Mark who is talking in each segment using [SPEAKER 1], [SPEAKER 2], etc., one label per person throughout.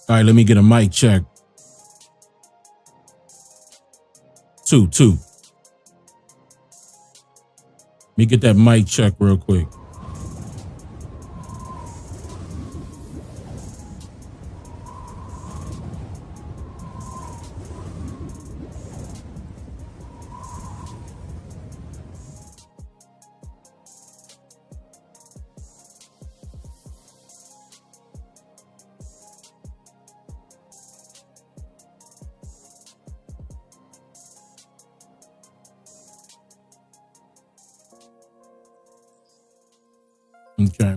[SPEAKER 1] All right, let me get a mic check. Two. Let me get that mic check real quick. Okay.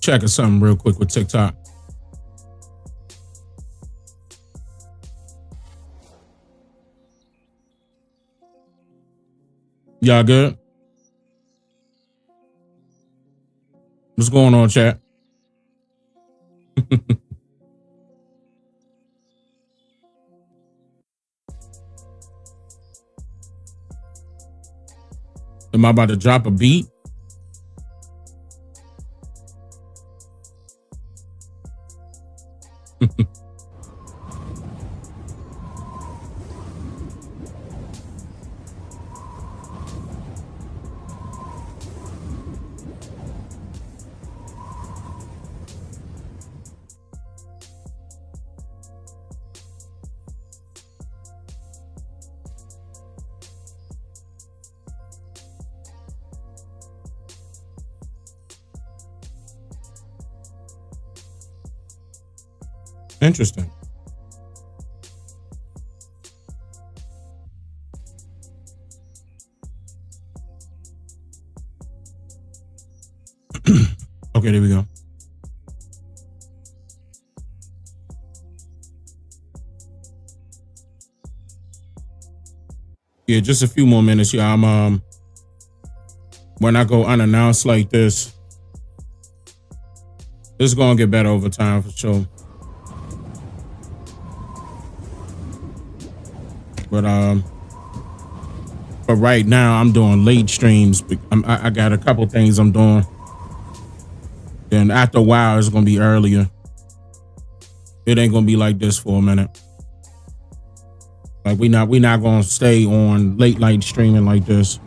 [SPEAKER 1] Checking something real quick with TikTok. Y'all good? What's going on, chat? Am I about to drop a beat? Interesting. Okay, there we go. Yeah, just a few more minutes. Yeah, I'm when I go unannounced like this, it's gonna get better over time for sure. But right now I'm doing late streams. I got a couple things I'm doing. Then after a while, it's gonna be earlier. It ain't gonna be like this for a minute. Like we not gonna stay on late night streaming like this.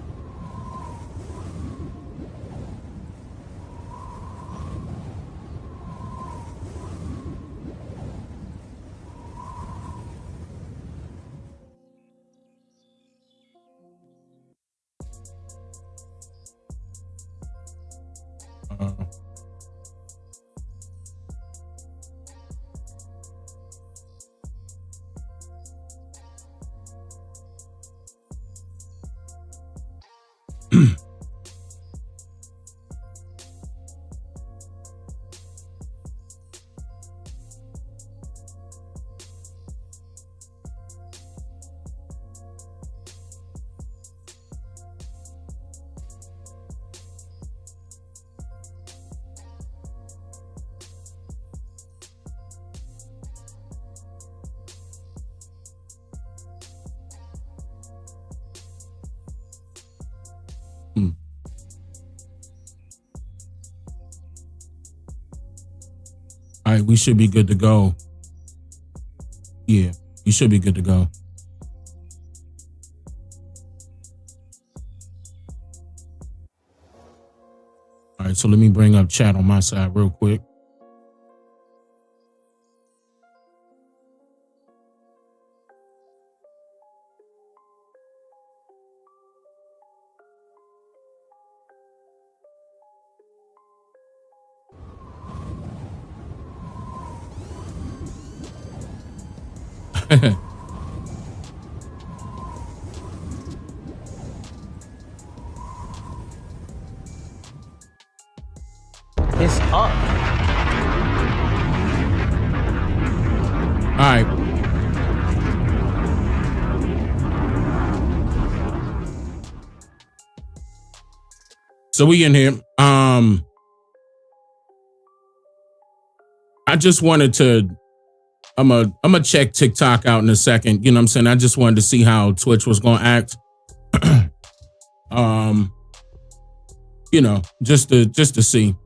[SPEAKER 1] All right, we should be good to go. Yeah, you should be good to go. All right, so let me bring up chat on my side real quick. All right. So we in here. I just wanted to. I'm a check TikTok out in a second. You know what I'm saying? I just wanted to see how Twitch was gonna act. You know, just to see.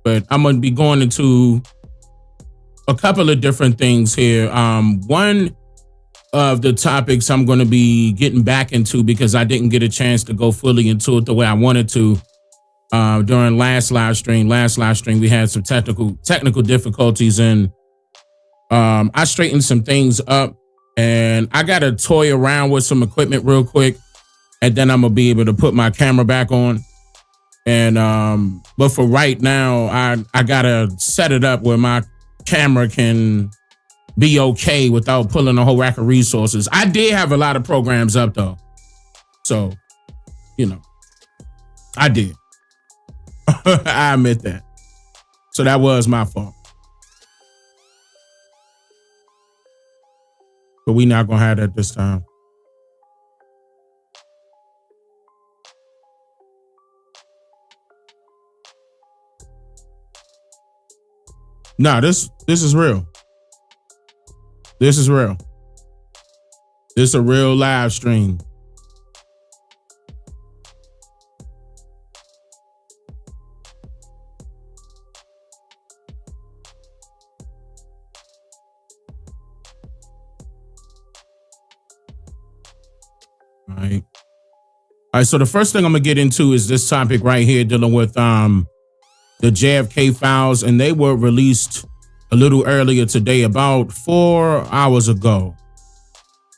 [SPEAKER 1] But I'm gonna be going into a couple of different things here. One of the topics I'm going to be getting back into because I didn't get a chance to go fully into it the way I wanted to during last live stream. Last live stream, we had some technical difficulties, and I straightened some things up, and I got to toy around with some equipment real quick, and then I'm gonna be able to put my camera back on. And but for right now, I gotta set it up where my camera can be okay without pulling a whole rack of resources. I did have a lot of programs up though. So, you know, I did. I admit that. So that was my fault. But we not gonna have that this time. Nah, this is real. This is real. This is a real live stream. All right. So the first thing I'm gonna get into is this topic right here dealing with the JFK files, and they were released a little earlier today, about 4 hours ago.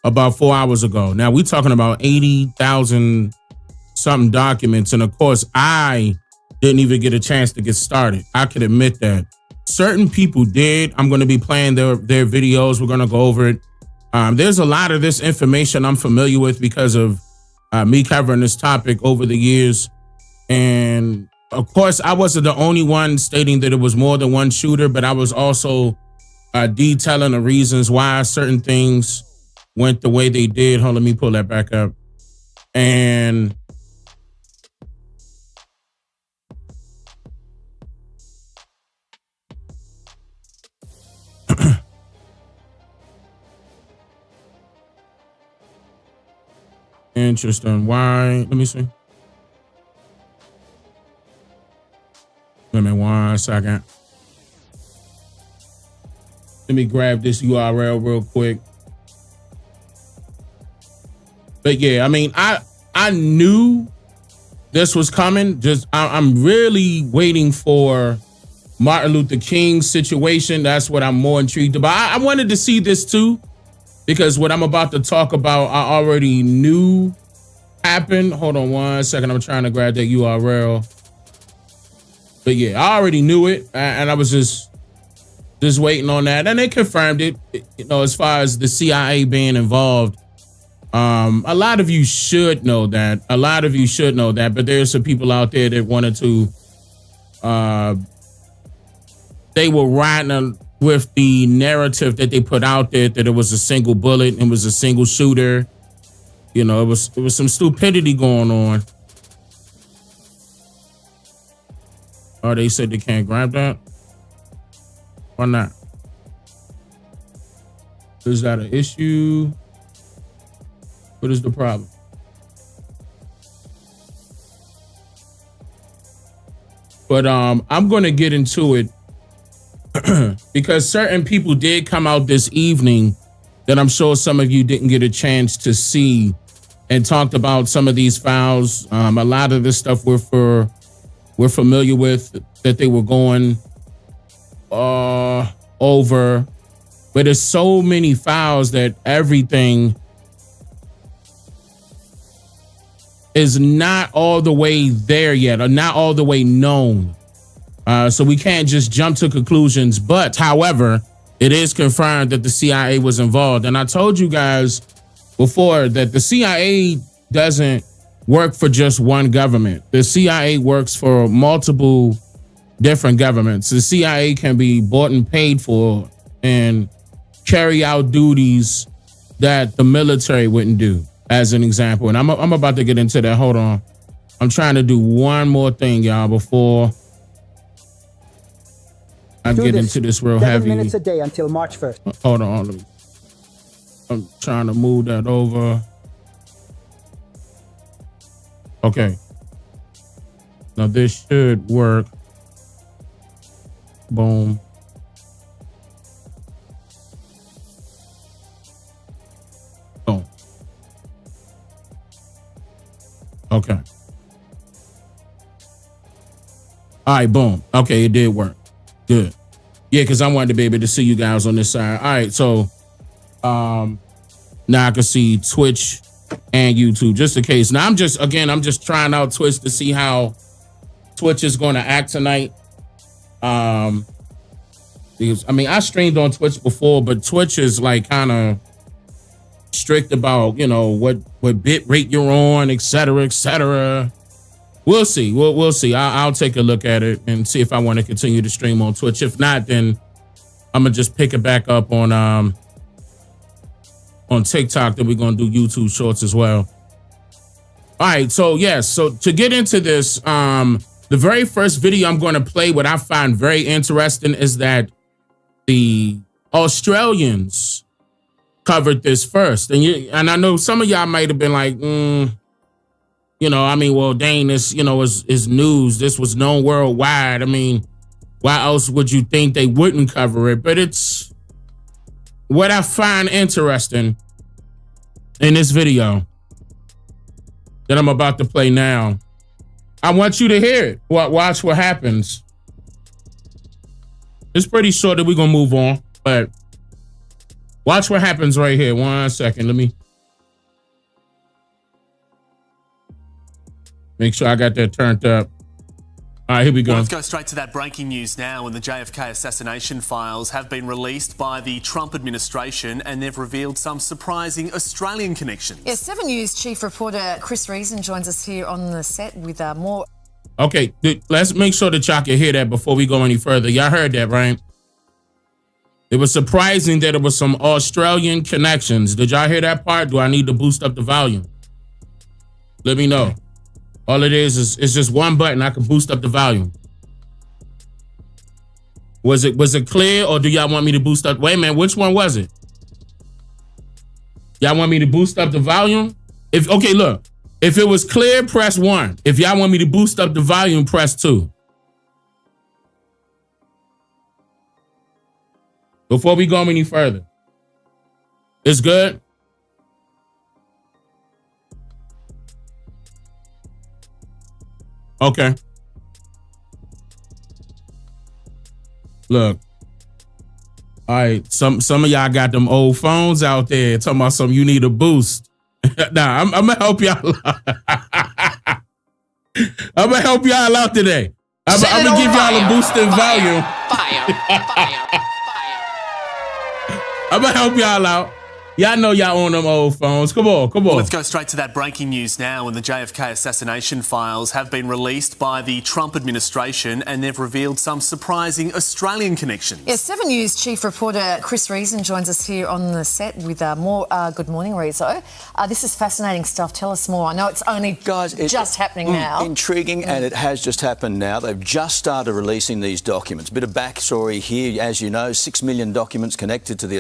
[SPEAKER 1] Now we're talking about 80,000 something documents, and of course I didn't even get a chance to get started. I can admit that. Certain people did. I'm going to be playing their videos. We're going to go over it. There's a lot of this information I'm familiar with because of me covering this topic over the years, and of course, I wasn't the only one stating that it was more than one shooter, but I was also detailing the reasons why certain things went the way they did. Hold on, let me pull that back up. And interesting. Why? Let me see. Wait a minute, 1 second. Let me grab this URL real quick. But yeah, I mean, I knew this was coming. Just I'm really waiting for Martin Luther King's situation. That's what I'm more intrigued about. I wanted to see this too, because what I'm about to talk about, I already knew happened. Hold on 1 second. I'm trying to grab that URL. But yeah, I already knew it, and I was just waiting on that, and they confirmed it. You know, as far as the CIA being involved, a lot of you should know that. But there's some people out there that wanted to. They were riding with the narrative that they put out there that it was a single bullet and it was a single shooter. You know, it was some stupidity going on. Oh, they said they can't grab that? Why not? Is that an issue? What is the problem? But I'm going to get into it because certain people did come out this evening that I'm sure some of you didn't get a chance to see and talked about some of these files. A lot of this stuff we're familiar with, that they were going over, but there's so many files that everything is not all the way there yet, or not all the way known. So we can't just jump to conclusions. But however, it is confirmed that the CIA was involved. And I told you guys before that the CIA doesn't work for just one government. The CIA works for multiple different governments. The CIA can be bought and paid for, and carry out duties that the military wouldn't do, as an example. And I'm about to get into that. Hold on. I'm trying to do one more thing, y'all, before I get into this real
[SPEAKER 2] 7
[SPEAKER 1] heavy.
[SPEAKER 2] minutes a day until March 1st.
[SPEAKER 1] Hold on. I'm trying to move that over. Okay. Now this should work. Boom. Boom. Okay. All right, boom. Okay, it did work. Good. Yeah, because I wanted to be able to see you guys on this side. All right, so now I can see Twitch and YouTube, just in case. Now I'm just trying out Twitch to see how Twitch is going to act tonight. Because I mean, I streamed on Twitch before, but Twitch is like kind of strict about, you know, what bit rate you're on, et cetera, et cetera. We'll see. We'll see. I'll take a look at it and see if I want to continue to stream on Twitch. If not, then I'm gonna just pick it back up on TikTok. Then we're gonna do YouTube Shorts as well. All right. So yes. So to get into this, the very first video I'm going to play, what I find very interesting is that the Australians covered this first, and I know some of y'all might have been like, you know, I mean, well, Dane, this, you know, is news. This was known worldwide. I mean, why else would you think they wouldn't cover it? But it's what I find interesting in this video that I'm about to play now. I want you to hear it. Watch what happens. It's pretty short that we're going to move on, but watch what happens right here. 1 second. Let me make sure I got that turned up. All right, here we go.
[SPEAKER 3] Well, let's go straight to that breaking news now. And the JFK assassination files have been released by the Trump administration, and they've revealed some surprising Australian connections.
[SPEAKER 4] Yes, 7 News chief reporter Chris Reason joins us here on the set with more.
[SPEAKER 1] Okay, let's make sure that y'all can hear that before we go any further. Y'all heard that, right? It was surprising that it was some Australian connections. Did y'all hear that part? Do I need to boost up the volume? Let me know. All it is just one button. I can boost up the volume. Was it clear, or do y'all want me to boost up? Wait a minute, which one was it? Y'all want me to boost up the volume? Look. If it was clear, press 1. If y'all want me to boost up the volume, press 2. Before we go any further. It's good? Okay. Look. All right. Some of y'all got them old phones out there talking about something you need a boost. Nah, I'm gonna help y'all out. I'm gonna help y'all out today. I'm gonna give y'all a boost in volume. Fire. I'm gonna help y'all out. Y'all know y'all on them old phones. Come on.
[SPEAKER 3] Well, let's go straight to that breaking news now. And the JFK assassination files have been released by the Trump administration, and they've revealed some surprising Australian connections.
[SPEAKER 4] Yes, 7 News chief reporter Chris Reason joins us here on the set with more. Good morning, Rezo. This is fascinating stuff. Tell us more. I know it's only just happening now.
[SPEAKER 5] Intriguing, and it has just happened now. They've just started releasing these documents. Bit of backstory here. As you know, 6 million documents connected to the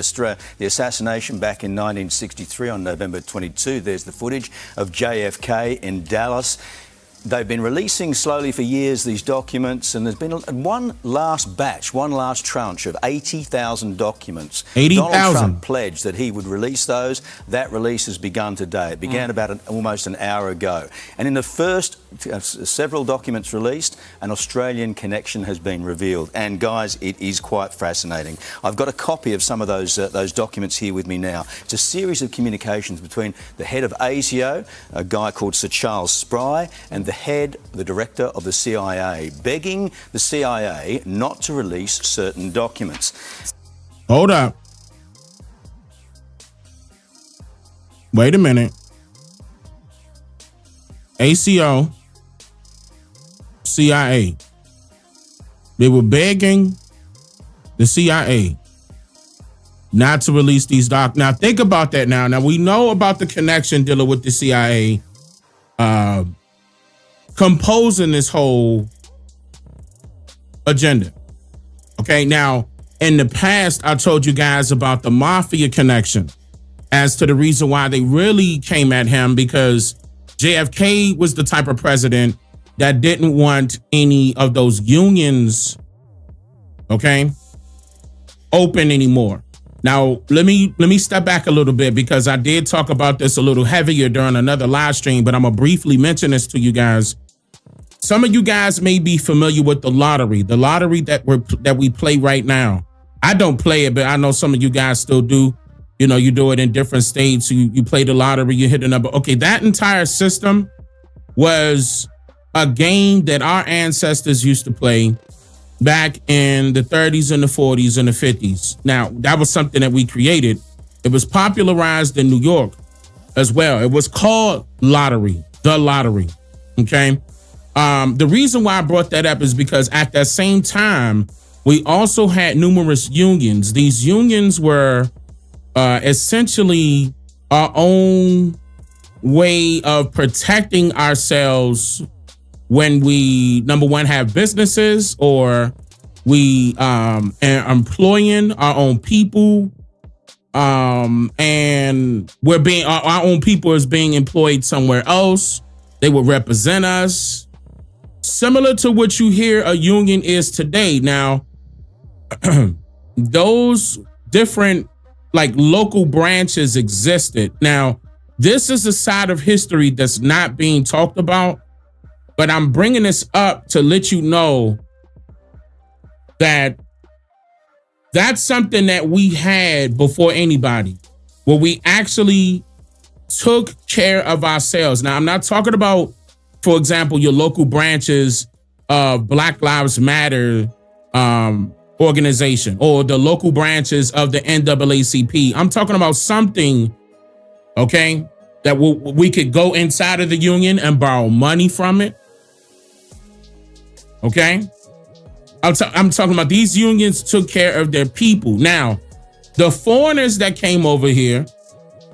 [SPEAKER 5] assassination back in 1963 on November 22. There's the footage of JFK in Dallas. They've been releasing slowly for years these documents, and there's been one last batch, one last tranche of 80,000 documents.
[SPEAKER 1] 80,000.
[SPEAKER 5] Donald Trump pledged that he would release those. That release has begun today. It began about almost an hour ago. And in the first several documents released, an Australian connection has been revealed. And guys, it is quite fascinating. I've got a copy of some of those documents here with me now. It's a series of communications between the head of ASIO, a guy called Sir Charles Spry, and the director of the CIA, begging the CIA not to release certain documents.
[SPEAKER 1] Hold up. Wait a minute. ACO, CIA. They were begging the CIA not to release these documents. Now, think about that now. Now, we know about the connection dealing with the CIA composing this whole agenda. Okay, now, in the past, I told you guys about the mafia connection as to the reason why they really came at him, because JFK was the type of president that didn't want any of those unions, okay, open anymore. Now, let me step back a little bit, because I did talk about this a little heavier during another live stream, but I'm going to briefly mention this to you guys. Some of you guys may be familiar with the lottery that we play right now. I don't play it, but I know some of you guys still do. You know, you do it in different states. You play the lottery, you hit a number. Okay, that entire system was a game that our ancestors used to play back in the 30s and the 40s and the 50s. Now, that was something that we created. It was popularized in New York as well. It was called lottery, the lottery. Okay. The reason why I brought that up is because at that same time, we also had numerous unions. These unions were essentially our own way of protecting ourselves when we, number one, have businesses, or we employing our own people, and we're being our own people is being employed somewhere else. They will represent us, similar to what you hear a union is today. Now, those different like local branches existed. Now, this is a side of history that's not being talked about. But I'm bringing this up to let you know that that's something that we had before anybody, where we actually took care of ourselves. Now, I'm not talking about, for example, your local branches of Black Lives Matter organization, or the local branches of the NAACP. I'm talking about something, okay, that we could go inside of the union and borrow money from it. Okay, I'm talking about these unions took care of their people. Now, the foreigners that came over here,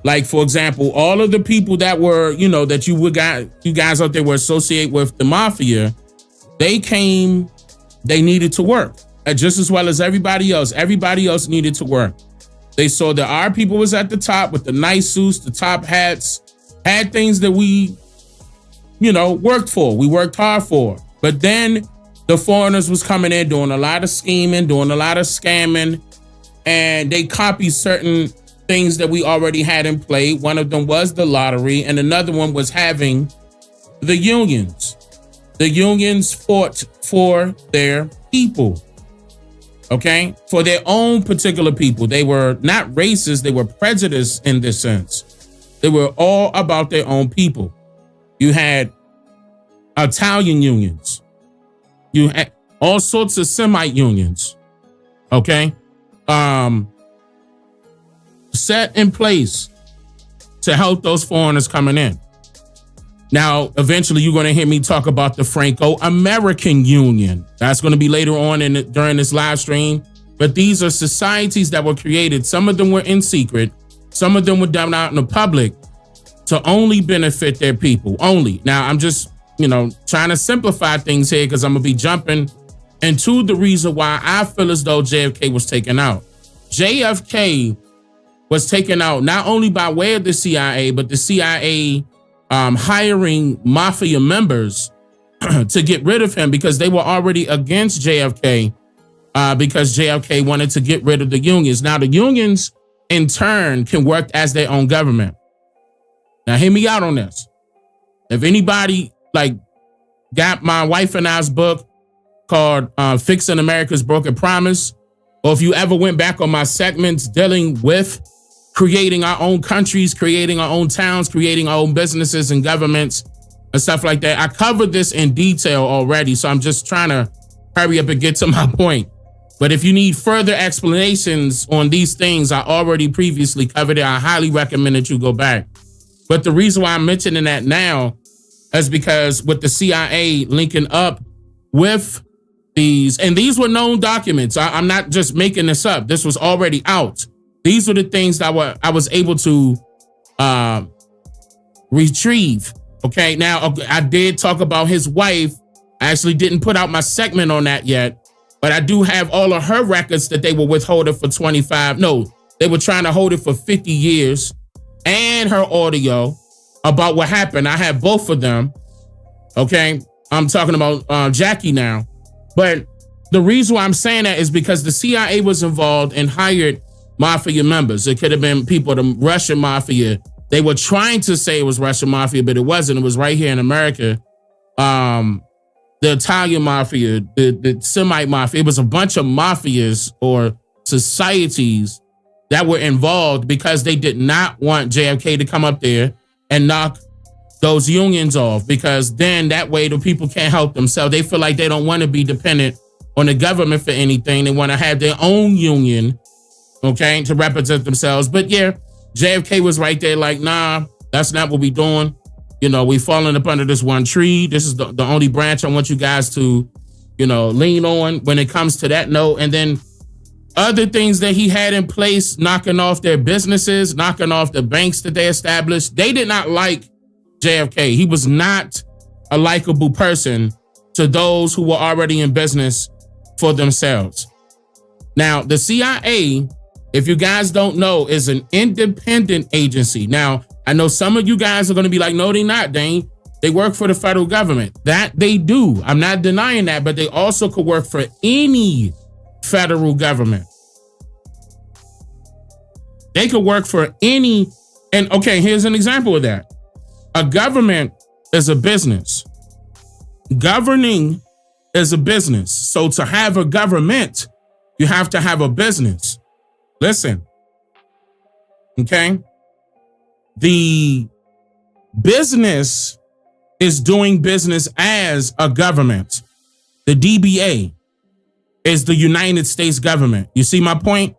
[SPEAKER 1] like, for example, all of the people that were, you know, that you guys out there were associated with the mafia, they came, they needed to work just as well as everybody else. Everybody else needed to work. They saw that our people was at the top with the nice suits, the top hats, had things that we, you know, worked for. We worked hard for. But then the foreigners was coming in, doing a lot of scheming, doing a lot of scamming, and they copied certain things that we already had in play. One of them was the lottery, and another one was having the unions. The unions fought for their people, okay? For their own particular people. They were not racist, they were prejudiced in this sense. They were all about their own people. You had Italian unions. You had all sorts of Semite unions, okay? Set in place to help those foreigners coming in. Now, eventually you're going to hear me talk about the Franco-American Union. That's going to be later on during this live stream. But these are societies that were created. Some of them were in secret. Some of them were done out in the public to only benefit their people, only. Now, I'm just, you know, trying to simplify things here because I'm going to be jumping into the reason why I feel as though JFK was taken out. JFK was taken out not only by way of the CIA, but the CIA hiring mafia members to get rid of him because they were already against JFK because JFK wanted to get rid of the unions. Now, the unions, in turn, can work as their own government. Now, hear me out on this. If anybody got my wife and I's book called Fixing America's Broken Promise, or if you ever went back on my segments dealing with creating our own countries, creating our own towns, creating our own businesses and governments and stuff like that, I covered this in detail already. So I'm just trying to hurry up and get to my point. But if you need further explanations on these things, I already previously covered it. I highly recommend that you go back. But the reason why I'm mentioning that now is because with the CIA linking up with these, and these were known documents. I'm not just making this up. This was already out. These were the things that I was able to retrieve. Okay, now I did talk about his wife. I actually didn't put out my segment on that yet, but I do have all of her records that they were withholding for 25. No, they were trying to hold it for 50 years, and her audio about what happened. I have both of them. Okay, I'm talking about Jackie now, but the reason why I'm saying that is because the CIA was involved and hired mafia members. It could have been people, the Russian mafia. They were trying to say it was Russian mafia, but it wasn't. It was right here in America. The Italian mafia, the Semite mafia. It was a bunch of mafias or societies that were involved because they did not want JFK to come up there and knock those unions off, because then that way the people can't help themselves. They feel like they don't want to be dependent on the government for anything. They want to have their own union, okay, to represent themselves. But yeah, JFK was right there like, nah, that's not what we doing. You know, we falling up under this one tree. This is the only branch I want you guys to, lean on when it comes to that note. And then other things that he had in place, knocking off their businesses, knocking off the banks that they established. They did not like JFK. He was not a likable person to those who were already in business for themselves. Now, the CIA, if you guys don't know, is an independent agency. Now, I know some of you guys are going to be like, no, they're not, Dane. They work for the federal government. That they do. I'm not denying that, but they also could work for any federal government. They could work for any, and okay, here's an example of that. A government is a business. Governing is a business. So to have a government, you have to have a business. Listen, okay? The business is doing business as a government. The DBA is the United States government. You see my point?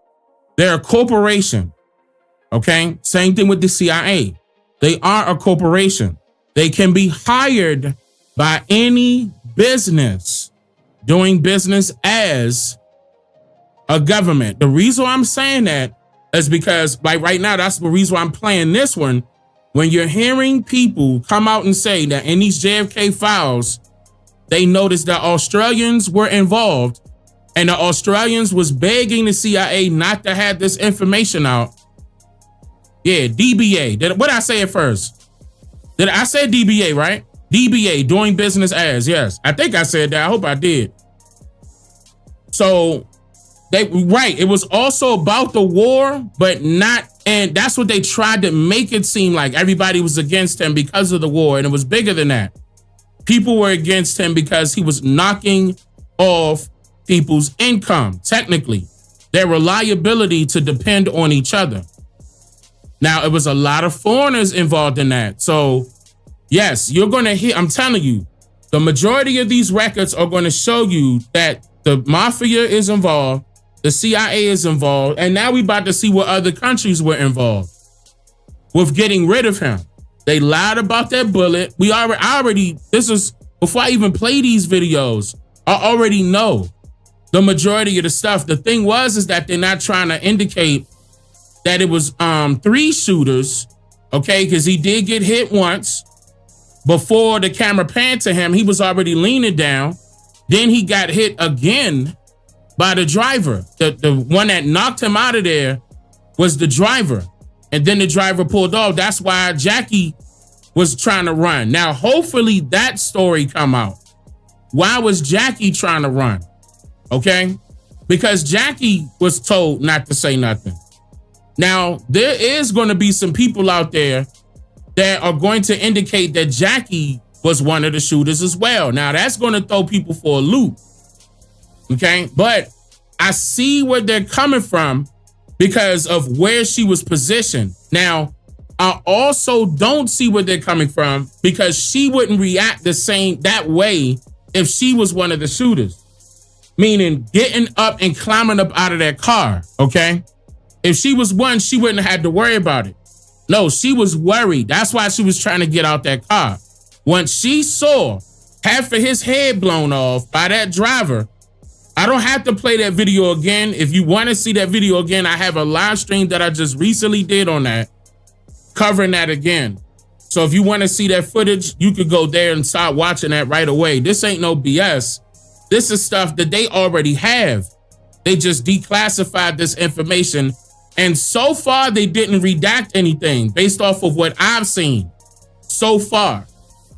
[SPEAKER 1] They're a corporation, okay? Same thing with the CIA. They are a corporation. They can be hired by any business doing business as a government. The reason why I'm saying that is because, like right now, that's the reason why I'm playing this one. When you're hearing people come out and say that in these JFK files, they noticed that Australians were involved and the Australians was begging the CIA not to have this information out. Yeah, DBA. What did I say at first? Did I say DBA, right? DBA, doing business as, yes. I think I said that. I hope I did. So, it was also about the war, but not, and that's what they tried to make it seem like. Everybody was against him because of the war, and it was bigger than that. People were against him because he was knocking off people's income, technically, their reliability to depend on each other. Now, it was a lot of foreigners involved in that. So, yes, you're going to hear, I'm telling you, the majority of these records are going to show you that the mafia is involved, the CIA is involved, and now we're about to see what other countries were involved with getting rid of him. They lied about that bullet. This is before I even play these videos, I already know the majority of the stuff. The thing is that they're not trying to indicate that it was 3 shooters, okay? Because he did get hit once. Before the camera panned to him, he was already leaning down. Then he got hit again by the driver. The one that knocked him out of there was the driver. And then the driver pulled off. That's why Jackie was trying to run. Now, hopefully that story come out. Why was Jackie trying to run? Okay? Because Jackie was told not to say nothing. Now, there is going to be some people out there that are going to indicate that Jackie was one of the shooters as well. Now, that's going to throw people for a loop. Okay? But I see where they're coming from because of where she was positioned. Now, I also don't see where they're coming from because she wouldn't react that way if she was one of the shooters. Meaning getting up and climbing up out of that car, okay? If she was one, she wouldn't have had to worry about it. No, she was worried. That's why she was trying to get out that car. Once she saw half of his head blown off by that driver, I don't have to play that video again. If you want to see that video again, I have a live stream that I just recently did on that, covering that again. So if you want to see that footage, you could go there and start watching that right away. This ain't no BS. This is stuff that they already have. They just declassified this information. And so far, they didn't redact anything based off of what I've seen so far.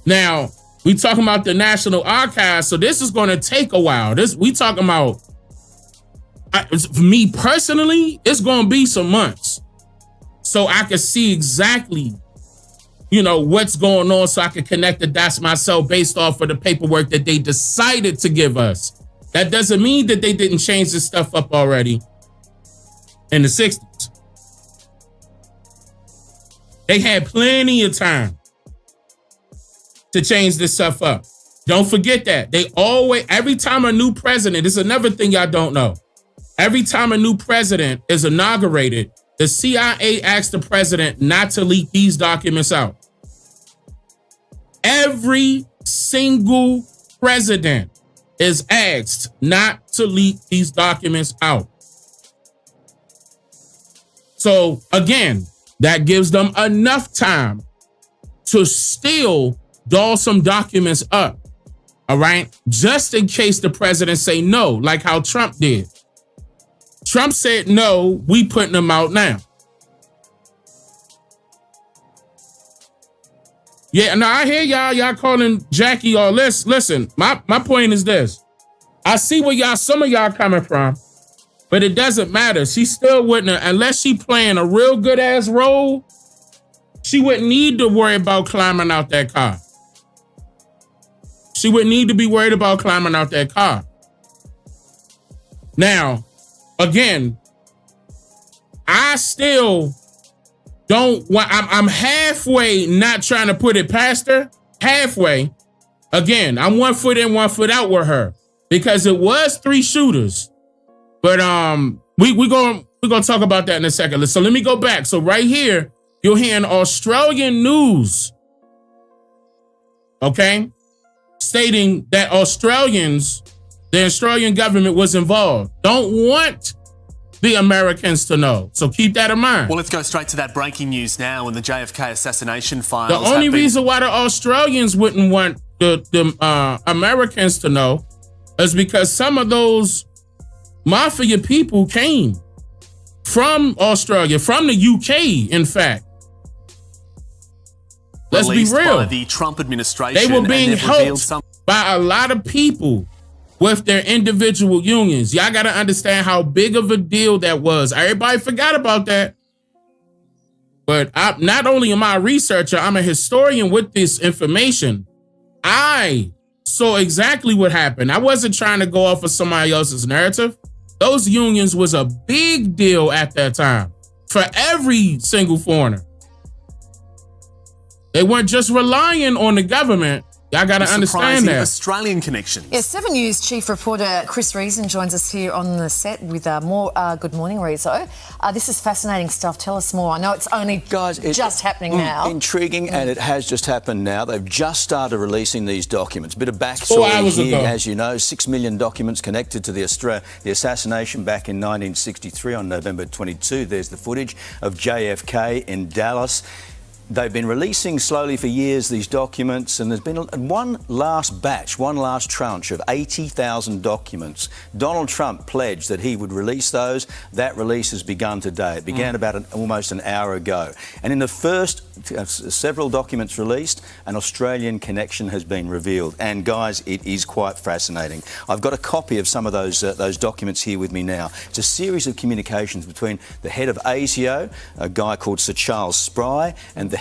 [SPEAKER 1] Now, we talking about the National Archives, so this is going to take a while. We talking about, for me personally, it's going to be some months. So I can see exactly, what's going on, so I can connect the dots myself based off of the paperwork that they decided to give us. That doesn't mean that they didn't change this stuff up already in the 60s. They had plenty of time to change this stuff up. Don't forget that. Every time a new president, this is another thing y'all don't know. Every time a new president is inaugurated, the CIA asks the president not to leak these documents out. Every single president is asked not to leak these documents out. So again, that gives them enough time to still doll some documents up, all right? Just in case the president say no, like how Trump did. Trump said, no, we putting them out now. Yeah, now I hear y'all calling Jackie all this. Listen, my point is this. I see where some of y'all coming from, but it doesn't matter. She still wouldn't, unless she playing a real good ass role, she wouldn't need to worry about climbing out that car. She wouldn't need to be worried about climbing out that car. Now, again, I still don't want, I'm halfway not trying to put it past her. Halfway. Again, I'm 1 foot in, 1 foot out with her. Because it was 3 shooters. But we're gonna talk about that in a second. So let me go back. So right here, you're hearing Australian news. Okay? Stating that the Australian government was involved. Don't want the Americans to know. So keep that in mind.
[SPEAKER 3] Well, let's go straight to that breaking news now in the JFK assassination files.
[SPEAKER 1] The only reason why the Australians wouldn't want the Americans to know is because some of those mafia people came from Australia, from the UK, in fact. Let's be real.
[SPEAKER 3] By the Trump administration,
[SPEAKER 1] they were being helped by a lot of people with their individual unions. Y'all got to understand how big of a deal that was. Everybody forgot about that. But not only am I a researcher, I'm a historian with this information. I saw exactly what happened. I wasn't trying to go off of somebody else's narrative. Those unions was a big deal at that time for every single foreigner. They weren't just relying on the government. Y'all got to understand that.
[SPEAKER 3] Australian connections.
[SPEAKER 4] Yeah, 7 News chief reporter Chris Reason joins us here on the set with more Good Morning, Rezo. This is fascinating stuff. Tell us more. I know it's only just happening now.
[SPEAKER 5] Intriguing, and it has just happened now. They've just started releasing these documents. Bit of backstory
[SPEAKER 1] 4 hours
[SPEAKER 5] here.
[SPEAKER 1] ago.
[SPEAKER 5] As you know, 6 million documents connected to the assassination back in 1963 on November 22. There's the footage of JFK in Dallas. They've been releasing slowly for years these documents, and there's been one last batch, one last tranche of 80,000 documents. Donald Trump pledged that he would release those. That release has begun today. It began about almost an hour ago. And in the first several documents released, an Australian connection has been revealed. And guys, it is quite fascinating. I've got a copy of some of those documents here with me now. It's a series of communications between the head of ASIO, a guy called Sir Charles Spry, and the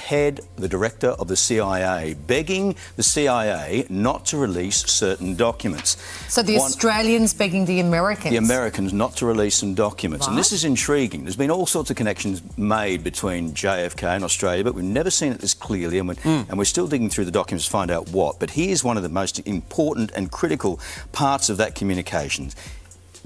[SPEAKER 5] director of the CIA, begging the CIA not to release certain documents.
[SPEAKER 4] So the Australians begging the Americans?
[SPEAKER 5] The Americans not to release some documents. Right. And this is intriguing. There's been all sorts of connections made between JFK and Australia, but we've never seen it this clearly, and we're still digging through the documents to find out what. But here's one of the most important and critical parts of that communication.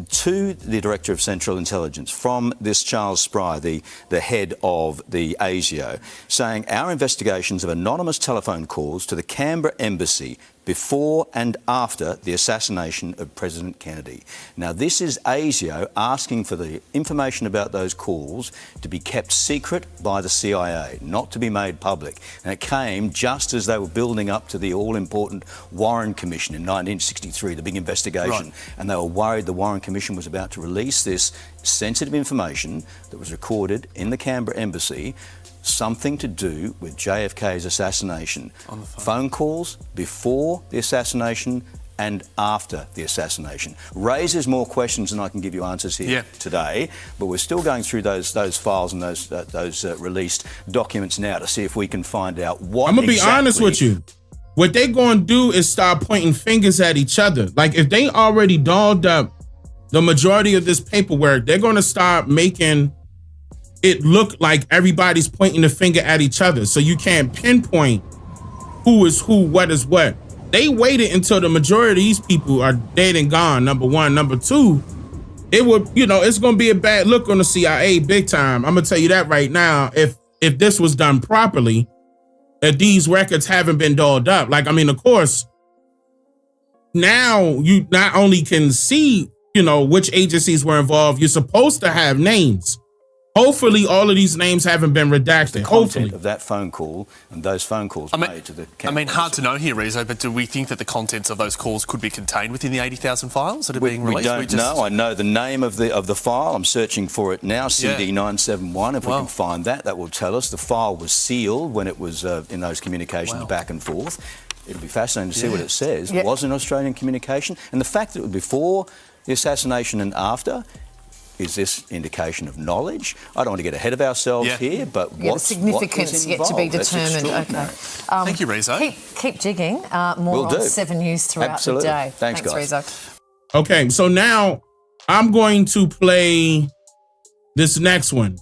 [SPEAKER 5] To the Director of Central Intelligence from this Charles Spry, the head of the ASIO, saying our investigations of anonymous telephone calls to the Canberra Embassy before and after the assassination of President Kennedy. Now, this is ASIO asking for the information about those calls to be kept secret by the CIA, not to be made public. And it came just as they were building up to the all-important Warren Commission in 1963, the big investigation.
[SPEAKER 3] Right.
[SPEAKER 5] And they were worried the Warren Commission was about to release this sensitive information that was recorded in the Canberra Embassy, something to do with JFK's assassination.
[SPEAKER 3] On the
[SPEAKER 5] phone calls before the assassination and after the assassination. Raises more questions than I can give you answers here today, but we're still going through those files and those released documents now to see if we can find out what
[SPEAKER 1] I'm going to be honest with you. What they going to do is start pointing fingers at each other. Like, if they already dolled up the majority of this paperwork, they're going to start making it look like everybody's pointing the finger at each other. So you can't pinpoint who is who, what is what. They waited until the majority of these people are dead and gone, number one. Number two, it would, it's going to be a bad look on the CIA big time. I'm going to tell you that right now. If this was done properly, that these records haven't been dolled up. Like, I mean, of course, now you not only can see, which agencies were involved, you're supposed to have names. Hopefully, all of these names haven't been redacted.
[SPEAKER 5] The content of that phone call and those phone calls made to the Canberra
[SPEAKER 3] hard to know here, Rizzo, but do we think that the contents of those calls could be contained within the 80,000 files that are being released?
[SPEAKER 5] We don't know. I know the name of the file. I'm searching for it now, CD971. If we can find that will tell us. The file was sealed when it was in those communications back and forth. It'll be fascinating to see what it says. It was an Australian communication. And the fact that it was before the assassination and after, is this indication of knowledge? I don't want to get ahead of ourselves here, but
[SPEAKER 4] the significance yet to be determined. Okay.
[SPEAKER 3] Thank you, Rizzo.
[SPEAKER 4] Keep jigging. More on 7 News throughout the day.
[SPEAKER 5] Thanks, guys.
[SPEAKER 4] Rizzo.
[SPEAKER 1] Okay, so now I'm going to play this next one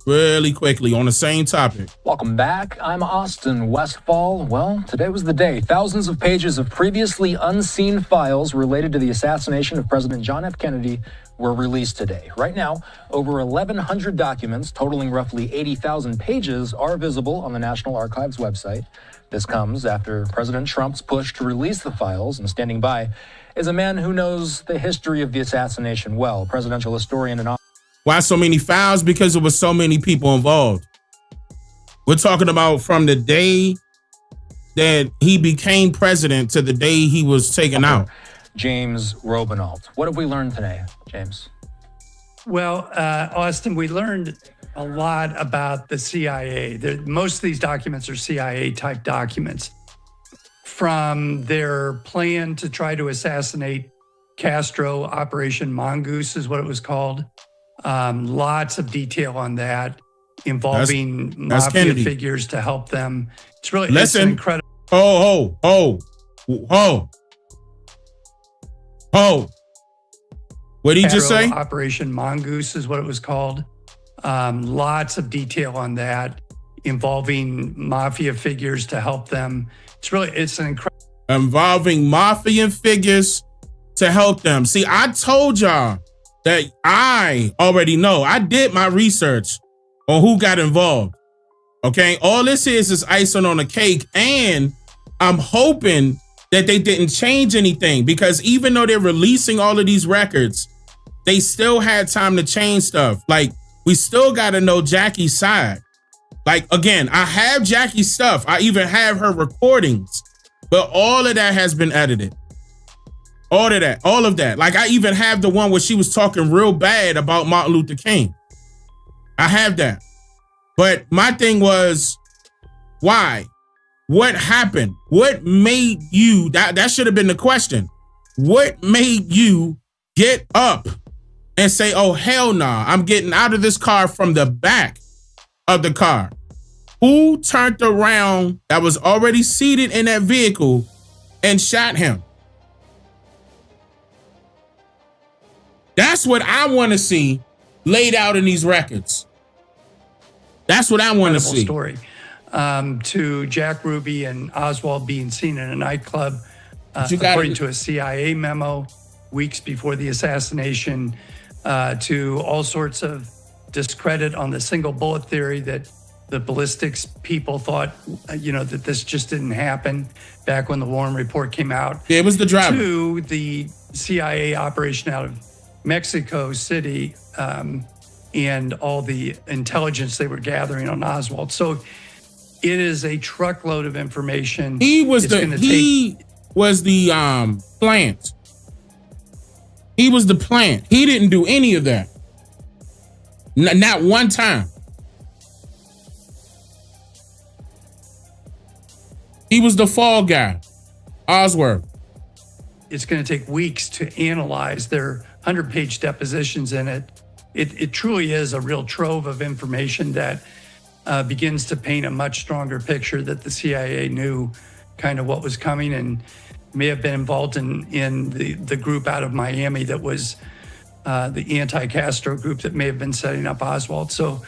[SPEAKER 1] really quickly on the same topic.
[SPEAKER 6] Welcome back. I'm Austin Westfall. Well, today was the day. Thousands of pages of previously unseen files related to the assassination of President John F. Kennedy were released today. Right now, over 1,100 documents totaling roughly 80,000 pages are visible on the National Archives website. This comes after President Trump's push to release the files, and standing by is a man who knows the history of the assassination well, presidential historian and
[SPEAKER 1] Why so many files? Because there was so many people involved. We're talking about from the day that he became president to the day he was taken out.
[SPEAKER 6] James Robinault. What have we learned today, James?
[SPEAKER 7] Well, Austin, we learned a lot about the CIA. Most of these documents are CIA-type documents. From their plan to try to assassinate Castro, Operation Mongoose is what it was called. Lots of detail on that involving mafia figures to help them. It's really it's incredible.
[SPEAKER 1] What did he just say?
[SPEAKER 7] Operation Mongoose is what it was called. Lots of detail on that involving mafia figures to help them. It's an incredible.
[SPEAKER 1] Involving mafia figures to help them. See, I told y'all that I already know. I did my research on who got involved. Okay, all this is icing on the cake, and I'm hoping that they didn't change anything, because even though they're releasing all of these records, they still had time to change stuff. Like, we still got to know Jackie's side. Like, again, I have Jackie's stuff. I even have her recordings, but all of that has been edited. All of that. Like, I even have the one where she was talking real bad about Martin Luther King. I have that. But my thing was, why? What happened? What made you, that should have been the question. What made you get up and say, oh, hell nah, I'm getting out of this car from the back of the car? Who turned around that was already seated in that vehicle and shot him? That's what I want to see laid out in these records. That's what I want to see.
[SPEAKER 7] Story. To Jack Ruby and Oswald being seen in a nightclub, according to a CIA memo weeks before the assassination, to all sorts of discredit on the single bullet theory that The ballistics people thought, that this just didn't happen back when the Warren report came out.
[SPEAKER 1] Yeah, it was the driver.
[SPEAKER 7] 2, the CIA operation out of Mexico City and all the intelligence they were gathering on Oswald. So it is a truckload of information.
[SPEAKER 1] He was the plant. He was the plant. He didn't do any of that. Not one time. He was the fall guy, Oswald.
[SPEAKER 7] It's going to take weeks to analyze their 100-page depositions in it. It truly is a real trove of information that begins to paint a much stronger picture that the CIA knew kind of what was coming and may have been involved in the group out of Miami that was the anti-Castro group that may have been setting up Oswald. So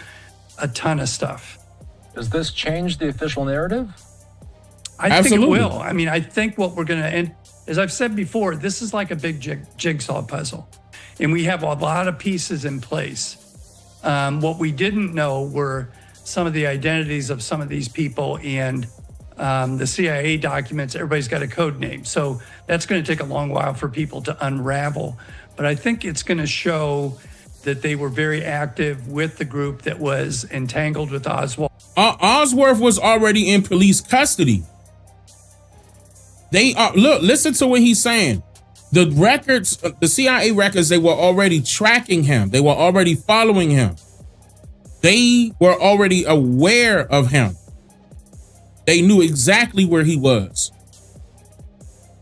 [SPEAKER 7] a ton of stuff.
[SPEAKER 6] Does this change the official narrative?
[SPEAKER 7] I think it will. I mean, I think what we're going to end, as I've said before, this is like a big jigsaw puzzle. And we have a lot of pieces in place. What we didn't know were some of the identities of some of these people and the CIA documents. Everybody's got a code name. So that's going to take a long while for people to unravel. But I think it's going to show that they were very active with the group that was entangled with Oswald.
[SPEAKER 1] Oswald was already in police custody. They are, listen to what he's saying. The records, the CIA records, they were already tracking him. They were already following him. They were already aware of him. They knew exactly where he was.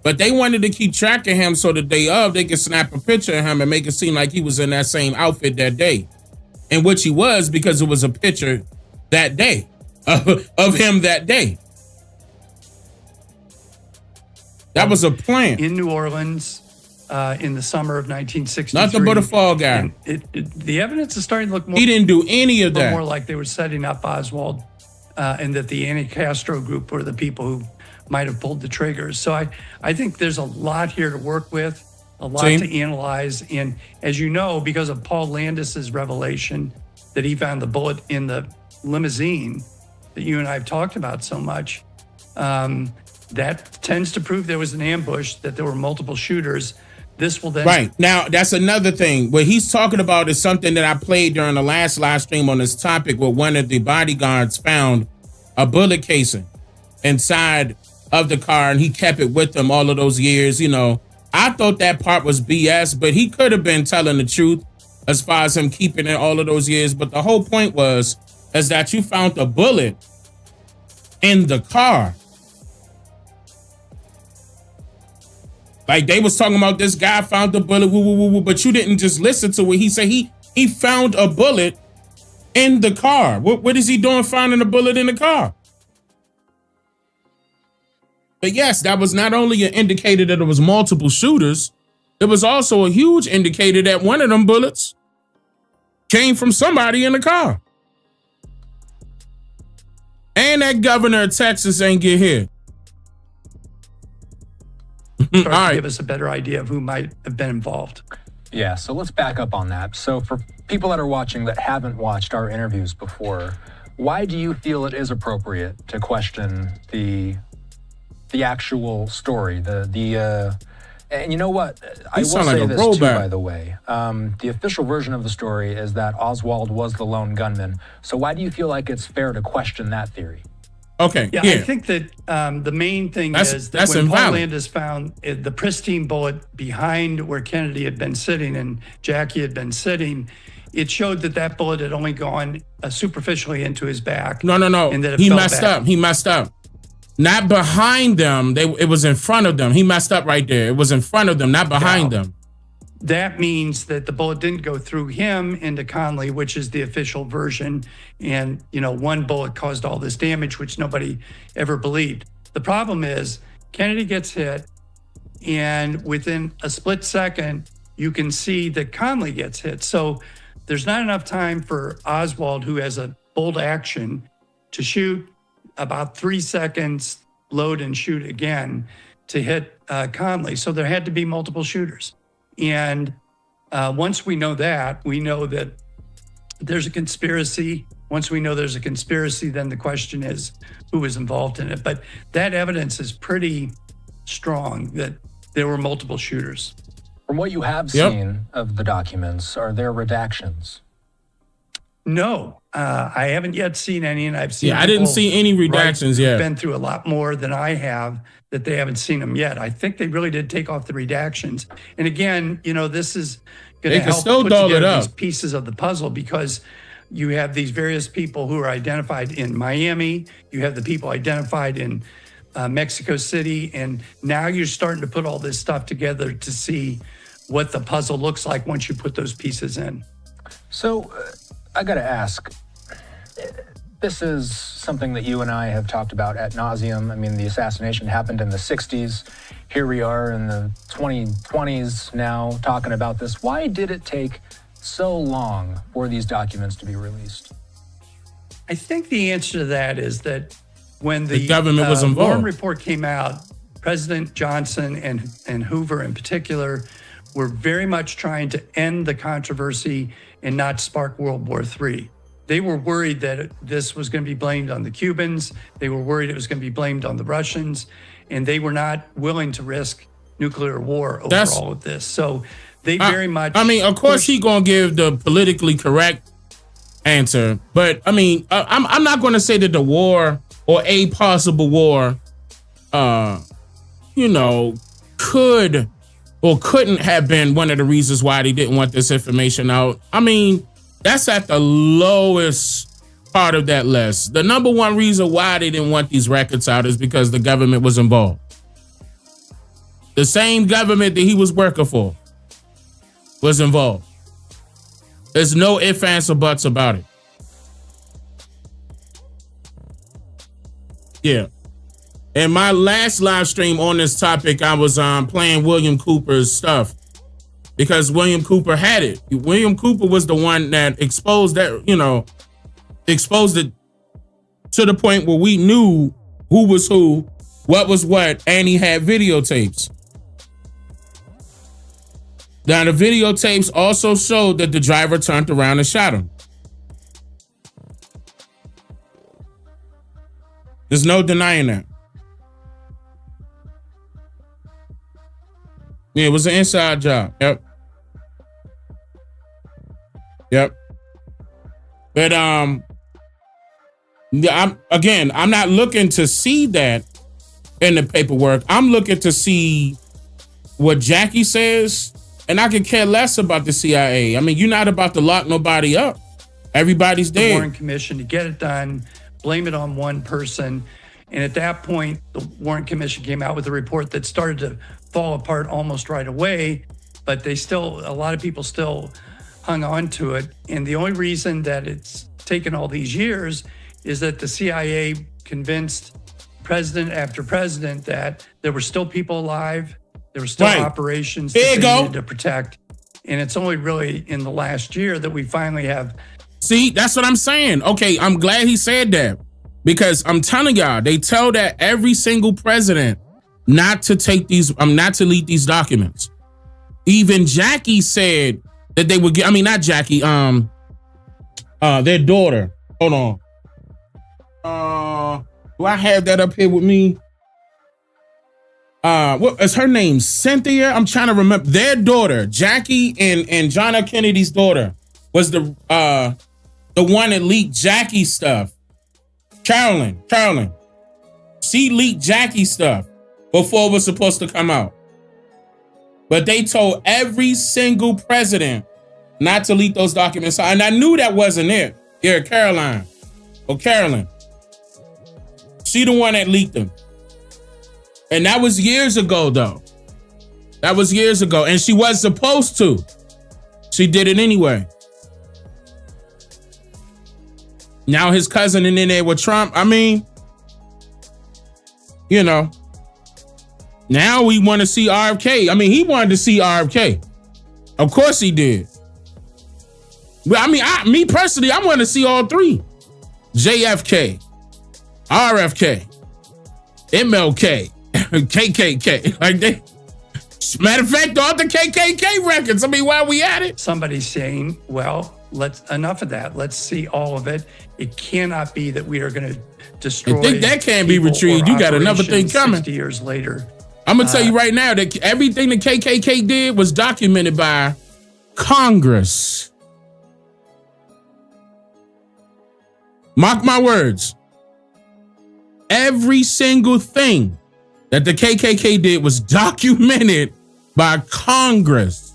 [SPEAKER 1] But they wanted to keep track of him so the day of, they could snap a picture of him and make it seem like he was in that same outfit that day. In which he was, because it was a picture that day of him that day. That was a plan.
[SPEAKER 7] In New Orleans in the summer of 1963.
[SPEAKER 1] Nothing but a fall guy.
[SPEAKER 7] The evidence is starting to look more.
[SPEAKER 1] He didn't do any of that.
[SPEAKER 7] More like they were setting up Oswald and that the anti-Castro group were the people who might have pulled the triggers. So I think there's a lot here to work with, a lot to analyze. And as you know, because of Paul Landis's revelation that he found the bullet in the limousine that you and I have talked about so much, that tends to prove there was an ambush, that there were multiple shooters. This will then...
[SPEAKER 1] Right. Now, that's another thing. What he's talking about is something that I played during the last live stream on this topic, where one of the bodyguards found a bullet casing inside of the car, and he kept it with him all of those years. You know, I thought that part was BS, but he could have been telling the truth as far as him keeping it all of those years. But the whole point is that you found a bullet in the car. Like, they was talking about this guy found the bullet, but you didn't just listen to what he said. He found a bullet in the car. What is he doing finding a bullet in the car? But yes, that was not only an indicator that there was multiple shooters, it was also a huge indicator that one of them bullets came from somebody in the car. And that governor of Texas ain't get hit.
[SPEAKER 7] All right. Give us a better idea of who might have been involved.
[SPEAKER 6] Yeah, so let's back up on that. So for people that are watching that haven't watched our interviews before, why do you feel it is appropriate to question the actual story? And you know what? I will say this too, by the way. The official version of the story is that Oswald was the lone gunman. So why do you feel like it's fair to question that theory?
[SPEAKER 1] Okay.
[SPEAKER 7] Yeah, I think that the main thing is that when Paul Landis found the pristine bullet behind where Kennedy had been sitting and Jackie had been sitting, it showed that bullet had only gone superficially into his back.
[SPEAKER 1] No.
[SPEAKER 7] And that
[SPEAKER 1] He messed up. Not behind them. It was in front of them. He messed up right there. It was in front of them, not behind them.
[SPEAKER 7] That means that the bullet didn't go through him into Conley, which is the official version. And, one bullet caused all this damage, which nobody ever believed. The problem is Kennedy gets hit, and within a split second, you can see that Conley gets hit. So there's not enough time for Oswald, who has a bold action, to shoot about 3 seconds, load and shoot again to hit Conley. So there had to be multiple shooters. And once we know that, we know that there's a conspiracy Once we know there's a conspiracy, then the question is who was involved in it. But that evidence is pretty strong that there were multiple shooters.
[SPEAKER 6] From what you have seen of the documents, are there redactions?
[SPEAKER 7] No, I haven't yet seen any, and I've seen.
[SPEAKER 1] Yeah, I didn't see any redactions yet.
[SPEAKER 7] Been through a lot more than I have that they haven't seen them yet. I think they really did take off the redactions. And again, this is going to help
[SPEAKER 1] still
[SPEAKER 7] put
[SPEAKER 1] doll
[SPEAKER 7] together
[SPEAKER 1] it up.
[SPEAKER 7] these pieces of the puzzle, because you have these various people who are identified in Miami. You have the people identified in Mexico City, and now you're starting to put all this stuff together to see what the puzzle looks like once you put those pieces in.
[SPEAKER 6] So, I got to ask, this is something that you and I have talked about ad nauseum. I mean, the assassination happened in the 60s. Here we are in the 2020s now talking about this. Why did it take so long for these documents to be released?
[SPEAKER 7] I think the answer to that is that when the
[SPEAKER 1] government was involved.
[SPEAKER 7] Warren report came out, President Johnson and Hoover in particular were very much trying to end the controversy and not spark World War III. They were worried that this was going to be blamed on the Cubans. They were worried it was going to be blamed on the Russians, and they were not willing to risk nuclear war over all of this. So they very much.
[SPEAKER 1] I mean, of course, he gonna give the politically correct answer, but I mean, I'm not going to say that the war or a possible war, could or couldn't have been one of the reasons why they didn't want this information out. I mean, that's at the lowest part of that list. The number one reason why they didn't want these records out is because the government was involved. The same government that he was working for was involved. There's no ifs, ands, or buts about it. Yeah. In my last live stream on this topic, I was playing William Cooper's stuff because William Cooper had it. William Cooper was the one that exposed it to the point where we knew who was who, what was what, and he had videotapes. Now, the videotapes also showed that the driver turned around and shot him. There's no denying that. Yeah, it was an inside job. Yep. But I'm not looking to see that in the paperwork. I'm looking to see what Jackie says, and I could care less about the CIA. I mean, you're not about to lock nobody up. Everybody's dead.
[SPEAKER 7] The Warren Commission to get it done, blame it on one person. And at that point, the Warren Commission came out with a report that started to fall apart almost right away, but a lot of people still hung on to it. And the only reason that it's taken all these years is that the CIA convinced president after president that there were still people alive, there were still operations that they needed to protect. And it's only really in the last year that we finally have.
[SPEAKER 1] See, that's what I'm saying. Okay, I'm glad he said that. Because I'm telling y'all, they tell that every single president not to take these, not to leak these documents. Even Jackie said that they would get, not Jackie, their daughter. Hold on. Do I have that up here with me? What is her name? Cynthia? I'm trying to remember. Their daughter, Jackie and John F. Kennedy's daughter, was the one that leaked Jackie's stuff. Carolyn. She leaked Jackie's stuff before it was supposed to come out. But they told every single president not to leak those documents out. And I knew that wasn't it. Yeah, Carolyn. She the one that leaked them. And that was years ago, though. And she was supposed to. She did it anyway. Now his cousin in there with Trump. Now we want to see RFK. He wanted to see RFK. Of course he did. But me personally, I want to see all three. JFK, RFK, MLK, KKK. Matter of fact, all the KKK records. Why are we at it?
[SPEAKER 7] Somebody's saying, well, enough of that. Let's see all of it. It cannot be that we are going to destroy.
[SPEAKER 1] I think that can't be retrieved. You got another thing coming.
[SPEAKER 7] 60 years later.
[SPEAKER 1] I'm gonna tell you right now that everything the KKK did was documented by Congress. Mark my words. Every single thing that the KKK did was documented by Congress.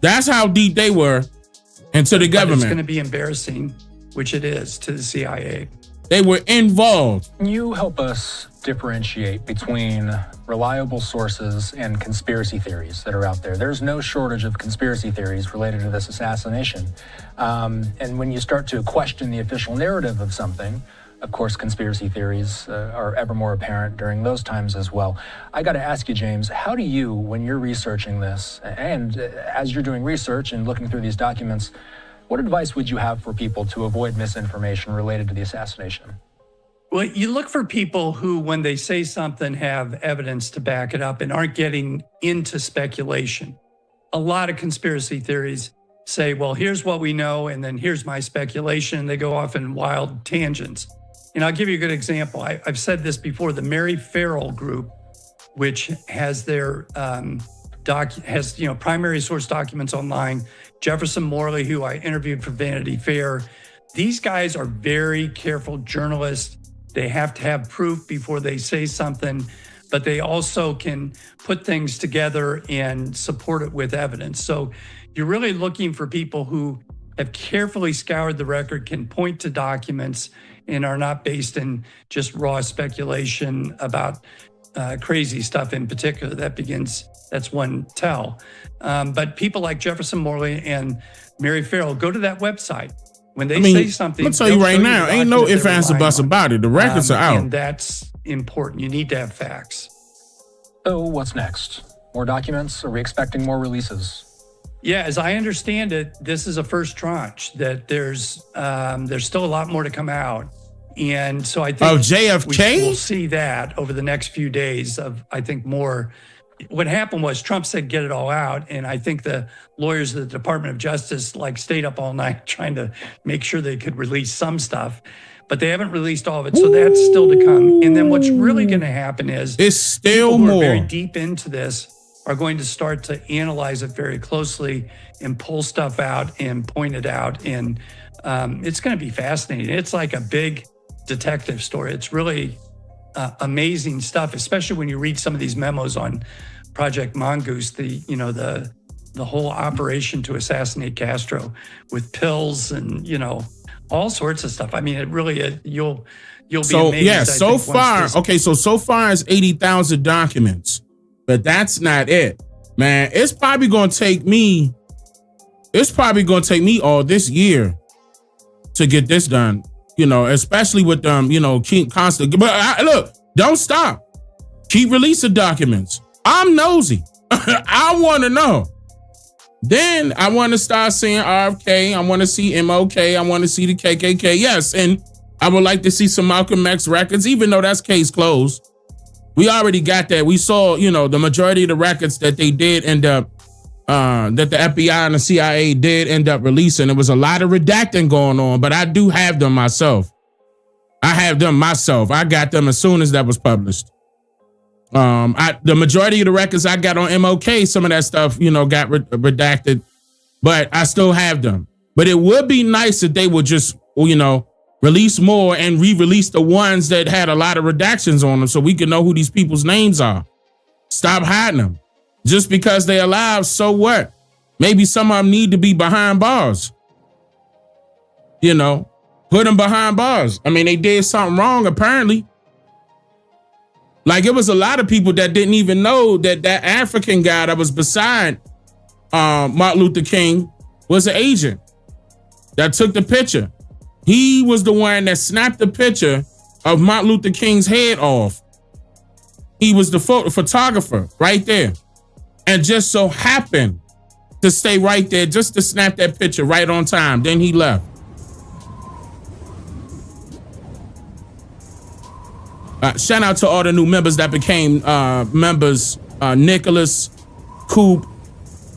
[SPEAKER 1] That's how deep they were into the government.
[SPEAKER 7] It's going to be embarrassing, which it is, to the CIA.
[SPEAKER 1] They were involved.
[SPEAKER 6] Can you help us differentiate between reliable sources and conspiracy theories that are out there? There's no shortage of conspiracy theories related to this assassination. And when you start to question the official narrative of something, of course, conspiracy theories are ever more apparent during those times as well. I got to ask you, James, how do you, when you're researching this, and as you're doing research and looking through these documents, what advice would you have for people to avoid misinformation related to the assassination?
[SPEAKER 7] Well, you look for people who, when they say something, have evidence to back it up and aren't getting into speculation. A lot of conspiracy theories say, well, here's what we know, and then here's my speculation. They go off in wild tangents. And I'll give you a good example. I've said this before. The Mary Farrell Group, which has their primary source documents online. Jefferson Morley, who I interviewed for Vanity Fair. These guys are very careful journalists. They have to have proof before they say something, but they also can put things together and support it with evidence. So you're really looking for people who have carefully scoured the record, can point to documents, and are not based in just raw speculation about crazy stuff in particular. That's one tell. But people like Jefferson Morley and Mary Farrell, go to that website. When they say something,
[SPEAKER 1] I'm gonna tell you right now, ain't no ifs, ands, or buts about it. The records are out.
[SPEAKER 7] And that's important. You need to have facts.
[SPEAKER 6] So what's next? More documents? Are we expecting more releases?
[SPEAKER 7] Yeah, as I understand it, this is a first tranche, that there's still a lot more to come out. And so I think
[SPEAKER 1] JFK?
[SPEAKER 7] we'll see that over the next few days of, I think, more. What happened was Trump said, get it all out. And I think the lawyers of the Department of Justice stayed up all night trying to make sure they could release some stuff, but they haven't released all of it. So that's still to come. And then what's really going to happen is
[SPEAKER 1] it's still
[SPEAKER 7] people who
[SPEAKER 1] more
[SPEAKER 7] are very deep into this are going to start to analyze it very closely and pull stuff out and point it out. And it's going to be fascinating. It's like a big detective story. It's really amazing stuff, especially when you read some of these memos on Project Mongoose, the whole operation to assassinate Castro with pills and, all sorts of stuff. I mean, it really, you'll be amazed.
[SPEAKER 1] Yeah, so far it's 80,000 documents, but that's not it, man. It's probably going to take me all this year to get this done, especially with keep constant. But look, don't stop. Keep releasing documents. I'm nosy. I want to know. Then I want to start seeing RFK. I want to see MOK. I want to see the KKK. Yes, and I would like to see some Malcolm X records, even though that's case closed. We already got that. We saw, the majority of the records that they did end up, that the FBI and the CIA did end up releasing. There was a lot of redacting going on, but I do have them myself. I got them as soon as that was published. The majority of the records I got on MOK, some of that stuff, got redacted, but I still have them. But it would be nice if they would just, release more and re-release the ones that had a lot of redactions on them so we can know who these people's names are. Stop hiding them. Just because they're alive, so what? Maybe some of them need to be behind bars. Put them behind bars. I mean, they did something wrong, apparently. It was a lot of people that didn't even know that African guy that was beside Martin Luther King was an agent that took the picture. He was the one that snapped the picture of Martin Luther King's head off. He was the photographer right there, and just so happened to stay right there just to snap that picture right on time. Then he left. Shout out to all the new members that became members Nicholas, Coop,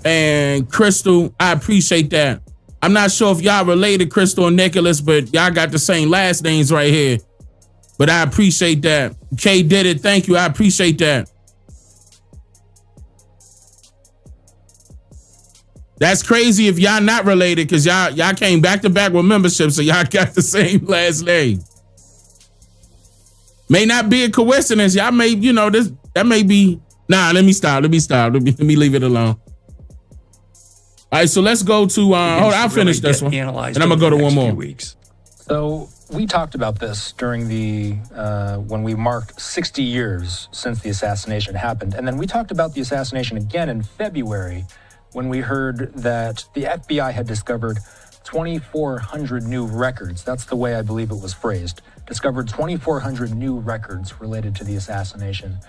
[SPEAKER 1] and Crystal. I appreciate that. I'm not sure if y'all related, Crystal and Nicholas, but y'all got the same last names right here. But I appreciate that. Kay did it. Thank you. I appreciate that. That's crazy if y'all not related, because y'all came back to back with membership, so y'all got the same last name. May not be a coincidence. Y'all may, that may be. Nah, let me stop. Let me leave it alone. All right, so let's go to. Hold on, I'll finish this one, and I'm gonna go to one more.
[SPEAKER 6] Weeks. So we talked about this during the when we marked 60 years since the assassination happened, and then we talked about the assassination again in February when we heard that the FBI had discovered 2,400 new records. That's the way I believe it was phrased. Discovered 2,400 new records related to the assassination.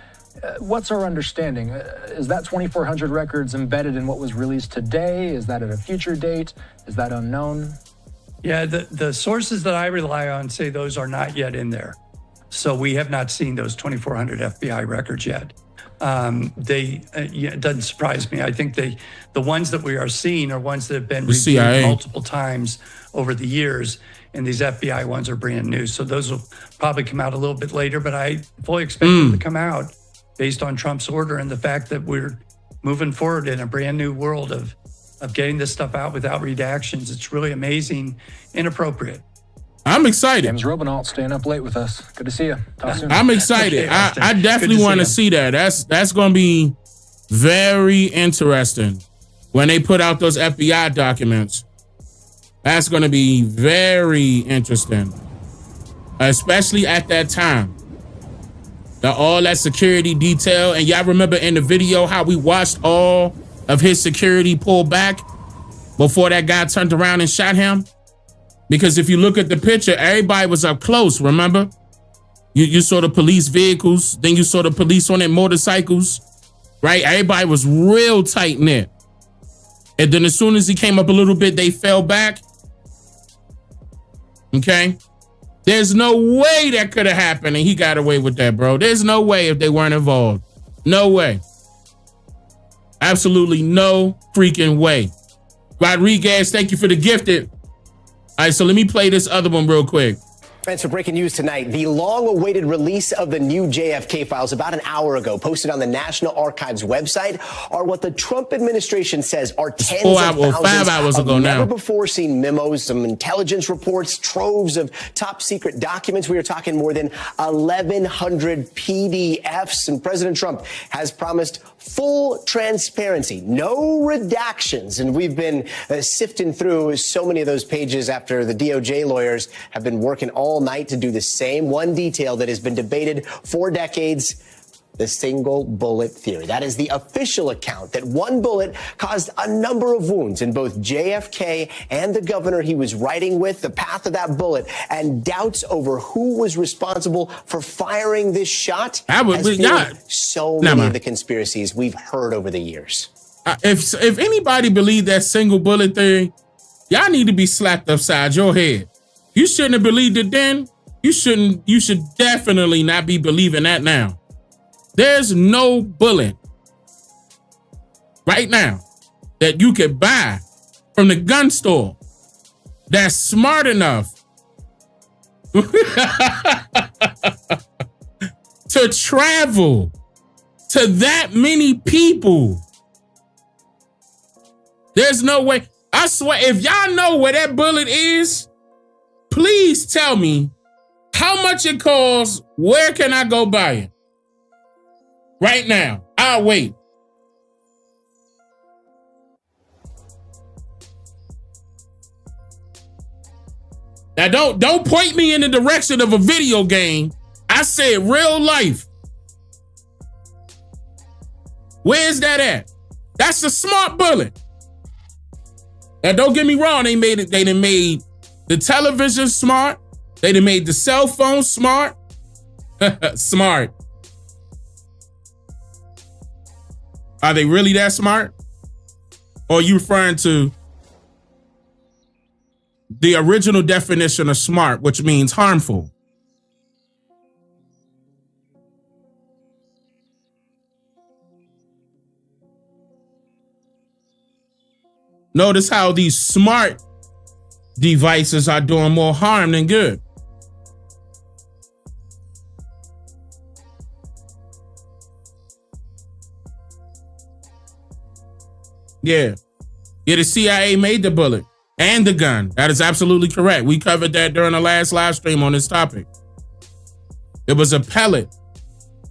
[SPEAKER 6] What's our understanding? Is that 2,400 records embedded in what was released today? Is that at a future date? Is that unknown?
[SPEAKER 7] Yeah, the sources that I rely on say those are not yet in there. So we have not seen those 2,400 FBI records yet. It doesn't surprise me. I think the ones that we are seeing are ones that have been reviewed multiple times over the years, and these FBI ones are brand new. So those will probably come out a little bit later, but I fully expect them to come out based on Trump's order and the fact that we're moving forward in a brand new world of getting this stuff out without redactions. It's really amazing and appropriate.
[SPEAKER 1] I'm excited.
[SPEAKER 6] James Robinault staying up late with us. Good to see you. Talk soon.
[SPEAKER 1] I'm excited. I definitely want to see that. That's going to be very interesting when they put out those FBI documents. That's going to be very interesting, especially at that time. All that security detail. And y'all remember in the video how we watched all of his security pull back before that guy turned around and shot him? Because if you look at the picture, everybody was up close, remember? You saw the police vehicles, then you saw the police on their motorcycles, right? Everybody was real tight-knit. And then as soon as he came up a little bit, they fell back. Okay? There's no way that could have happened and he got away with that, bro. There's no way if they weren't involved. No way. Absolutely no freaking way. Rodriguez, thank you for the gifted. All right, so let me play this other one real quick.
[SPEAKER 8] And so breaking news tonight, the long-awaited release of the new JFK files about an hour ago, posted on the National Archives website, are what the Trump administration says are tens of thousands
[SPEAKER 1] 5 hours ago
[SPEAKER 8] of
[SPEAKER 1] now.
[SPEAKER 8] never-before-seen memos, some intelligence reports, troves of top-secret documents. We are talking more than 1,100 PDFs, and President Trump has promised full transparency, no redactions. And we've been sifting through so many of those pages after the DOJ lawyers have been working all night to do the same. One detail that has been debated for decades, the single bullet theory. That is the official account that one bullet caused a number of wounds in both JFK and the governor he was riding with, the path of that bullet, and doubts over who was responsible for firing this shot has fueled so many of the conspiracies we've heard over the years.
[SPEAKER 1] If anybody believed that single bullet theory, y'all need to be slapped upside your head. You shouldn't have believed it then. You should definitely not be believing that now. There's no bullet right now that you could buy from the gun store that's smart enough to travel to that many people. There's no way. I swear, if y'all know where that bullet is, please tell me how much it costs. Where can I go buy it? Right now. I'll wait. Now don't point me in the direction of a video game. I said real life. Where's that at? That's a smart bullet. Now don't get me wrong, they done made the television smart. They done made the cell phone smart. Smart. Are they really that smart? Or are you referring to the original definition of smart, which means harmful? Notice how these smart devices are doing more harm than good. Yeah. Yeah, the CIA made the bullet and the gun. That is absolutely correct. We covered that during the last live stream on this topic. It was a pellet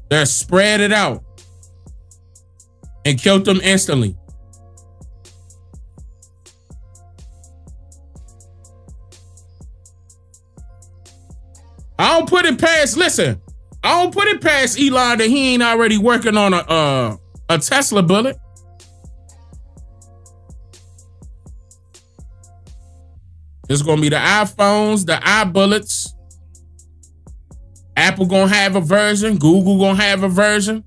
[SPEAKER 1] that spread it out and killed them instantly. I don't put it past, listen, I don't put it past Elon that he ain't already working on a Tesla bullet. It's gonna be the iPhones, the iBullets. Apple gonna have a version. Google gonna have a version.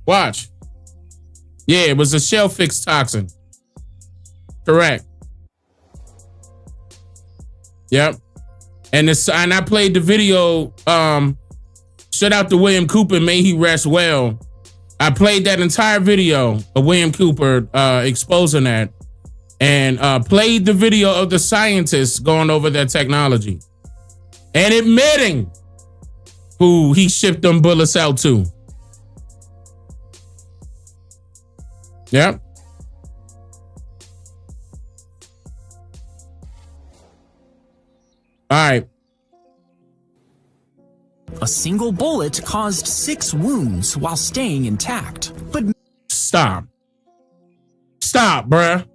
[SPEAKER 1] Watch. Yeah, it was a shell-fix toxin. Correct. Yep. And I played the video. Shout out to William Cooper, may he rest well. I played that entire video of William Cooper exposing that, and played the video of the scientists going over their technology and admitting who he shipped them bullets out to. Yep. All right.
[SPEAKER 9] A single bullet caused 6 wounds while staying intact. But
[SPEAKER 1] stop, bruh.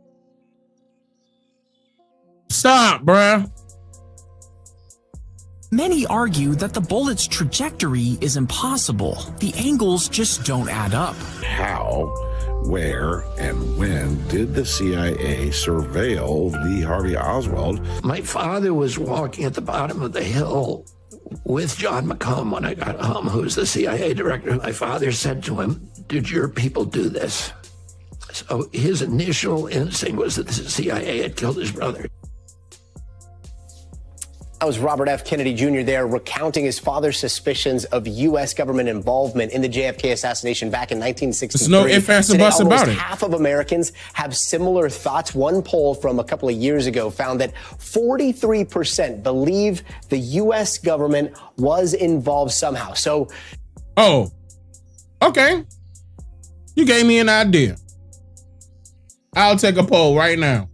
[SPEAKER 1] Stop, bruh.
[SPEAKER 9] Many argue that the bullet's trajectory is impossible. The angles just don't add up.
[SPEAKER 10] How, where, and when did the CIA surveil Lee Harvey Oswald?
[SPEAKER 11] My father was walking at the bottom of the hill with John McComb when I got home, who's the CIA director. My father said to him, "Did your people do this?" So his initial instinct was that the CIA had killed his brother.
[SPEAKER 8] That was Robert F. Kennedy Jr. there recounting his father's suspicions of U.S. government involvement in the JFK assassination back in 1963.
[SPEAKER 1] There's no ifs, ands, and buts about it.
[SPEAKER 8] Half of Americans have similar thoughts. One poll from a couple of years ago found that 43% believe the U.S. government was involved somehow. So,
[SPEAKER 1] oh, okay. You gave me an idea. I'll take a poll right now.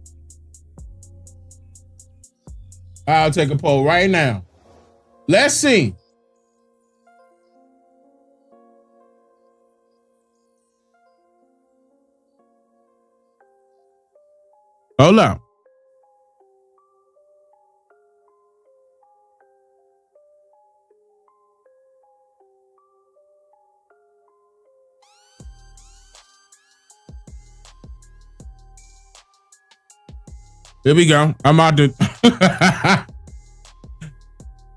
[SPEAKER 1] I'll take a poll right now. Let's see. Hold up. Here we go. I'm out to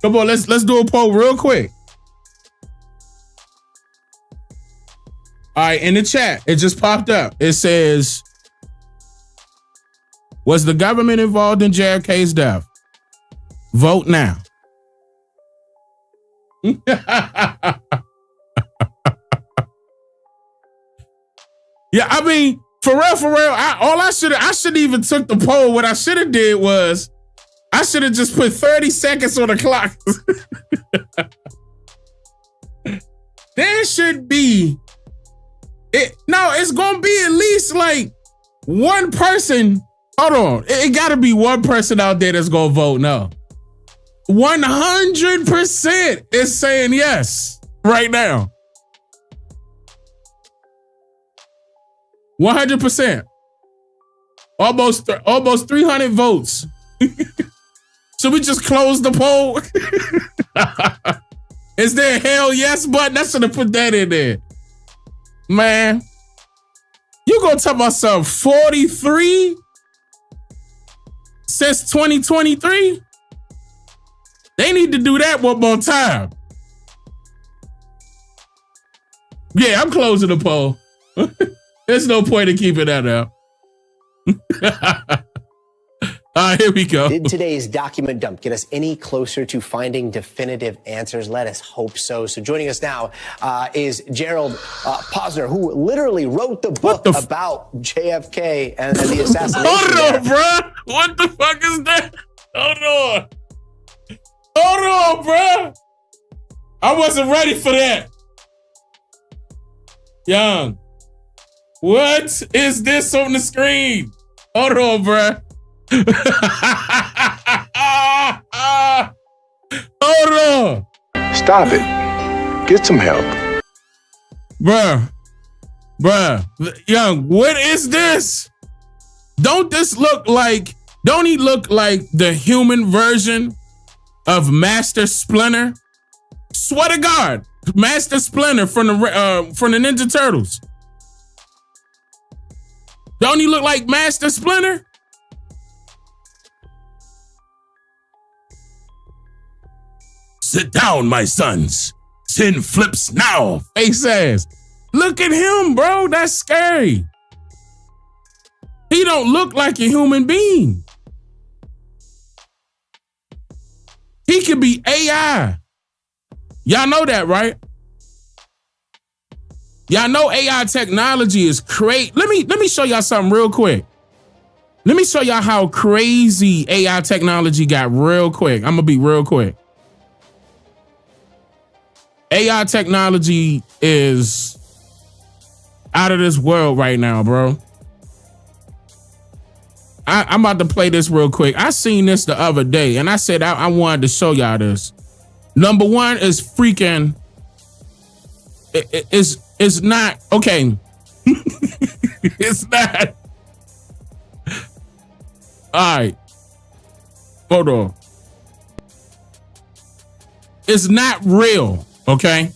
[SPEAKER 1] come on, let's do a poll real quick. All right, in the chat, it just popped up. It says, was the government involved in JFK's death? Vote now. Yeah, I mean, for real, I should even took the poll. What I should have did was I should have just put 30 seconds on the clock. There should be it's gonna be at least like one person. Hold on, it gotta be one person out there that's gonna vote no. 100% is saying yes right now. 100%. Almost 300 votes. Should we just close the poll? Is there a hell yes button? I should have put that in there. Man, you gonna tell myself 43 since 2023? They need to do that one more time. Yeah, I'm closing the poll. There's no point in keeping that up. Here we go.
[SPEAKER 8] Did today's document dump get us any closer to finding definitive answers? Let us hope so. So joining us now is Gerald Posner, who literally wrote the book about JFK and the assassination.
[SPEAKER 1] Hold on, bro. What the fuck is that? Hold on, bro. I wasn't ready for that. Young, what is this on the screen? Hold on, bro. Hold on.
[SPEAKER 12] Stop it. Get some help.
[SPEAKER 1] Bruh. Young, what is this? Don't he look like the human version of Master Splinter? Swear to God, Master Splinter from the Ninja Turtles. Don't he look like Master Splinter? Sit down, my sons. Sin flips now. Face ass. Look at him, bro. That's scary. He don't look like a human being. He could be AI. Y'all know that, right? Y'all know AI technology is crazy. Let me show y'all something real quick. Let me show y'all how crazy AI technology got real quick. I'm gonna be real quick. AI technology is out of this world right now, bro. I'm about to play this real quick. I seen this the other day, and I said I wanted to show y'all this. Number one is freaking. It's not okay. It's not. All right. Hold on. It's not real. Okay,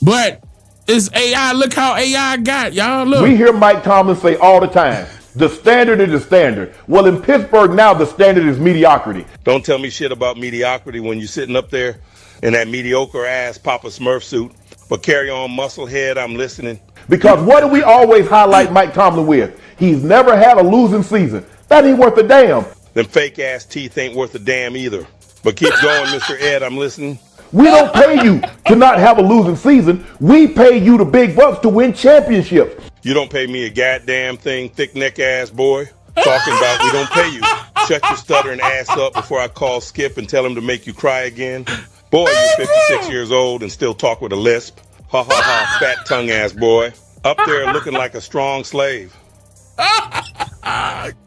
[SPEAKER 1] but it's AI. Look how AI got y'all. Look.
[SPEAKER 13] We hear Mike Tomlin say all the time, the standard is the standard. Well, in Pittsburgh now, the standard is mediocrity.
[SPEAKER 12] Don't tell me shit about mediocrity when you're sitting up there in that mediocre ass Papa Smurf suit. But carry on, musclehead, I'm listening.
[SPEAKER 13] Because what do we always highlight Mike Tomlin with? He's never had a losing season. That ain't worth a damn.
[SPEAKER 12] Them fake ass teeth ain't worth a damn either. But keep going, Mr. Ed, I'm listening.
[SPEAKER 13] We don't pay you to not have a losing season. We pay you the big bucks to win championships.
[SPEAKER 12] You don't pay me a goddamn thing, thick neck ass boy. Talking about we don't pay you. Shut your stuttering ass up before I call Skip and tell him to make you cry again. Boy, you're 56 years old and still talk with a lisp. Ha ha ha, fat tongue ass boy. Up there looking like a strong slave.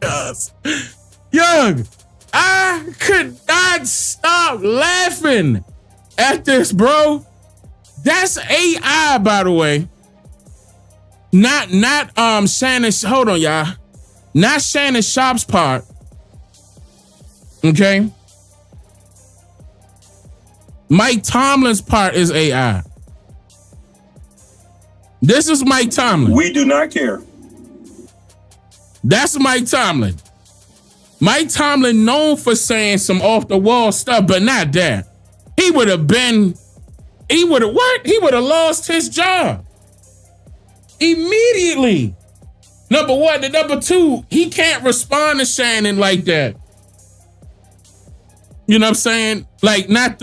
[SPEAKER 1] Yes. Young, I could not stop laughing at this, bro. That's AI, by the way. Not Shannon. Hold on, y'all. Not Shannon Sharp's part. Okay. Mike Tomlin's part is AI. This is Mike Tomlin.
[SPEAKER 14] We do not care.
[SPEAKER 1] That's Mike Tomlin. Mike Tomlin known for saying some off the wall stuff, but not that. He would have lost his job immediately. Number one. And number two, he can't respond to Shannon like that. You know what I'm saying? Like, I'm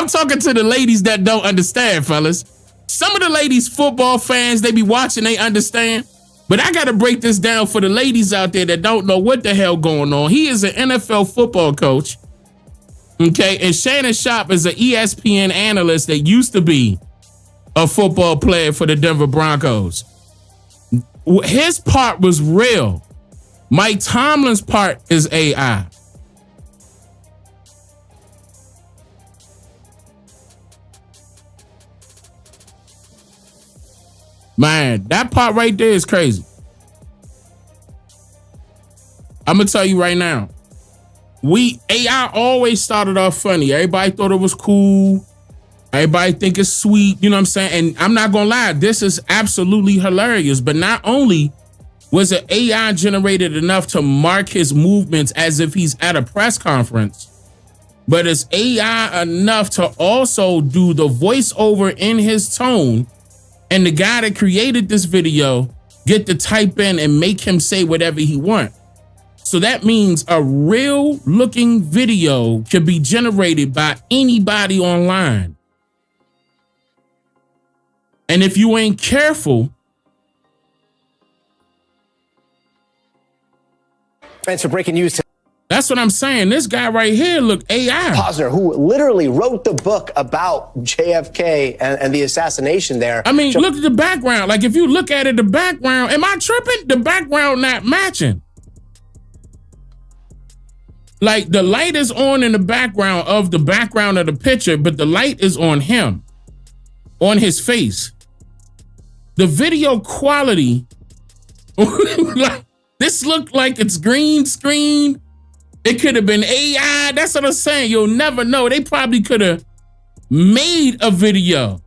[SPEAKER 1] talking to the ladies that don't understand, fellas. Some of the ladies, football fans, they be watching, they understand. But I got to break this down for the ladies out there that don't know what the hell going on. He is an NFL football coach. Okay, and Shannon Sharp is an ESPN analyst that used to be a football player for the Denver Broncos. His part was real. Mike Tomlin's part is AI. Man, that part right there is crazy. I'm gonna tell you right now. AI always started off funny. Everybody thought it was cool. Everybody think it's sweet. You know what I'm saying? And I'm not gonna lie, this is absolutely hilarious. But not only was it AI generated enough to mark his movements as if he's at a press conference, but it's AI enough to also do the voiceover in his tone. And the guy that created this video get to type in and make him say whatever he wants. So that means a real looking video can be generated by anybody online. And if you ain't careful.
[SPEAKER 8] And so breaking news.
[SPEAKER 1] That's what I'm saying. This guy right here, look, AI.
[SPEAKER 8] Posner, who literally wrote the book about JFK and the assassination there.
[SPEAKER 1] I mean, look at the background. Like, if you look at it, the background, am I tripping? The background not matching. Like, the light is on in the background of the picture, but the light is on him, on his face. The video quality, like, this looked like it's green screen. It could have been AI. That's what I'm saying. You'll never know. They probably could have made a video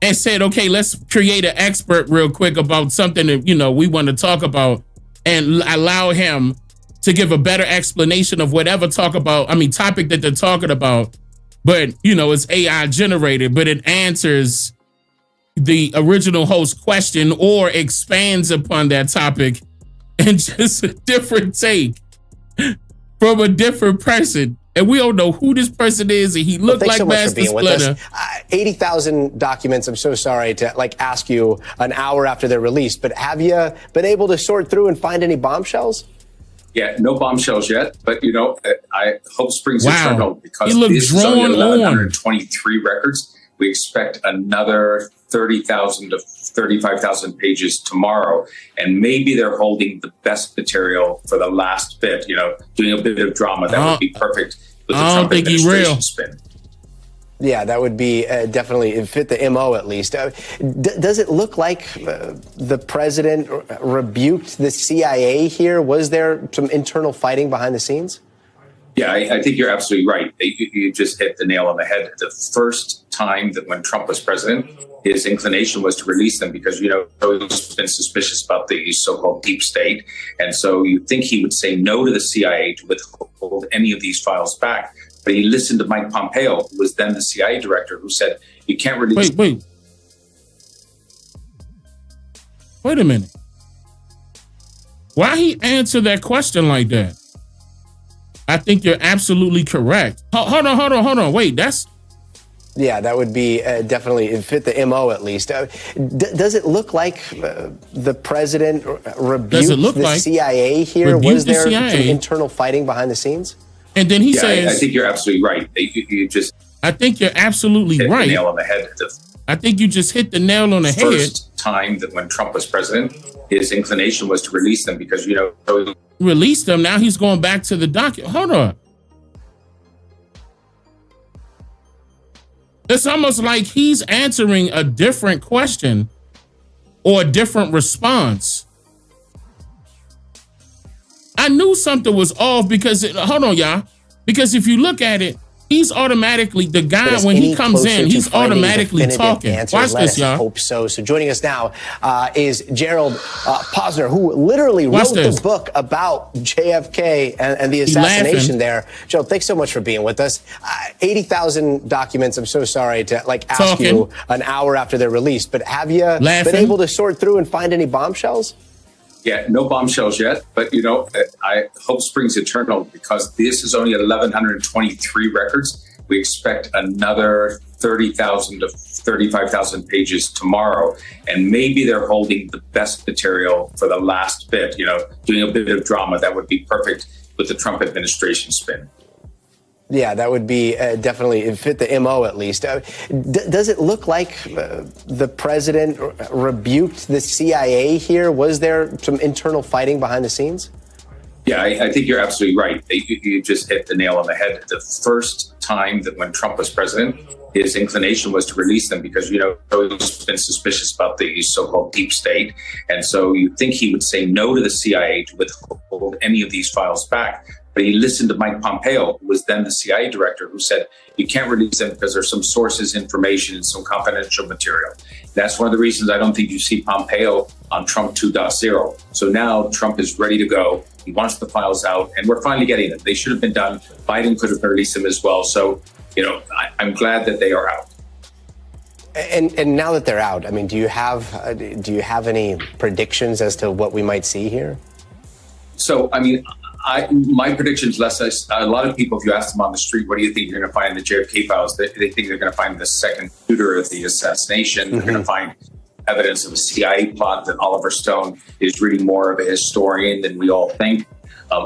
[SPEAKER 1] and said, okay, let's create an expert real quick about something that, you know, we want to talk about, and allow him to give a better explanation of whatever topic that they're talking about. But, you know, it's AI generated, but it answers the original host question or expands upon that topic and just a different take from a different person. And we don't know who this person is, and he looked like Master Splinter.
[SPEAKER 8] 80,000 documents. I'm so sorry to ask you an hour after they're released, but have you been able to sort through and find any bombshells?
[SPEAKER 14] Yeah, no bombshells yet, but I hope springs eternal, because
[SPEAKER 1] this
[SPEAKER 14] is only 1,123 records. We expect another 30,000 to 35,000 pages tomorrow, and maybe they're holding the best material for the last bit. Doing a bit of drama that would be perfect with the Trump administration spin.
[SPEAKER 8] Yeah, that would be definitely fit the MO at least. Does it look like the president rebuked the CIA here? Was there some internal fighting behind the scenes?
[SPEAKER 14] Yeah, I think you're absolutely right. You just hit the nail on the head. The first time that when Trump was president, his inclination was to release them because, he's been suspicious about the so-called deep state. And so you think he would say no to the CIA to withhold any of these files back. But he listened to Mike Pompeo, who was then the CIA director, who said, you can't release...
[SPEAKER 1] Wait a minute. Why he answer that question like that? I think you're absolutely correct. Hold on. Wait, that's...
[SPEAKER 8] Yeah, that would be definitely fit the MO at least. Does it look like the president rebuked the CIA here? Was there some internal fighting behind the scenes?
[SPEAKER 1] And then he says...
[SPEAKER 14] I think you're absolutely right.
[SPEAKER 1] I think you're absolutely
[SPEAKER 14] hit
[SPEAKER 1] right.
[SPEAKER 14] The nail on the head.
[SPEAKER 1] I think you just hit the nail on the head.
[SPEAKER 14] First time that when Trump was president, his inclination was to release them because,
[SPEAKER 1] release them. Now he's going back to the document. Hold on. It's almost like he's answering a different question or a different response. I knew something was off because, hold on, y'all. Because if you look at it, he's automatically, the guy, when he comes in, he's automatically talking. Watch this, y'all.
[SPEAKER 8] Hope so. So joining us now is Gerald Posner, who literally wrote the book about JFK and the assassination there. Gerald, thanks so much for being with us. 80,000 documents. I'm so sorry to ask you an hour after they're released, but have you been able to sort through and find any bombshells?
[SPEAKER 14] Yeah, no bombshells yet, but I hope springs eternal, because this is only 1,123 records. We expect another 30,000 to 35,000 pages tomorrow, and maybe they're holding the best material for the last bit. Doing a bit of drama that would be perfect with the Trump administration spin.
[SPEAKER 8] Yeah, that would be definitely fit the MO at least. Does it look like the president rebuked the CIA here? Was there some internal fighting behind the scenes?
[SPEAKER 14] Yeah, I think you're absolutely right. You just hit the nail on the head. The first time that when Trump was president, his inclination was to release them because, he's been suspicious about the so-called deep state. And so you think he would say no to the CIA to withhold any of these files back. But he listened to Mike Pompeo, who was then the CIA director, who said, you can't release them because there's some sources, information, and some confidential material. That's one of the reasons I don't think you see Pompeo on Trump 2.0. So now Trump is ready to go. He wants the files out, and we're finally getting them. They should have been done. Biden could have released them as well. So, I'm glad that they are out.
[SPEAKER 8] And now that they're out, I mean, do you have any predictions as to what we might see here?
[SPEAKER 14] So, I mean, my prediction's less. A lot of people, if you ask them on the street, what do you think you're going to find in the JFK files? They think they're going to find the second shooter of the assassination. They're going to find evidence of a CIA plot, that Oliver Stone is really more of a historian than we all think.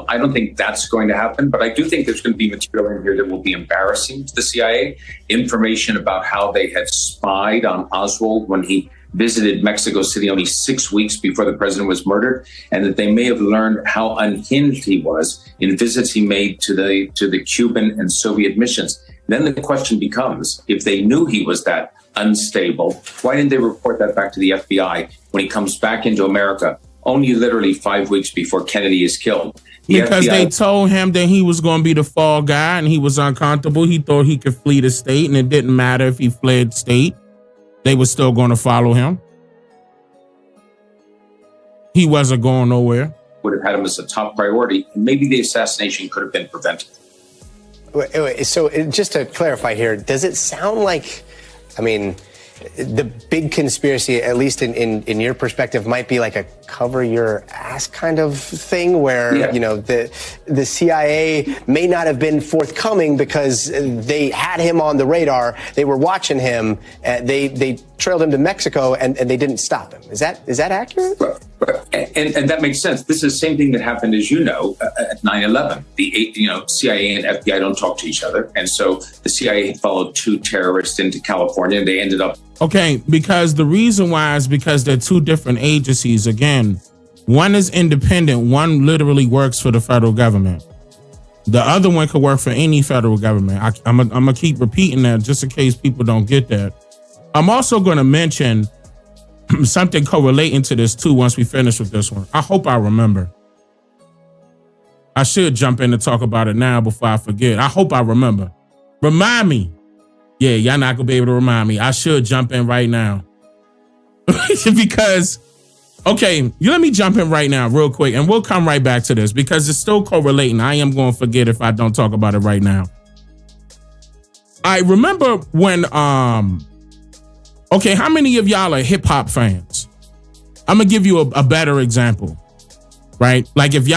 [SPEAKER 14] I don't think that's going to happen, but I do think there's going to be material in here that will be embarrassing to the CIA. Information about how they had spied on Oswald when he visited Mexico City only 6 weeks before the president was murdered, and that they may have learned how unhinged he was in visits he made to the Cuban and Soviet missions. Then the question becomes, if they knew he was that unstable, why didn't they report that back to the FBI when he comes back into America only literally 5 weeks before Kennedy is killed?
[SPEAKER 1] Because they told him that he was going to be the fall guy and he was uncomfortable. He thought he could flee the state, and it didn't matter if he fled state. They were still going to follow him. He wasn't going nowhere.
[SPEAKER 14] Would have had him as a top priority. And maybe the assassination could have been prevented.
[SPEAKER 8] Wait, so just to clarify here, does it sound like, I mean, the big conspiracy, at least in your perspective, might be like a cover your ass kind of thing where, you know, the CIA may not have been forthcoming because they had him on the radar. They were watching him. They trailed him to Mexico and they didn't stop him. Is that accurate?
[SPEAKER 14] And that makes sense. This is the same thing that happened, as you know, at 9/11. The CIA and FBI don't talk to each other. And so the CIA followed two terrorists into California and they ended up.
[SPEAKER 1] Okay, because the reason why is because they're two different agencies. Again, one is independent. One literally works for the federal government. The other one could work for any federal government. I'm going to keep repeating that just in case people don't get that. I'm also going to mention something correlating to this too once we finish with this one. I hope I remember. I should jump in and talk about it now before I forget. I hope I remember. Remind me. Yeah, y'all not gonna be able to remind me. I should jump in right now. Because, okay, you let me jump in right now real quick and we'll come right back to this because it's still correlating. I am going to forget if I don't talk about it right now. I remember when, okay, how many of y'all are hip hop fans? I'm gonna give you a better example, right? Like if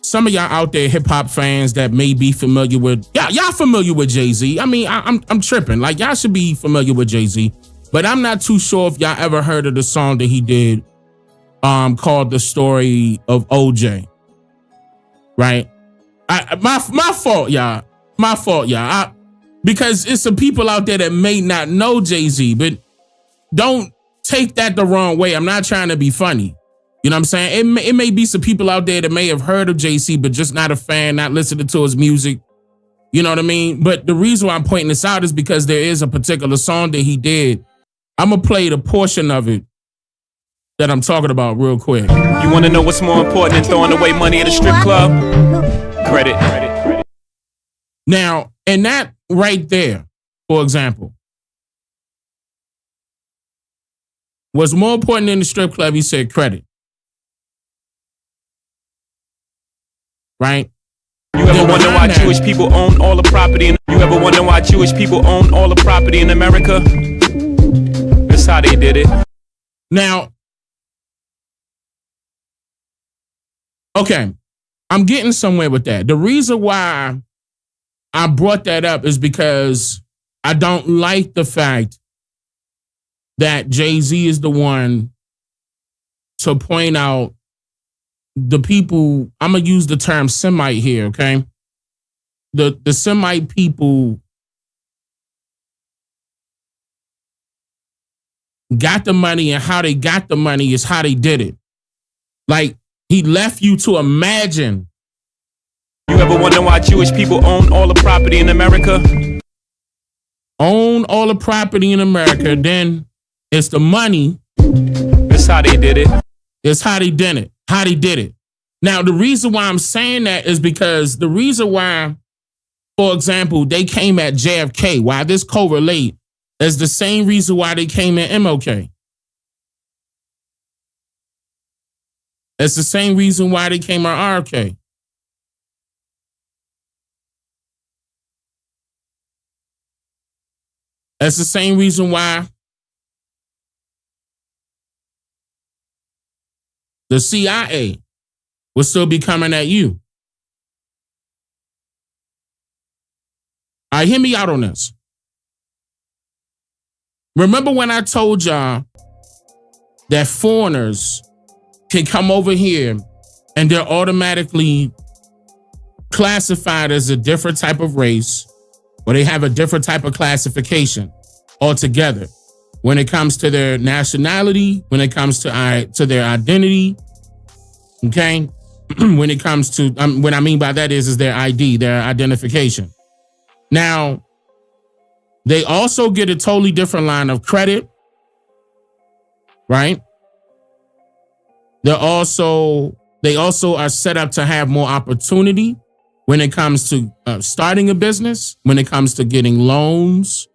[SPEAKER 1] some of y'all out there hip hop fans that may be familiar with, y'all familiar with Jay-Z. I mean, I'm tripping. Like y'all should be familiar with Jay-Z, but I'm not too sure if y'all ever heard of the song that he did, called "The Story of OJ." Right? My fault, y'all. My fault, y'all. Because it's some people out there that may not know Jay-Z, but don't take that the wrong way. I'm not trying to be funny. You know what I'm saying? It may be some people out there that may have heard of JC, but just not a fan, not listening to his music. You know what I mean? But the reason why I'm pointing this out is because there is a particular song that he did. I'm going to play the portion of it that I'm talking about real quick.
[SPEAKER 15] You want to know what's more important than throwing away money at a strip club? Credit.
[SPEAKER 1] Now, and that right there, for example, what's more important than the strip club, he said credit. Right?
[SPEAKER 15] You ever wonder why Jewish people own all the property? You ever wonder why Jewish people own all the property in America? That's how they did it.
[SPEAKER 1] Now, okay, I'm getting somewhere with that. The reason why I brought that up is because I don't like the fact that Jay-Z is the one to point out the people. I'm going to use the term Semite here, okay? The Semite people got the money, and how they got the money is how they did it. Like, he left you to imagine.
[SPEAKER 15] You ever wonder why Jewish people own all the property in America?
[SPEAKER 1] Own all the property in America, then it's the money.
[SPEAKER 15] That's how they did it.
[SPEAKER 1] It's how they did it. How they did it. Now, the reason why I'm saying that is because the reason why, for example, they came at JFK, why this correlate, is the same reason why they came at MLK. It's the same reason why they came at RFK. That's the same reason why the CIA would still be coming at you. All right, hear me out on this. Remember when I told y'all that foreigners can come over here and they're automatically classified as a different type of race, or they have a different type of classification altogether when it comes to their nationality, when it comes to their identity, okay? When it comes to, what I mean by that is their ID, their identification. Now, they also get a totally different line of credit, right? They also are set up to have more opportunity when it comes to starting a business, when it comes to getting loans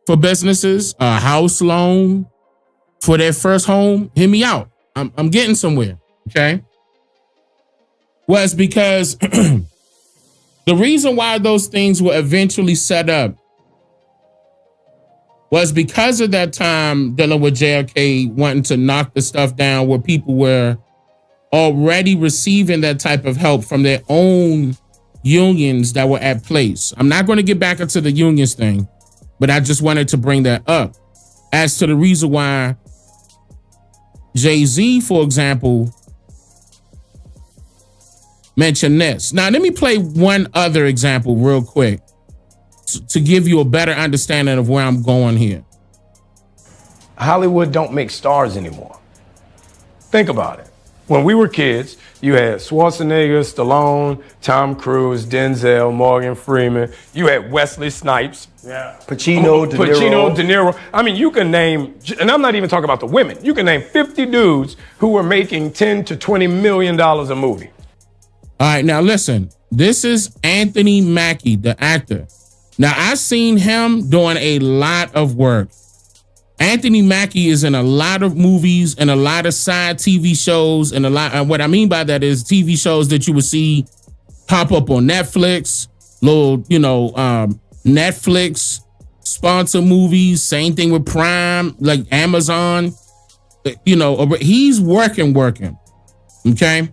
[SPEAKER 1] for businesses, a house loan for their first home. Hear me out. I'm getting somewhere, okay? Well, it's because the reason why those things were eventually set up was because of that time dealing with JFK wanting to knock the stuff down where people were already receiving that type of help from their own unions that were at place. I'm not going to get back into the unions thing, but I just wanted to bring that up as to the reason why Jay-Z, for example, mentioned this. Now, let me play one other example real quick to give you a better understanding of where I'm going here.
[SPEAKER 16] Hollywood don't make stars anymore. Think about it. When we were kids, you had Schwarzenegger, Stallone, Tom Cruise, Denzel, Morgan Freeman. You had Wesley Snipes. Yeah.
[SPEAKER 5] Pacino,
[SPEAKER 16] De Niro. I mean, you can name, and I'm not even talking about the women. You can name 50 dudes who were making $10 to $20 million a movie.
[SPEAKER 1] All right, now listen. This is Anthony Mackie, the actor. Now, I've seen him doing a lot of work. Anthony Mackie is in a lot of movies and a lot of side TV shows, and what I mean by that is TV shows that you would see pop up on Netflix, little, Netflix sponsor movies. Same thing with Prime, like Amazon. He's working. Okay.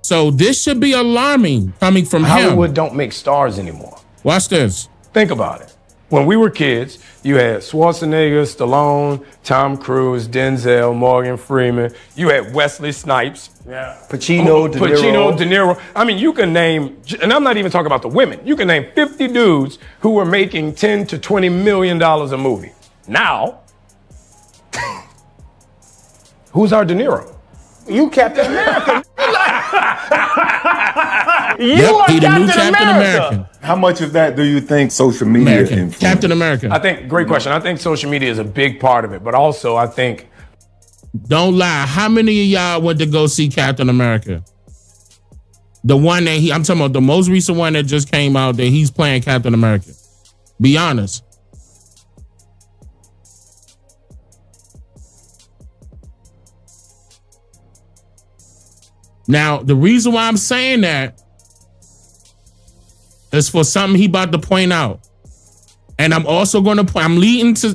[SPEAKER 1] So this should be alarming coming from him.
[SPEAKER 16] Hollywood don't make stars anymore.
[SPEAKER 1] Watch this.
[SPEAKER 16] Think about it. When we were kids, you had Schwarzenegger, Stallone, Tom Cruise, Denzel, Morgan Freeman. You had Wesley Snipes. Yeah.
[SPEAKER 5] Pacino,
[SPEAKER 16] De Niro. I mean, you can name, and I'm not even talking about the women. You can name 50 dudes who were making $10 to $20 million a movie. Now, who's our De Niro?
[SPEAKER 11] You Captain America.
[SPEAKER 1] He the new Captain America.
[SPEAKER 17] How much of that do you think social media influenced?
[SPEAKER 1] Captain America.
[SPEAKER 16] I think, great question. I think social media is a big part of it, but also I think.
[SPEAKER 1] Don't lie. How many of y'all went to go see Captain America? The one that I'm talking about, the most recent one that just came out that he's playing Captain America. Be honest. Now, the reason why I'm saying that is for something he about to point out. And I'm also going to point, I'm leading into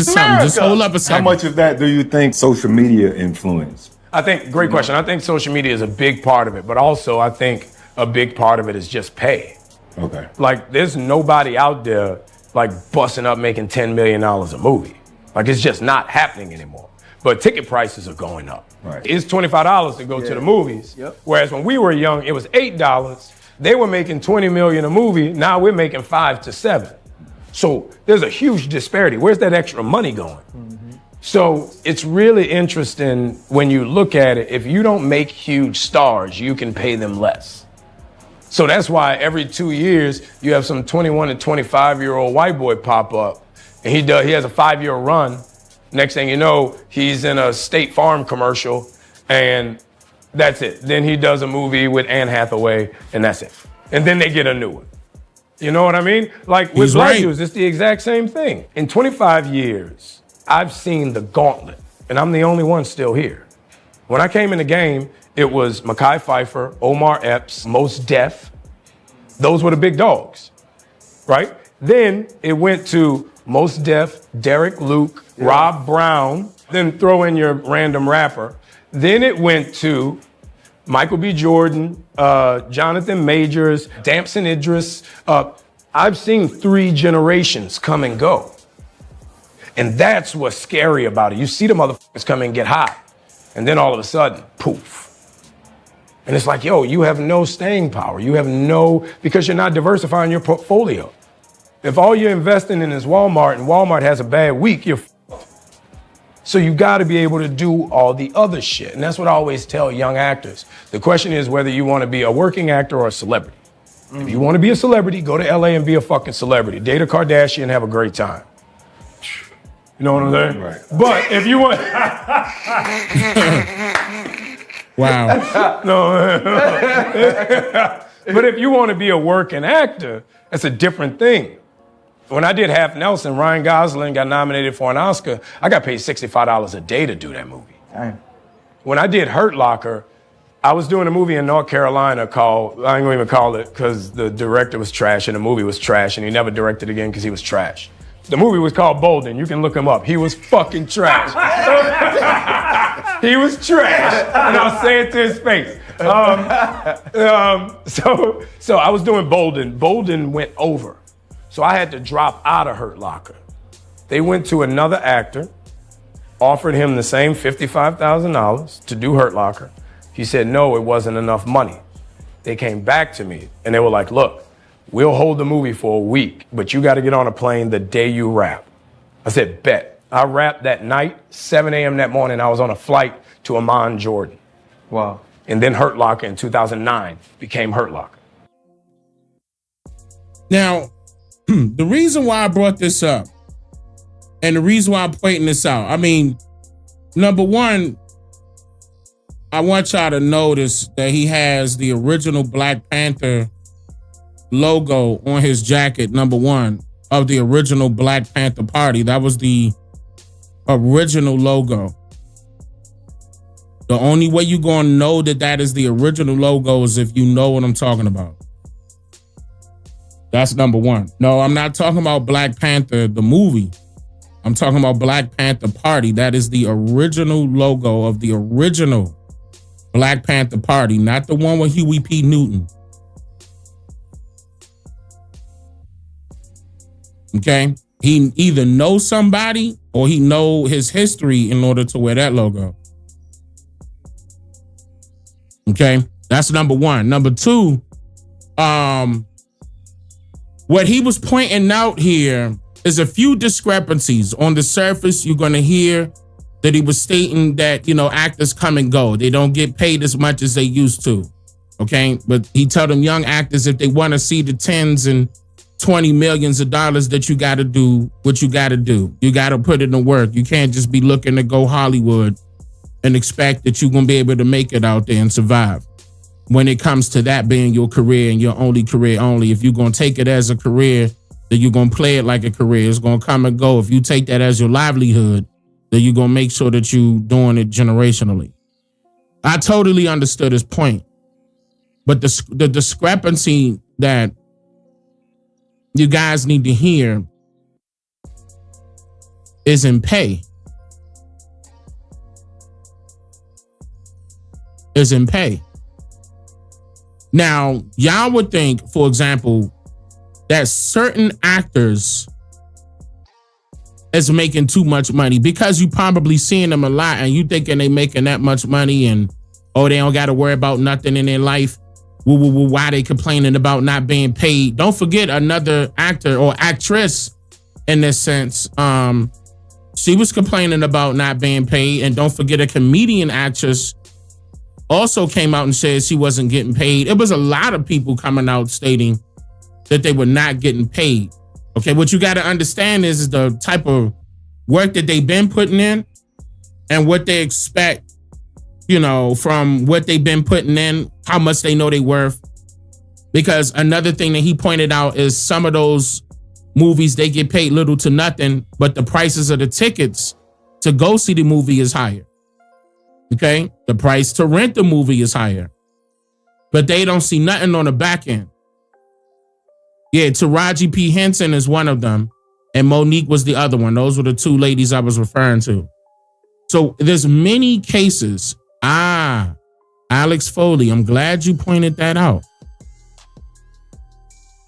[SPEAKER 1] something. Just hold up a second.
[SPEAKER 17] How much of that do you think social media influenced?
[SPEAKER 16] I think, great question. I think social media is a big part of it, but also I think a big part of it is just pay.
[SPEAKER 17] Okay.
[SPEAKER 16] Like, there's nobody out there like busting up making $10 million a movie. Like, it's just not happening anymore. But ticket prices are going up.
[SPEAKER 17] Right.
[SPEAKER 16] It's $25 to go to the movies. Yep. Whereas when we were young, it was $8. They were making $20 million a movie. Now we're making $5 to $7. So there's a huge disparity. Where's that extra money going? Mm-hmm. So it's really interesting when you look at it. If you don't make huge stars, you can pay them less. So that's why every 2 years you have some 21 to 25-year-old white boy pop up, and he has a 5-year run. Next thing you know, he's in a State Farm commercial, and that's it. Then he does a movie with Anne Hathaway, and that's it. And then they get a new one. You know what I mean? Like with black dudes, it's the exact same thing. In 25 years, I've seen the gauntlet, and I'm the only one still here. When I came in the game, it was Mekhi Phifer, Omar Epps, Mos Def. Those were the big dogs, right? Then it went to Mos Def, Derek Luke, Rob Brown, then throw in your random rapper. Then it went to Michael B. Jordan, Jonathan Majors, Damson Idris. I've seen 3 generations come and go. And that's what's scary about it. You see the motherfuckers come and get hot. And then all of a sudden, poof. And it's like, yo, you have no staying power. You have because you're not diversifying your portfolio. If all you're investing in is Walmart and Walmart has a bad week, you're f***ed. So you got to be able to do all the other shit. And that's what I always tell young actors. The question is whether you want to be a working actor or a celebrity. If you want to be a celebrity, go to LA and be a fucking celebrity. Date a Kardashian and have a great time. You know what I'm saying? Right. But if you want...
[SPEAKER 1] Wow.
[SPEAKER 16] No. But if you want to be a working actor, that's a different thing. When I did Half Nelson, Ryan Gosling got nominated for an Oscar. I got paid $65 a day to do that movie. Damn. When I did Hurt Locker, I was doing a movie in North Carolina called, I ain't gonna even call it because the director was trash and the movie was trash and he never directed again because he was trash. The movie was called Bolden. You can look him up. He was fucking trash. He was trash. And I'll say it to his face. So I was doing Bolden. Bolden went over. So I had to drop out of Hurt Locker. They went to another actor, offered him the same $55,000 to do Hurt Locker. He said, no, it wasn't enough money. They came back to me and they were like, look, we'll hold the movie for a week, but you got to get on a plane the day you wrap. I said, bet. I wrapped that night, 7 a.m. that morning, I was on a flight to Amman, Jordan. Wow. And then Hurt Locker in 2009 became Hurt Locker.
[SPEAKER 1] Now, the reason why I brought this up and the reason why I'm pointing this out, I mean, number one, I want y'all to notice that he has the original Black Panther logo on his jacket, number one, of the original Black Panther Party. That was the original logo. The only way you're going to know that that is the original logo is if you know what I'm talking about. That's number one. No, I'm not talking about Black Panther, the movie. I'm talking about Black Panther Party. That is the original logo of the original Black Panther Party, not the one with Huey P. Newton. Okay? He either knows somebody or he know his history in order to wear that logo. Okay? That's number one. Number two, what he was pointing out here is a few discrepancies. On the surface, you're going to hear that he was stating that, you know, actors come and go. They don't get paid as much as they used to. Okay? But he told them young actors, if they want to see the tens and 20 millions of dollars, that you got to do what you got to do. You got to put in the work. You can't just be looking to go Hollywood and expect that you're going to be able to make it out there and survive. When it comes to that being your career and your only career only, if you're going to take it as a career, then you're going to play it like a career. It's going to come and go. If you take that as your livelihood, then you're going to make sure that you're doing it generationally. I totally understood his point. But the discrepancy that you guys need to hear is in pay. Is in pay. Now, y'all would think, for example, that certain actors is making too much money because you probably seeing them a lot and you thinking they making that much money and, oh, they don't got to worry about nothing in their life. Why they complaining about not being paid? Don't forget another actor or actress in this sense. She was complaining about not being paid. And don't forget a comedian actress also came out and said she wasn't getting paid. It was a lot of people coming out stating that they were not getting paid. Okay, what you got to understand is the type of work that they've been putting in and what they expect, you know, from what they've been putting in, how much they know they worth. Because another thing that he pointed out is some of those movies, they get paid little to nothing, but the prices of the tickets to go see the movie is higher. Okay, the price to rent the movie is higher, but they don't see nothing on the back end. Yeah, Taraji P. Henson is one of them. and Monique was the other one. Those were the two ladies I was referring to. So there's many cases. Alex Foley, I'm glad you pointed that out.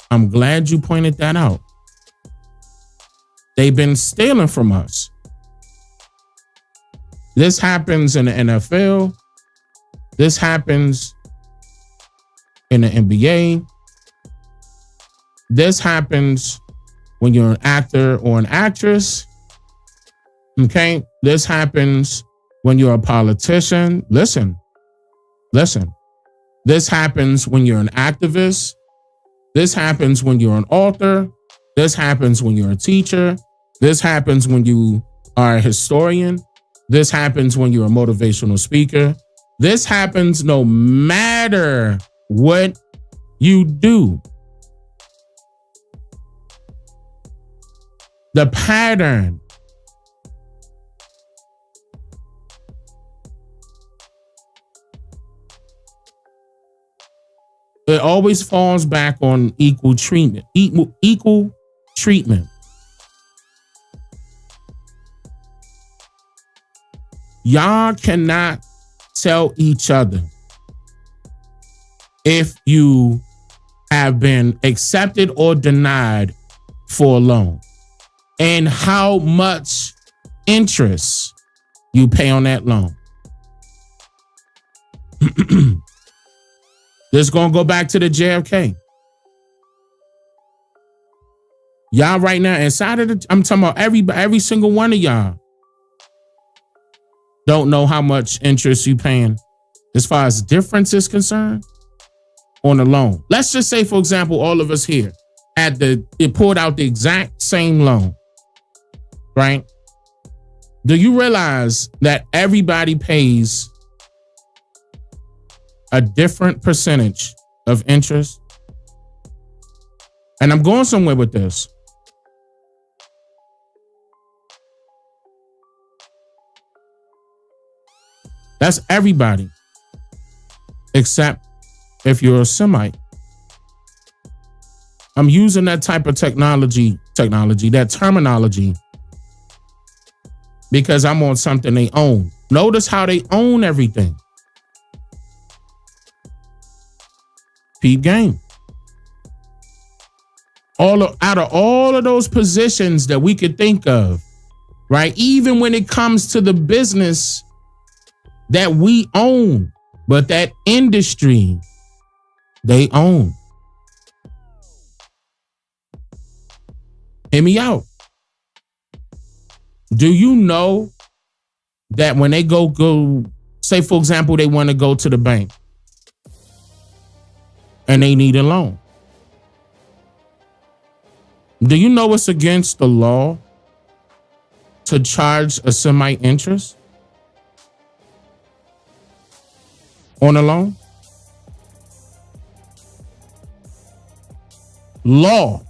[SPEAKER 1] I'm glad you pointed that out. They've been stealing from us. This happens in the NFL. This happens in the NBA. This happens when you're an actor or an actress. Okay? This happens when you're a politician. Listen. This happens when you're an activist. This happens when you're an author. This happens when you're a teacher. This happens when you are a historian. This happens when you're a motivational speaker. This happens no matter what you do. The pattern. It always falls back on equal treatment. Equal treatment. Y'all cannot tell each other if you have been accepted or denied for a loan and how much interest you pay on that loan. This is going to go back to the JFK. Y'all right now inside of I'm talking about every single one of y'all don't know how much interest you paying as far as difference is concerned on a loan. Let's just say, for example, all of us here it pulled out the exact same loan, right? Do you realize that everybody pays a different percentage of interest? And I'm going somewhere with this. That's everybody, except if you're a Semite. I'm using that type of technology, that terminology, because I'm on something they own. Notice how they own everything. Peep game. Out of all of those positions that we could think of, right? Even when it comes to the business that we own, but that industry they own. Hear me out. Do you know that when they go, say for example, they want to go to the bank and they need a loan? Do you know it's against the law to charge a Semite interest on a loan? Law.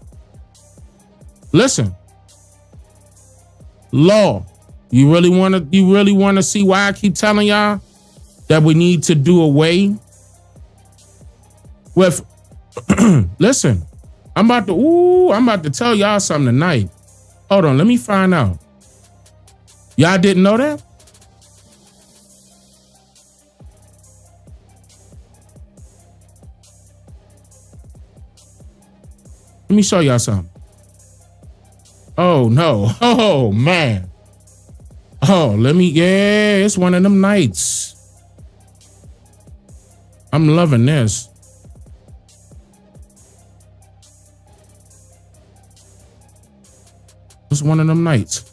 [SPEAKER 1] Listen. Law. You really want to see why I keep telling y'all that we need to do away with listen. I'm about to tell y'all something tonight. Hold on, let me find out. Y'all didn't know that? Let me show y'all something. Oh no. Oh man. Oh, it's one of them nights. I'm loving this. It's one of them nights.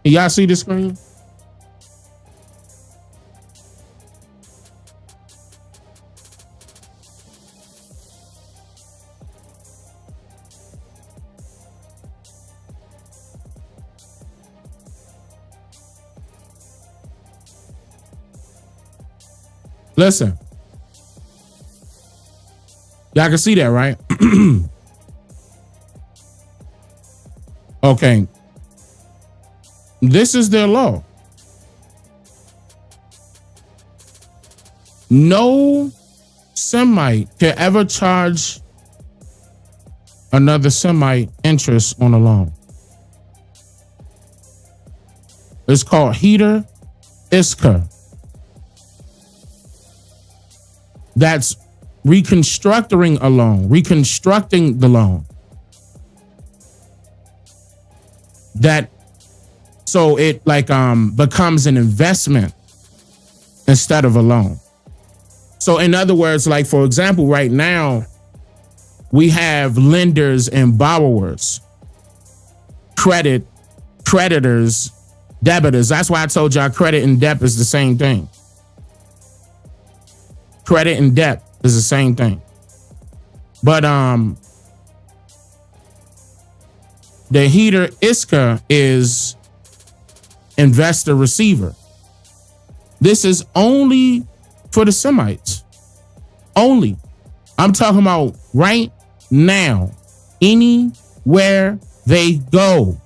[SPEAKER 1] Y'all see the screen? Listen. Y'all can see that, right? Okay. This is their law. No Semite can ever charge another Semite interest on a loan. It's called Heter Iska. That's reconstructing a loan, reconstructing the loan. That so it like becomes an investment instead of a loan. So in other words, like for example, right now we have lenders and borrowers, creditors, debitors. That's why I told y'all credit and debt is the same thing. Credit and debt is the same thing. But the Heter Iska is investor receiver. This is only for the Semites. Only. I'm talking about right now. Anywhere they go.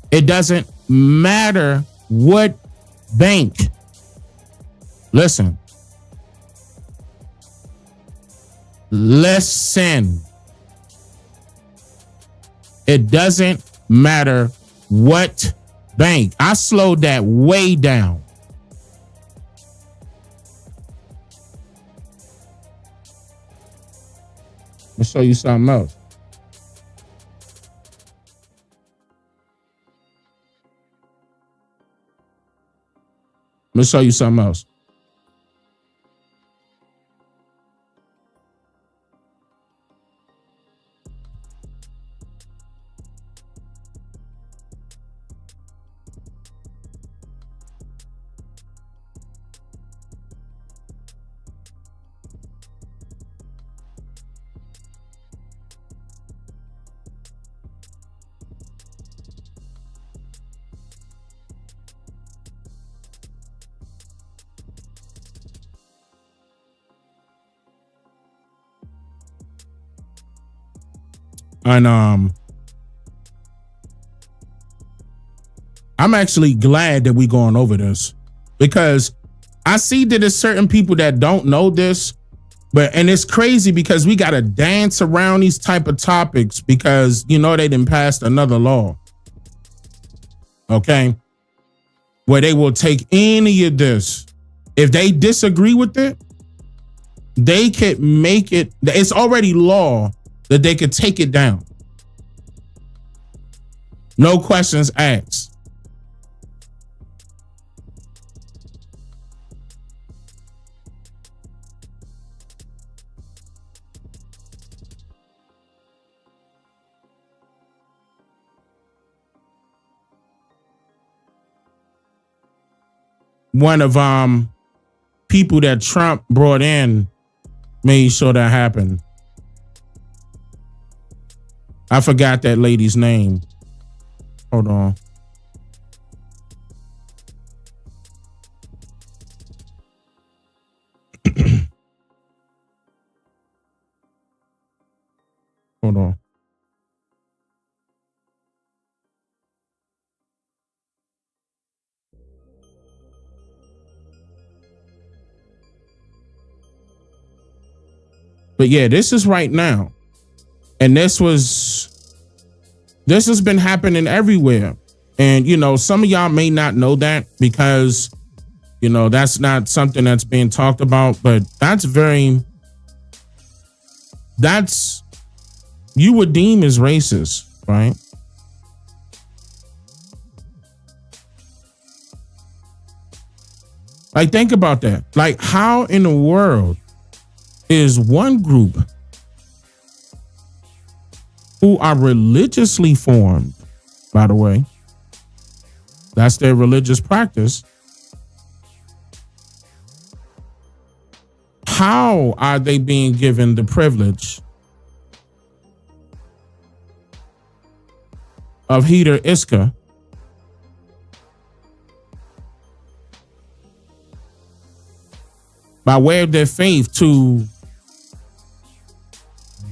[SPEAKER 1] It doesn't matter what bank. Listen. It doesn't matter what bank. I slowed that way down. Let me show you something else. Let me show you something else. And I'm actually glad that we're going over this because I see that there's certain people that don't know this, and it's crazy because we got to dance around these type of topics because, you know, they done passed another law. Okay. Where they will take any of this. If they disagree with it, they could make it. It's already law that they could take it down. No questions asked. One of people that Trump brought in made sure that happened. I forgot that lady's name. Hold on. Hold on. But yeah, this is right now. And this has been happening everywhere. And, you know, some of y'all may not know that because, you know, that's not something that's being talked about, but you would deem as racist, right? Like, think about that. Like, how in the world is one group who are religiously formed, by the way, that's their religious practice. How are they being given the privilege of Heter Iska by way of their faith to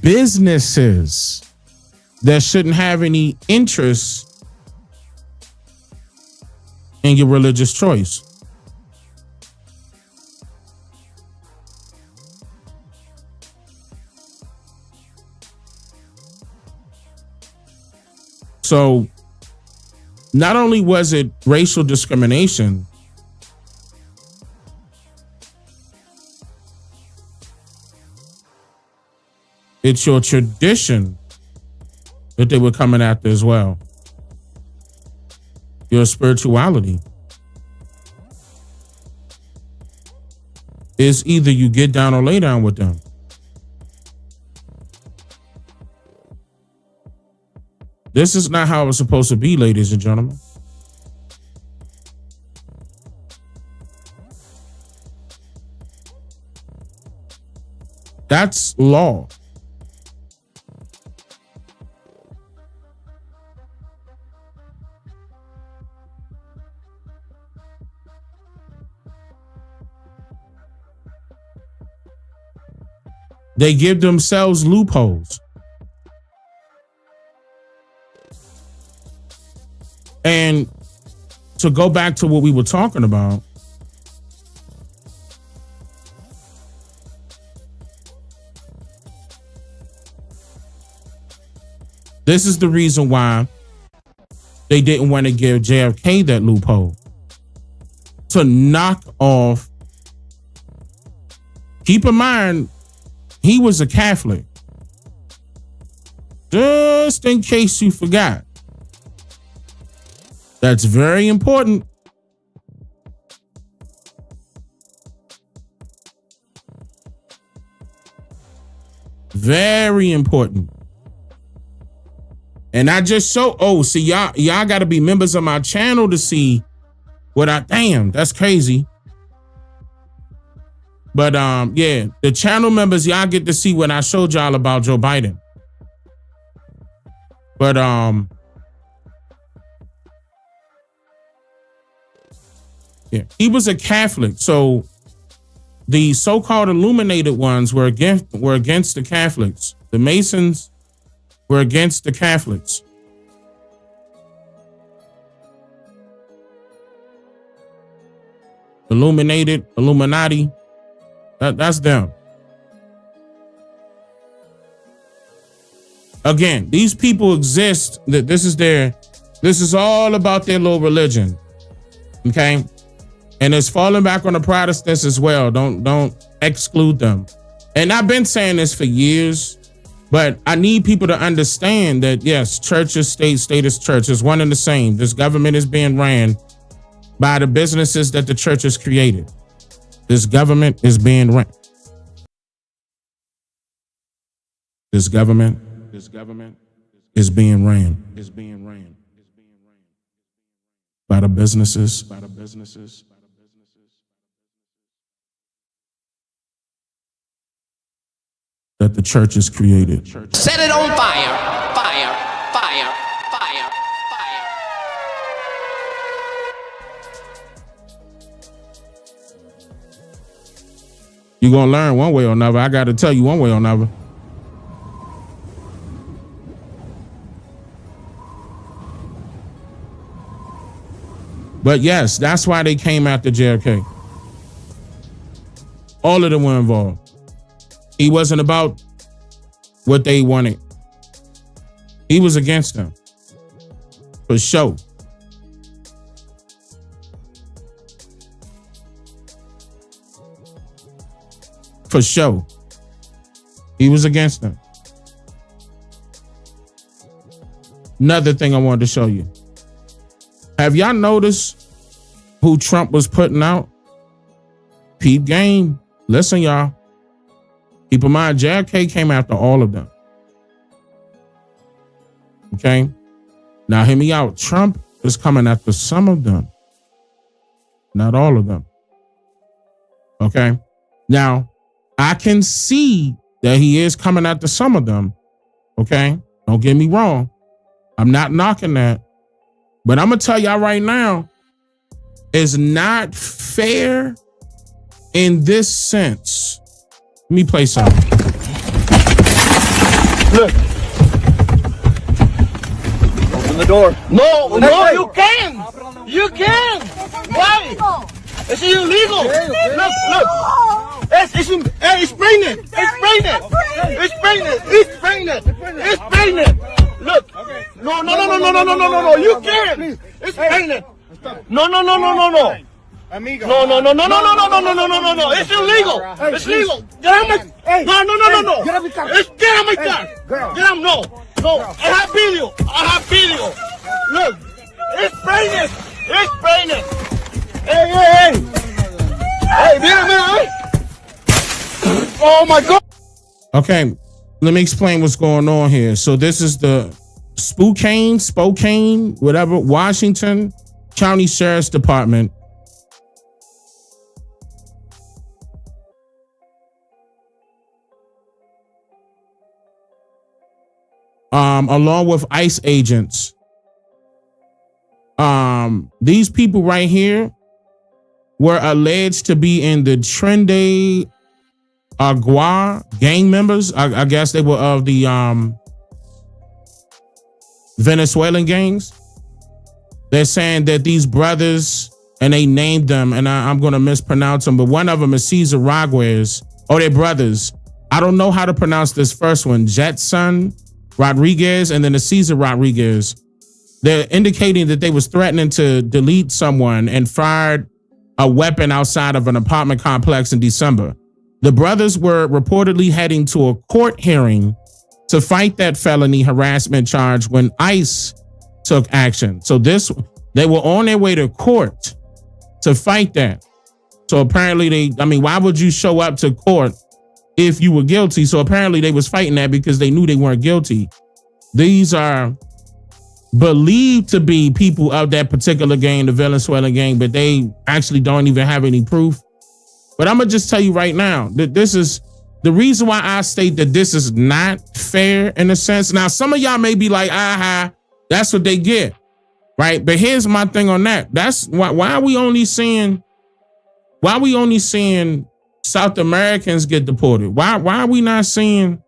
[SPEAKER 1] businesses that shouldn't have any interest in your religious choice. So not only was it racial discrimination, it's your tradition that they were coming after as well. Your spirituality. It's either you get down or lay down with them. This is not how it's supposed to be, ladies and gentlemen. That's law. They give themselves loopholes. And to go back to what we were talking about, this is the reason why they didn't want to give JFK that loophole. To knock off. Keep in mind, he was a Catholic. Just in case you forgot. That's very important. Very important. And I just see y'all got to be members of my channel to see what damn, that's crazy. But yeah, the channel members, y'all get to see what I showed y'all about Joe Biden. But yeah, he was a Catholic. So the so-called illuminated ones were against the Catholics. The Masons were against the Catholics. Illuminated, Illuminati, that's them. Again, these people exist. This is all about their little religion. Okay? And it's falling back on the Protestants as well. Don't exclude them. And I've been saying this for years, but I need people to understand that, yes, church is state, state is church. It's one and the same. This government is being ran by the businesses that the church has created. This government is being ran. This government is being ran by the businesses. That the church has created.
[SPEAKER 18] Set it on fire, fire, fire, fire, fire.
[SPEAKER 1] You're going to learn one way or another. I got to tell you one way or another. But yes, that's why they came after JFK. All of them were involved. He wasn't about what they wanted. He was against them. For sure. For sure. He was against them. Another thing I wanted to show you. Have y'all noticed who Trump was putting out? Peep game. Listen, y'all. Keep in mind, JFK came after all of them. Okay? Now, hear me out. Trump is coming after some of them. Not all of them. Okay? Now, I can see that he is coming after some of them. Okay? Don't get me wrong. I'm not knocking that. But I'm going to tell y'all right now, it's not fair in this sense. Let me play something.
[SPEAKER 19] Look. Open the door. No, you can. You can. Why? It's illegal. Look. It's pregnant. It's pregnant. It's pregnant. It's pregnant. It's pregnant. Look. No. You can. It's pregnant. No. Amigo. No. It's illegal. It's legal. Get out my. No. Get out my car. Get out. No. I have video. Look. It's pregnant. Hey. Hey, man. Oh my God.
[SPEAKER 1] Okay, let me explain what's going on here. So this is the Spokane, whatever, Washington County Sheriff's Department. Along with ICE agents. These people right here were alleged to be in the Trinidad Agua gang members. I guess they were of the Venezuelan gangs. They're saying that these brothers, and they named them, and I'm going to mispronounce them, but one of them is Cesar Rodriguez. Oh, they're brothers. I don't know how to pronounce this first one. Jetson Rodriguez, and then the Cesar Rodriguez. They're indicating that they was threatening to delete someone and fired a weapon outside of an apartment complex in December. The brothers were reportedly heading to a court hearing to fight that felony harassment charge when ICE took action. So they were on their way to court to fight that. So apparently why would you show up to court if you were guilty? So apparently they was fighting that because they knew they weren't guilty. These are believed to be people of that particular gang, the Venezuelan gang, but they actually don't even have any proof. But I'm gonna just tell you right now that this is the reason why I state that this is not fair in a sense. Now, some of y'all may be like, that's what they get, right? But here's my thing on that. That's why are we only seeing South Americans get deported? Why are we not seeing?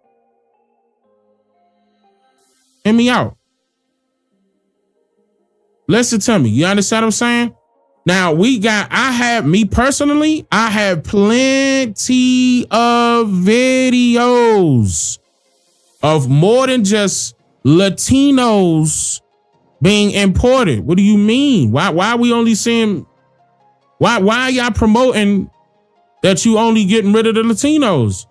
[SPEAKER 1] Hear me out. Listen to me. You understand what I'm saying? Now I have plenty of videos of more than just Latinos being imported. What do you mean? Why are we only seeing, why are y'all promoting that you only getting rid of the Latinos?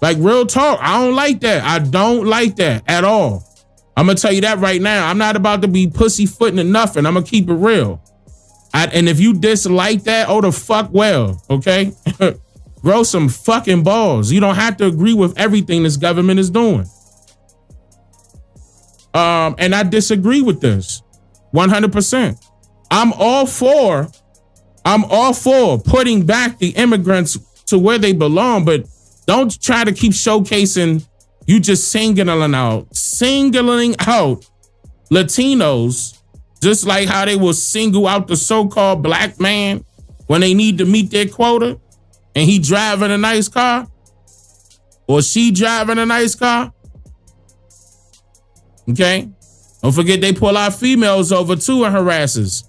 [SPEAKER 1] Like, real talk, I don't like that. I don't like that at all. I'm going to tell you that right now. I'm not about to be pussyfooting or nothing. I'm going to keep it real. And if you dislike that, oh, the fuck well, okay? Grow some fucking balls. You don't have to agree with everything this government is doing. And I disagree with this 100%. I'm all for putting back the immigrants to where they belong, but don't try to keep showcasing you just singling out Latinos, just like how they will single out the so-called black man when they need to meet their quota and he driving a nice car or she driving a nice car. Okay? Don't forget they pull our females over too and harass us.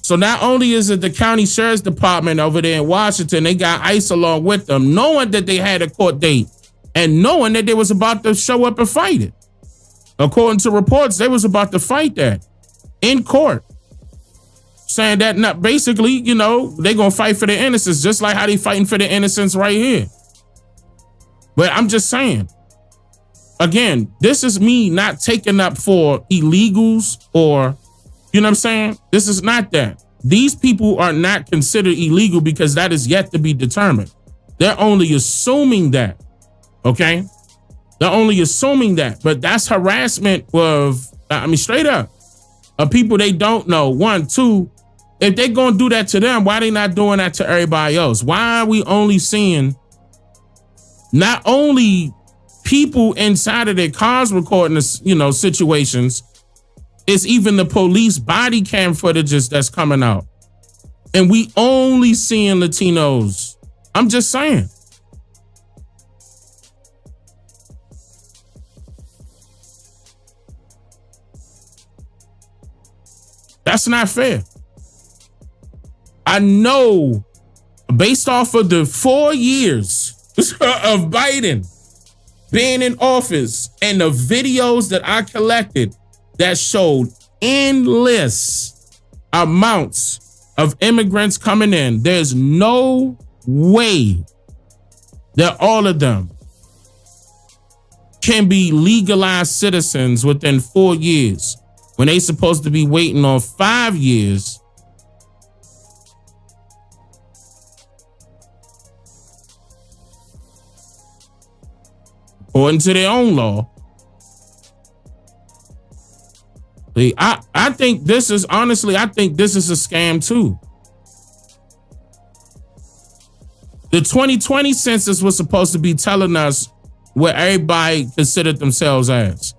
[SPEAKER 1] So not only is it the county sheriff's department over there in Washington, they got ICE along with them, knowing that they had a court date and knowing that they was about to show up and fight it. According to reports, they was about to fight that in court, saying that not basically, they gonna fight for their innocence, just like how they fighting for their innocence right here. But I'm just saying, again, this is me not taking up for illegals or, you know what I'm saying? This is not that. These people are not considered illegal because that is yet to be determined. They're only assuming that. Okay? They're only assuming that. But that's harassment of, straight up, of people they don't know. 1, 2, if they're going to do that to them, why are they not doing that to everybody else? Why are we only seeing not only people inside of their cars recording this, situations, it's even the police body cam footages that's coming out. And we only seeing Latinos. I'm just saying. That's not fair. I know, based off of the 4 years of Biden being in office and the videos that I collected that showed endless amounts of immigrants coming in, there's no way that all of them can be legalized citizens within 4 years when they supposed to be waiting on 5 years. According to their own law. See, I think this is, honestly, I think this is a scam too. The 2020 census was supposed to be telling us what everybody considered themselves as.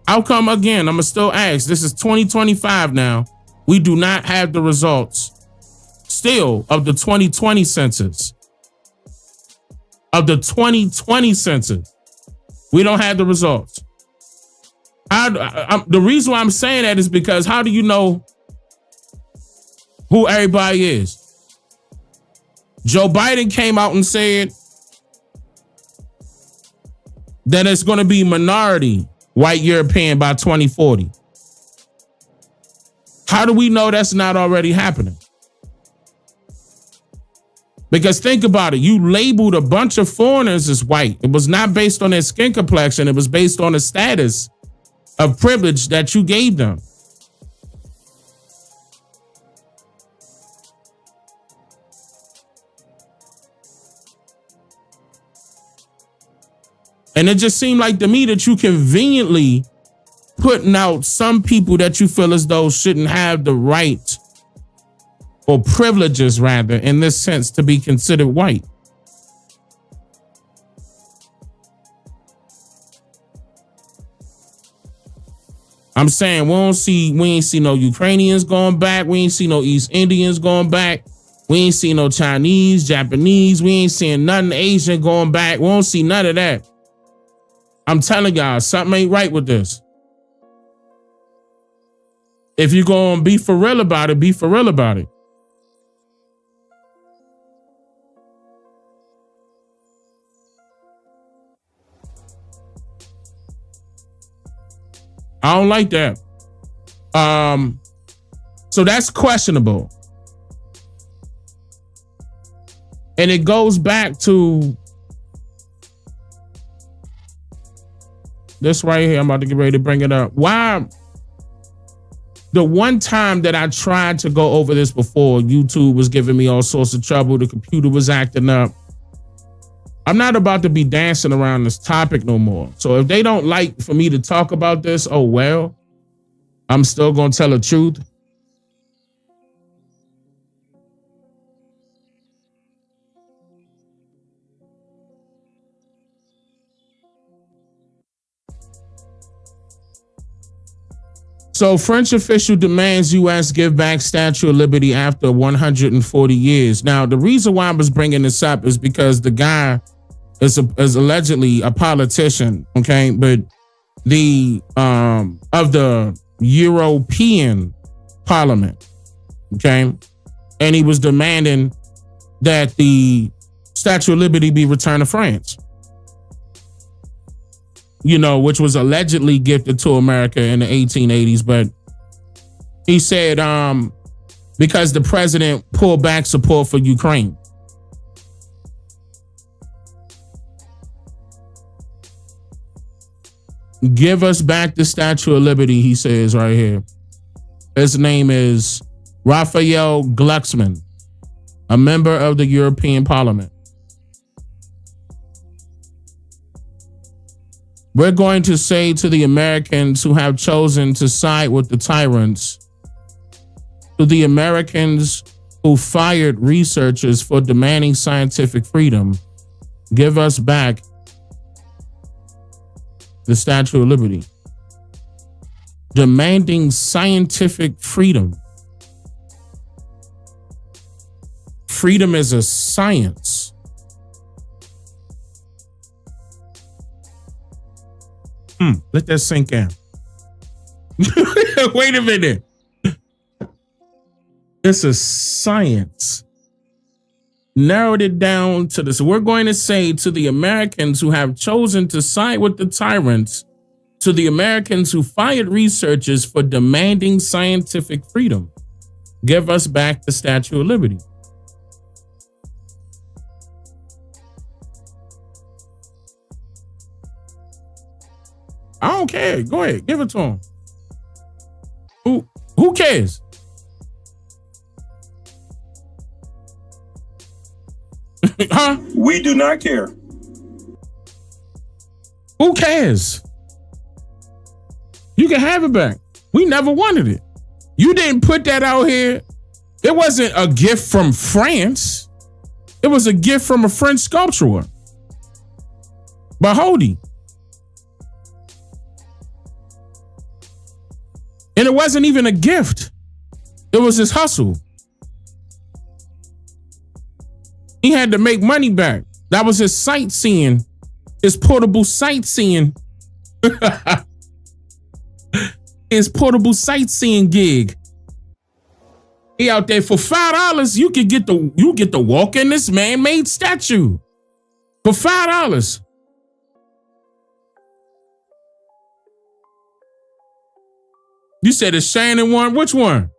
[SPEAKER 1] How come, again, I'm going to still ask, this is 2025 now, we do not have the results still of the 2020 census. Of the 2020 census. We don't have the results. The reason why I'm saying that is because how do you know who everybody is? Joe Biden came out and said that it's going to be minority white European by 2040. How do we know that's not already happening? Because think about it. You labeled a bunch of foreigners as white. It was not based on their skin complexion. It was based on the status of privilege that you gave them. And it just seemed like to me that you conveniently putting out some people that you feel as though shouldn't have the right or privileges, rather, in this sense, to be considered white. I'm saying we ain't see no Ukrainians going back. We ain't see no East Indians going back. We ain't see no Chinese, Japanese. We ain't seeing nothing Asian going back. We don't see none of that. I'm telling y'all, something ain't right with this. If you're going to be for real about it, be for real about it. I don't like that. So that's questionable. And it goes back to this right here. I'm about to get ready to bring it up. Why? The one time that I tried to go over this before, YouTube was giving me all sorts of trouble. The computer was acting up. I'm not about to be dancing around this topic no more. So if they don't like for me to talk about this, oh well, I'm still going to tell the truth. So French official demands U.S. give back Statue of Liberty after 140 years. Now, the reason why I was bringing this up is because the guy is allegedly a politician, okay? But the of the European Parliament, okay? And he was demanding that the Statue of Liberty be returned to France. You know, which was allegedly gifted to America in the 1880s. But he said because the president pulled back support for Ukraine. Give us back the Statue of Liberty, he says right here. His name is Raphael Glucksmann, a member of the European Parliament. We're going to say to the Americans who have chosen to side with the tyrants, to the Americans who fired researchers for demanding scientific freedom, give us back the Statue of Liberty. Demanding scientific freedom. Freedom is a science. Let that sink in. Wait a minute. It's a science. Narrowed it down to this. We're going to say to the Americans who have chosen to side with the tyrants, to the Americans who fired researchers for demanding scientific freedom, give us back the Statue of Liberty. I don't care. Go ahead. Give it to him. Who cares? Huh?
[SPEAKER 20] We do not care.
[SPEAKER 1] Who cares? You can have it back. We never wanted it. You didn't put that out here. It wasn't a gift from France. It was a gift from a French sculptor. Bahodi. And it wasn't even a gift. It was his hustle. He had to make money back. That was his sightseeing, his portable sightseeing. His portable sightseeing gig. He out there for $5. You get to walk in this man-made statue for $5. You said the Shannon one. Which one?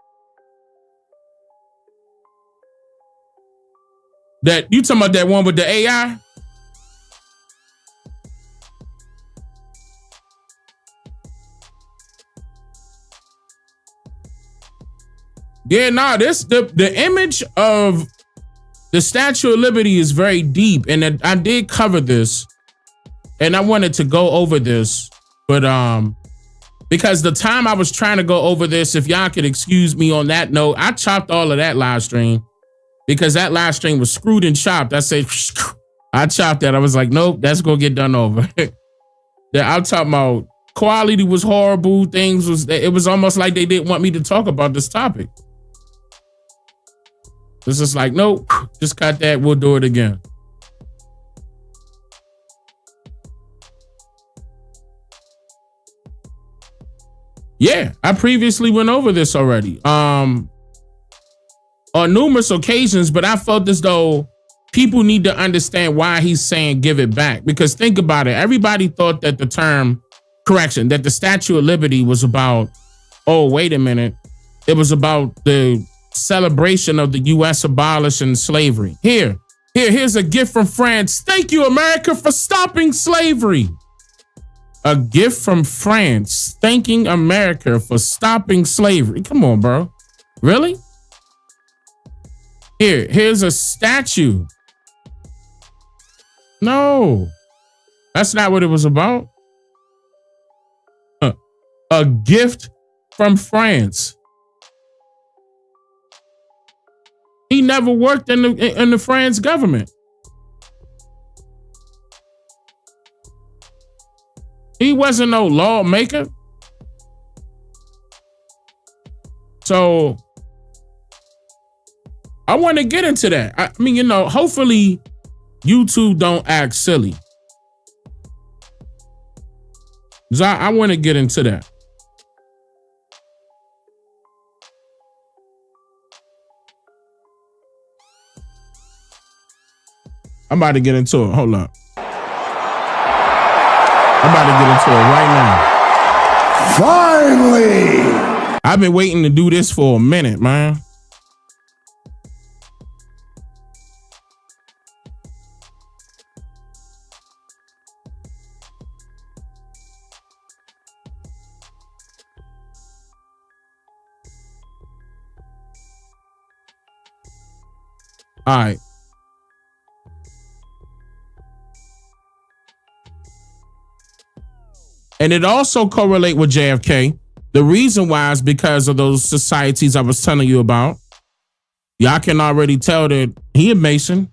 [SPEAKER 1] That you talking about that one with the AI? Yeah, nah, the image of the Statue of Liberty is very deep, and I did cover this, and I wanted to go over this, but because the time I was trying to go over this, if y'all could excuse me on that note, I chopped all of that live stream because that live stream was screwed and chopped. I said, I chopped that. I was like, nope, that's gonna get done over. I'm talking about quality was horrible. It was almost like they didn't want me to talk about this topic. It's just like, nope, just cut that. We'll do it again. Yeah, I previously went over this already on numerous occasions, but I felt as though people need to understand why he's saying give it back. Because think about it. Everybody thought that the Statue of Liberty was about, oh, wait a minute. It was about the celebration of the U.S. abolishing slavery. Here's a gift from France. Thank you, America, for stopping slavery. A gift from France thanking America for stopping slavery. Come on, bro. Really? Here's a statue. No, that's not what it was about. A gift from France. He never worked in the France government. He wasn't no lawmaker. So I want to get into that. I mean, hopefully YouTube don't act silly. I want to get into that. I'm about to get into it. Hold up. I'm about to get into it right now. Finally! I've been waiting to do this for a minute, man. All right. And it also correlate with JFK. The reason why is because of those societies I was telling you about. Y'all can already tell that he a Mason.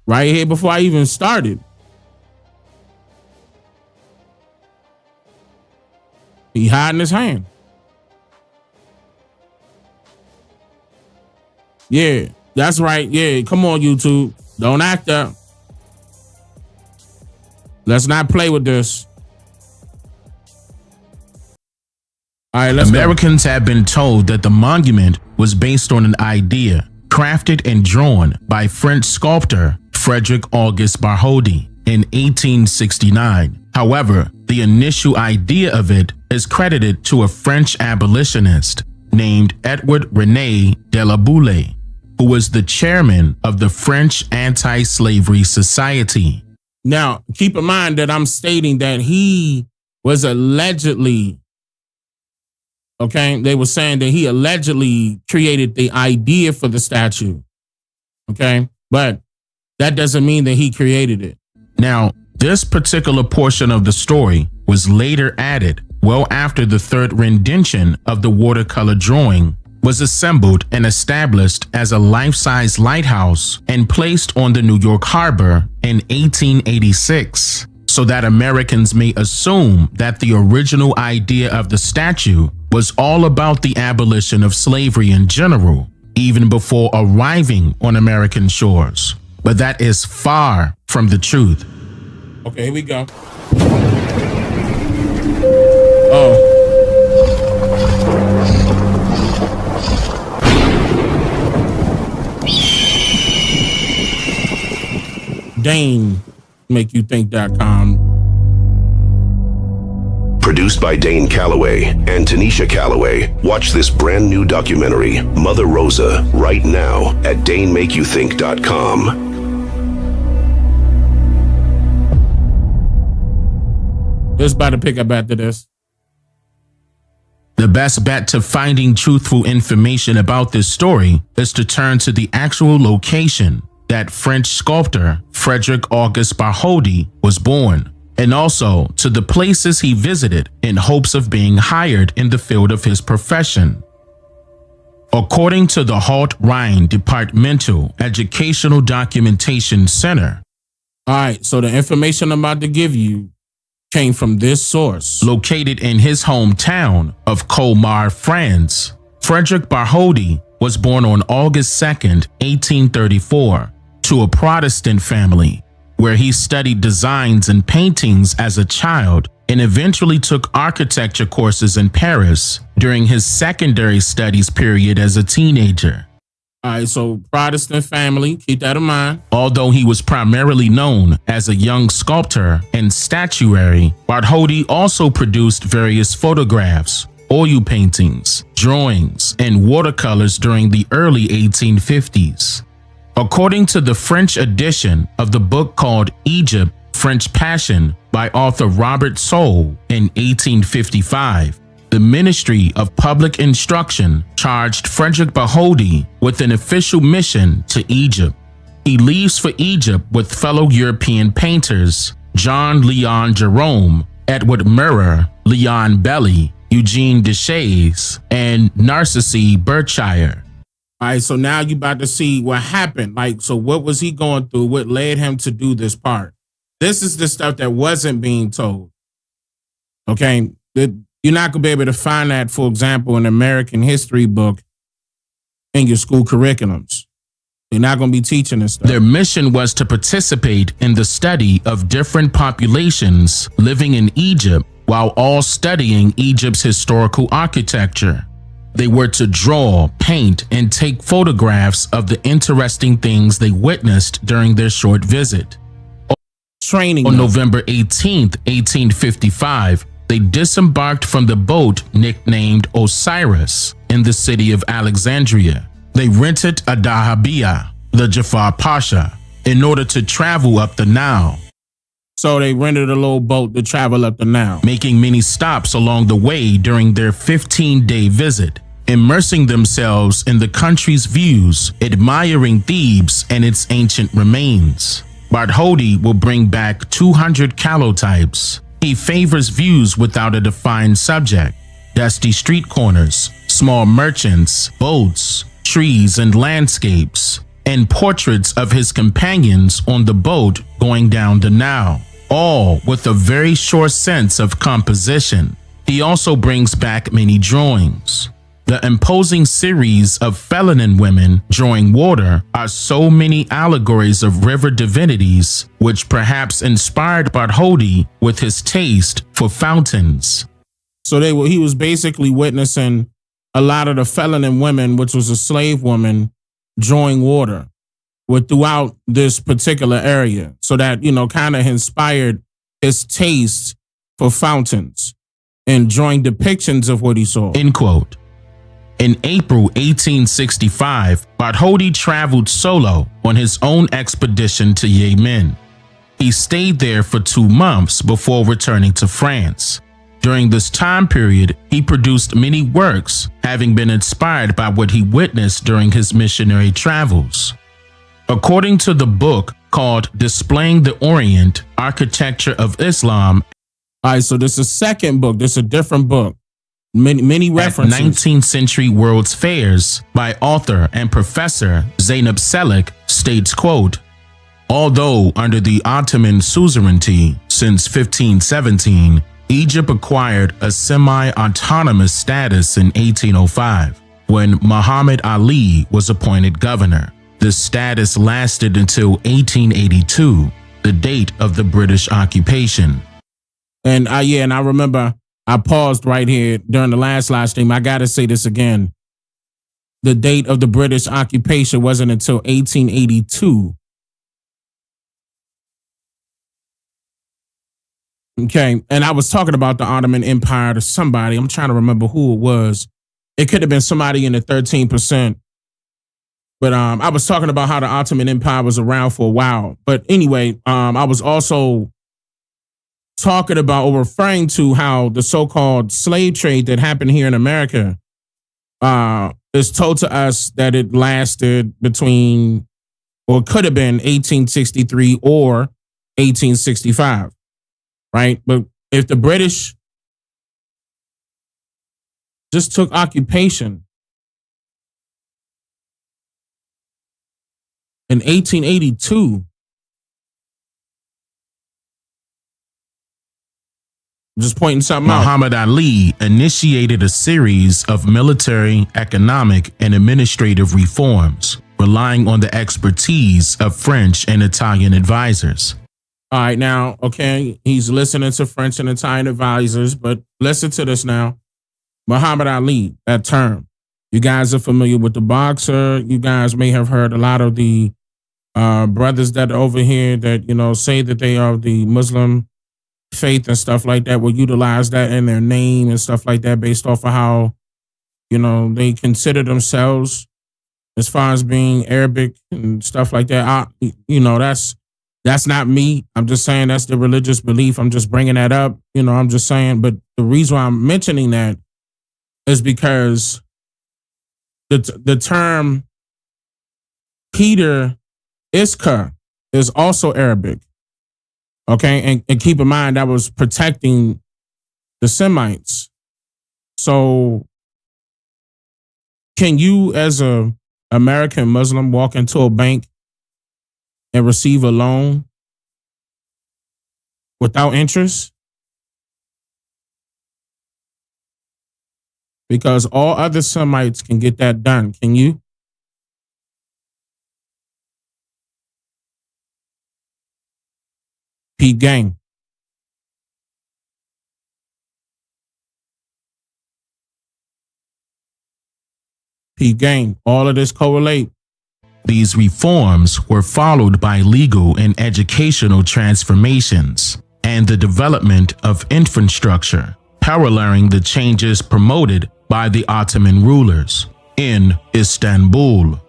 [SPEAKER 1] Right here before I even started. He hiding his hand. Yeah, that's right. Yeah, come on, YouTube. Don't act up. Let's not play with this. All right, let's
[SPEAKER 20] Americans have been told that the monument was based on an idea crafted and drawn by French sculptor Frederick Auguste Bartholdi in 1869. However, the initial idea of it is credited to a French abolitionist named Edward René de la Boule, who was the chairman of the French Anti-Slavery Society.
[SPEAKER 1] Now, keep in mind that I'm stating that he was allegedly, okay, they were saying that he allegedly created the idea for the statue, okay, but that doesn't mean that he created it.
[SPEAKER 20] Now, this particular portion of the story was later added well after the third rendition of the watercolor drawing was assembled and established as a life-size lighthouse and placed on the New York Harbor in 1886, so that Americans may assume that the original idea of the statue was all about the abolition of slavery in general, even before arriving on American shores. But that is far from the truth.
[SPEAKER 1] Okay, here we go. DaneMakeYouThink.com.
[SPEAKER 21] Produced by Dane Calloway and Tanisha Calloway. Watch this brand new documentary, Mother Rosa, right now at DaneMakeYouThink.com.
[SPEAKER 1] It's about to pick up after this.
[SPEAKER 20] The best bet to finding truthful information about this story is to turn to the actual location that French sculptor Frederick Auguste Bartholdi was born, and also to the places he visited in hopes of being hired in the field of his profession. According to the Haut-Rhin Departmental Educational Documentation Center.
[SPEAKER 1] All right, so the information I'm about to give you came from this source.
[SPEAKER 20] Located in his hometown of Colmar, France, Frederick Bartholdi was born on August 2nd, 1834, to a Protestant family, where he studied designs and paintings as a child and eventually took architecture courses in Paris during his secondary studies period as a teenager.
[SPEAKER 1] All right, so Protestant family, keep that in mind.
[SPEAKER 20] Although he was primarily known as a young sculptor and statuary, Bartholdi also produced various photographs, oil paintings, drawings, and watercolors during the early 1850s. According to the French edition of the book called Egypt, French Passion by author Robert Soule in 1855, the Ministry of Public Instruction charged Frederick Bartholdi with an official mission to Egypt. He leaves for Egypt with fellow European painters John Leon Jerome, Edward Murrer, Leon Belly, Eugene Deschaze, and Narcisse Berkshire.
[SPEAKER 1] All right, so now you're about to see what happened. Like, so what was he going through? What led him to do this part? This is the stuff that wasn't being told. Okay, you're not going to be able to find that, for example, in an American history book in your school curriculums. They're not going to be teaching this stuff.
[SPEAKER 20] Their mission was to participate in the study of different populations living in Egypt while all studying Egypt's historical architecture. They were to draw, paint, and take photographs of the interesting things they witnessed during their short visit. On November 18th, 1855, they disembarked from the boat nicknamed Osiris in the city of Alexandria. They rented a dahabeah, the Jafar Pasha, in order to travel up the Nile.
[SPEAKER 1] So they rented a little boat to travel up the Nile,
[SPEAKER 20] making many stops along the way during their 15-day visit, immersing themselves in the country's views, admiring Thebes and its ancient remains. Bartholdi will bring back 200 calotypes. He favors views without a defined subject, dusty street corners, small merchants, boats, trees, and landscapes, and portraits of his companions on the boat going down the Nile, all with a very short sense of composition. He also brings back many drawings. The imposing series of feminine women drawing water are so many allegories of river divinities, which perhaps inspired Bartholdi with his taste for fountains.
[SPEAKER 1] So he was basically witnessing a lot of the felon women, which was a slave woman, drawing water throughout this particular area. So that, kind of inspired his taste for fountains and drawing depictions of what he saw.
[SPEAKER 20] End quote. In April 1865, Bartholdi traveled solo on his own expedition to Yemen. He stayed there for 2 months before returning to France. During this time period, he produced many works, having been inspired by what he witnessed during his missionary travels. According to the book called Displaying the Orient, Architecture of Islam.
[SPEAKER 1] All right, so this is a second book. This is a different book. Many references.
[SPEAKER 20] 19th Century World's Fairs by author and professor Zeynep Selik states, quote, although under the Ottoman suzerainty since 1517, Egypt acquired a semi-autonomous status in 1805 when Muhammad Ali was appointed governor. This status lasted until 1882, the date of the British occupation.
[SPEAKER 1] And I remember I paused right here during the last live stream. I got to say this again. The date of the British occupation wasn't until 1882. Okay. And I was talking about the Ottoman Empire to somebody. I'm trying to remember who it was. It could have been somebody in the 13%. But I was talking about how the Ottoman Empire was around for a while. But anyway, I was also talking about or referring to how the so-called slave trade that happened here in America is told to us that it lasted between, or it could have been 1863 or 1865, right? But if the British just took occupation in 1882, just pointing something out.
[SPEAKER 20] Muhammad Ali initiated a series of military, economic, and administrative reforms, relying on the expertise of French and Italian advisors.
[SPEAKER 1] All right, now, okay, he's listening to French and Italian advisors, but listen to this now. Muhammad Ali, that term. You guys are familiar with the boxer. You guys may have heard a lot of the brothers that are over here that, say that they are the Muslim faith and stuff like that will utilize that in their name and stuff like that based off of how, they consider themselves as far as being Arabic and stuff like that. That's not me. I'm just saying that's the religious belief. I'm just bringing that up. I'm just saying. But the reason why I'm mentioning that is because the term Peter Iskar is also Arabic. Okay, and keep in mind that was protecting the Semites. So can you, as a American Muslim, walk into a bank and receive a loan without interest? Because all other Semites can get that done. Can you? Peep gang. Peep gang. All of this correlate.
[SPEAKER 20] These reforms were followed by legal and educational transformations and the development of infrastructure, paralleling the changes promoted by the Ottoman rulers in Istanbul.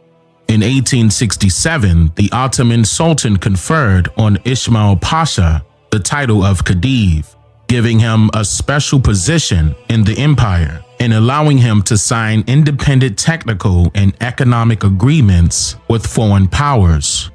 [SPEAKER 20] In 1867, the Ottoman Sultan conferred on Ismail Pasha the title of Khedive, giving him a special position in the empire and allowing him to sign independent technical and economic agreements with foreign powers.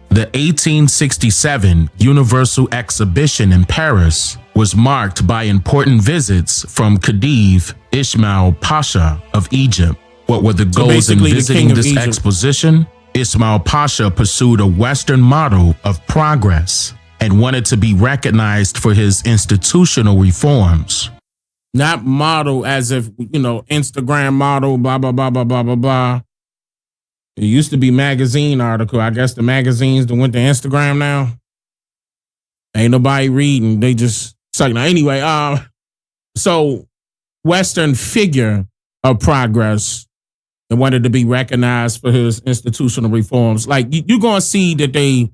[SPEAKER 20] The 1867 Universal Exhibition in Paris was marked by important visits from Khedive Ismail Pasha of Egypt. What were the goals in visiting this exposition? Ismail Pasha pursued a Western model of progress and wanted to be recognized for his institutional reforms.
[SPEAKER 1] Not model as if, Instagram model, blah, blah, blah, blah, blah, blah, blah. It used to be magazine article. I guess the magazines that went to Instagram now. Ain't nobody reading. They just suck. Now, anyway, so Western figure of progress and wanted to be recognized for his institutional reforms. Like you're going to see that they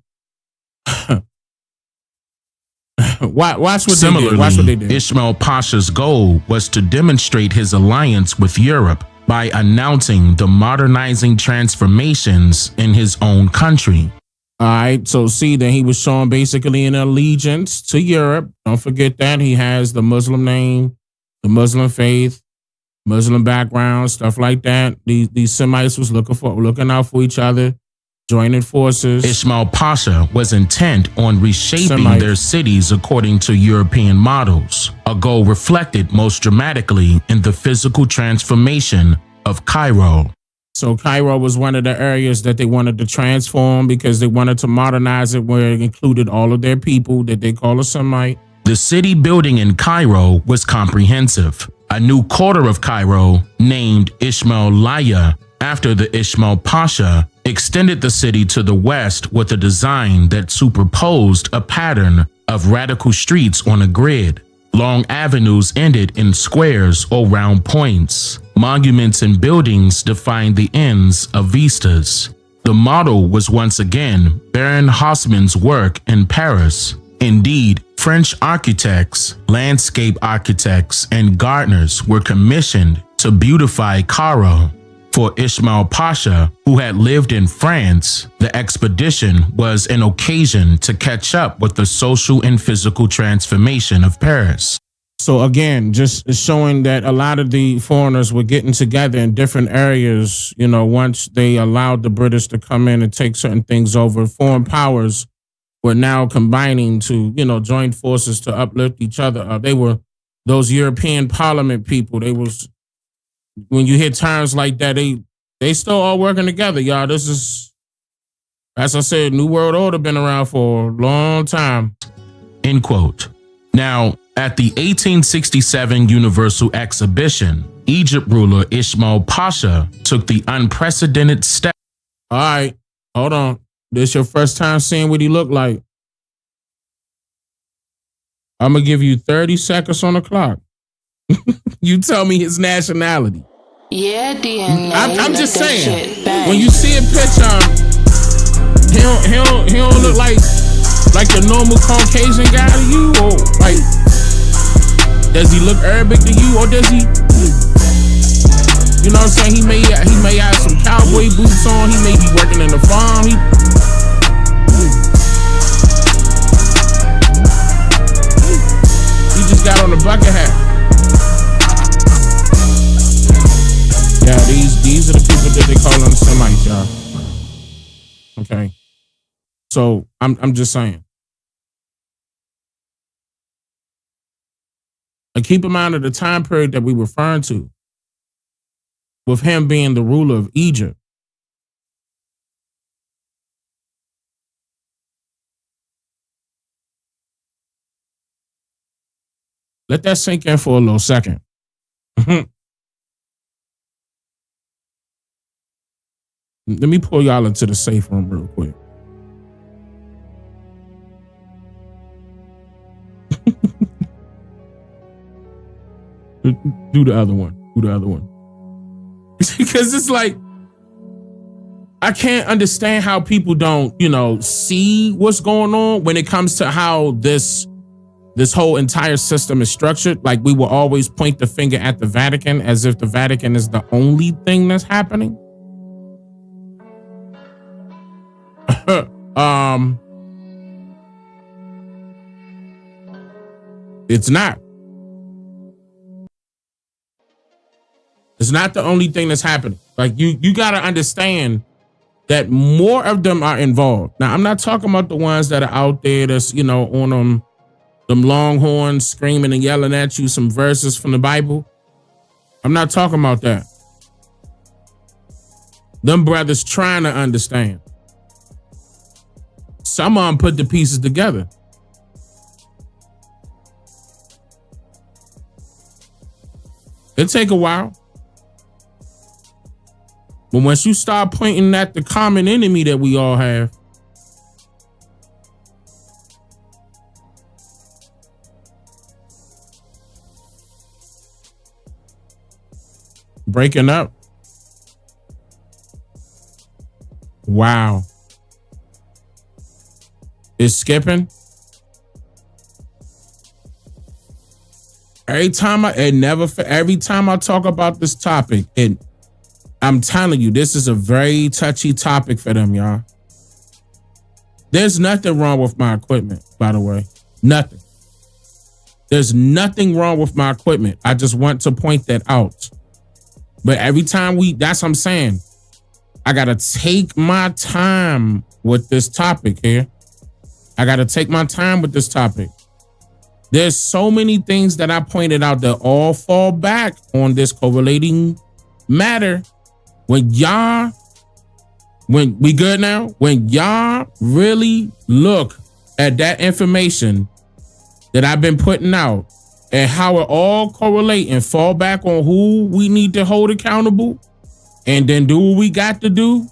[SPEAKER 1] watch what
[SPEAKER 20] Similarly,
[SPEAKER 1] they did. Watch what they did.
[SPEAKER 20] Ismail Pasha's goal was to demonstrate his alliance with Europe by announcing the modernizing transformations in his own country.
[SPEAKER 1] All right, so see that he was showing basically an allegiance to Europe. Don't forget that he has the Muslim name, the Muslim faith, Muslim background, stuff like that. These Semites was looking out for each other, joining forces.
[SPEAKER 20] Ismail Pasha was intent on reshaping their cities according to European models, a goal reflected most dramatically in the physical transformation of Cairo.
[SPEAKER 1] So Cairo was one of the areas that they wanted to transform because they wanted to modernize it where it included all of their people that they call a Semite.
[SPEAKER 20] The city building in Cairo was comprehensive. A new quarter of Cairo, named Ismailiyah after the Ismail Pasha, extended the city to the west with a design that superposed a pattern of radical streets on a grid. Long avenues ended in squares or round points. Monuments and buildings defined the ends of vistas. The model was once again Baron Haussmann's work in Paris. Indeed, French architects, landscape architects, and gardeners were commissioned to beautify Cairo. For Ismail Pasha, who had lived in France, the expedition was an occasion to catch up with the social and physical transformation of Paris.
[SPEAKER 1] So again, just showing that a lot of the foreigners were getting together in different areas, you know, once they allowed the British to come in and take certain things over. Foreign powers were now combining to, you know, join forces to uplift each other up. They were those European Parliament people. They was, when you hear terms like that, they still all working together, y'all. This is, as I said, New World Order been around for a long time.
[SPEAKER 20] End quote. Now, at the 1867 Universal Exhibition, Egypt ruler Ismail Pasha took the unprecedented step.
[SPEAKER 1] All right, hold on. This your first time seeing what he looked like. I'm going to give you 30 seconds on the clock. You tell me his nationality.
[SPEAKER 2] Yeah, DNA.
[SPEAKER 1] I'm just saying, when you see a picture, he don't look like the normal Caucasian guy to you, or like, does he look Arabic to you, or does he? You know what I'm saying? He may have some cowboy boots on. He may be working in the farm. He just got on a bucket hat. Yeah, these are the people that they call on the Semites, y'all. Okay. So I'm just saying. And keep in mind of the time period that we referring to, with him being the ruler of Egypt. Let that sink in for a little second. Let me pull y'all into the safe room real quick. Do the other one. Because it's like, I can't understand how people don't, see what's going on when it comes to how this whole entire system is structured. Like, we will always point the finger at the Vatican as if the Vatican is the only thing that's happening. It's not. It's not the only thing that's happening. Like, you got to understand that more of them are involved. Now, I'm not talking about the ones that are out there that's, on them longhorns screaming and yelling at you some verses from the Bible. I'm not talking about that. Them brothers trying to understand. Some of them put the pieces together. It'll take a while. But once you start pointing at the common enemy that we all have, breaking up. Wow. It's skipping. Every time I talk about this topic, and I'm telling you, this is a very touchy topic for them, y'all. There's nothing wrong with my equipment, by the way. Nothing. There's nothing wrong with my equipment. I just want to point that out. But every time that's what I'm saying. I got to take my time with this topic here. I got to take my time with this topic. There's so many things that I pointed out that all fall back on this correlating matter. When we good now? When y'all really look at that information that I've been putting out and how it all correlate and fall back on who we need to hold accountable and then do what we got to do.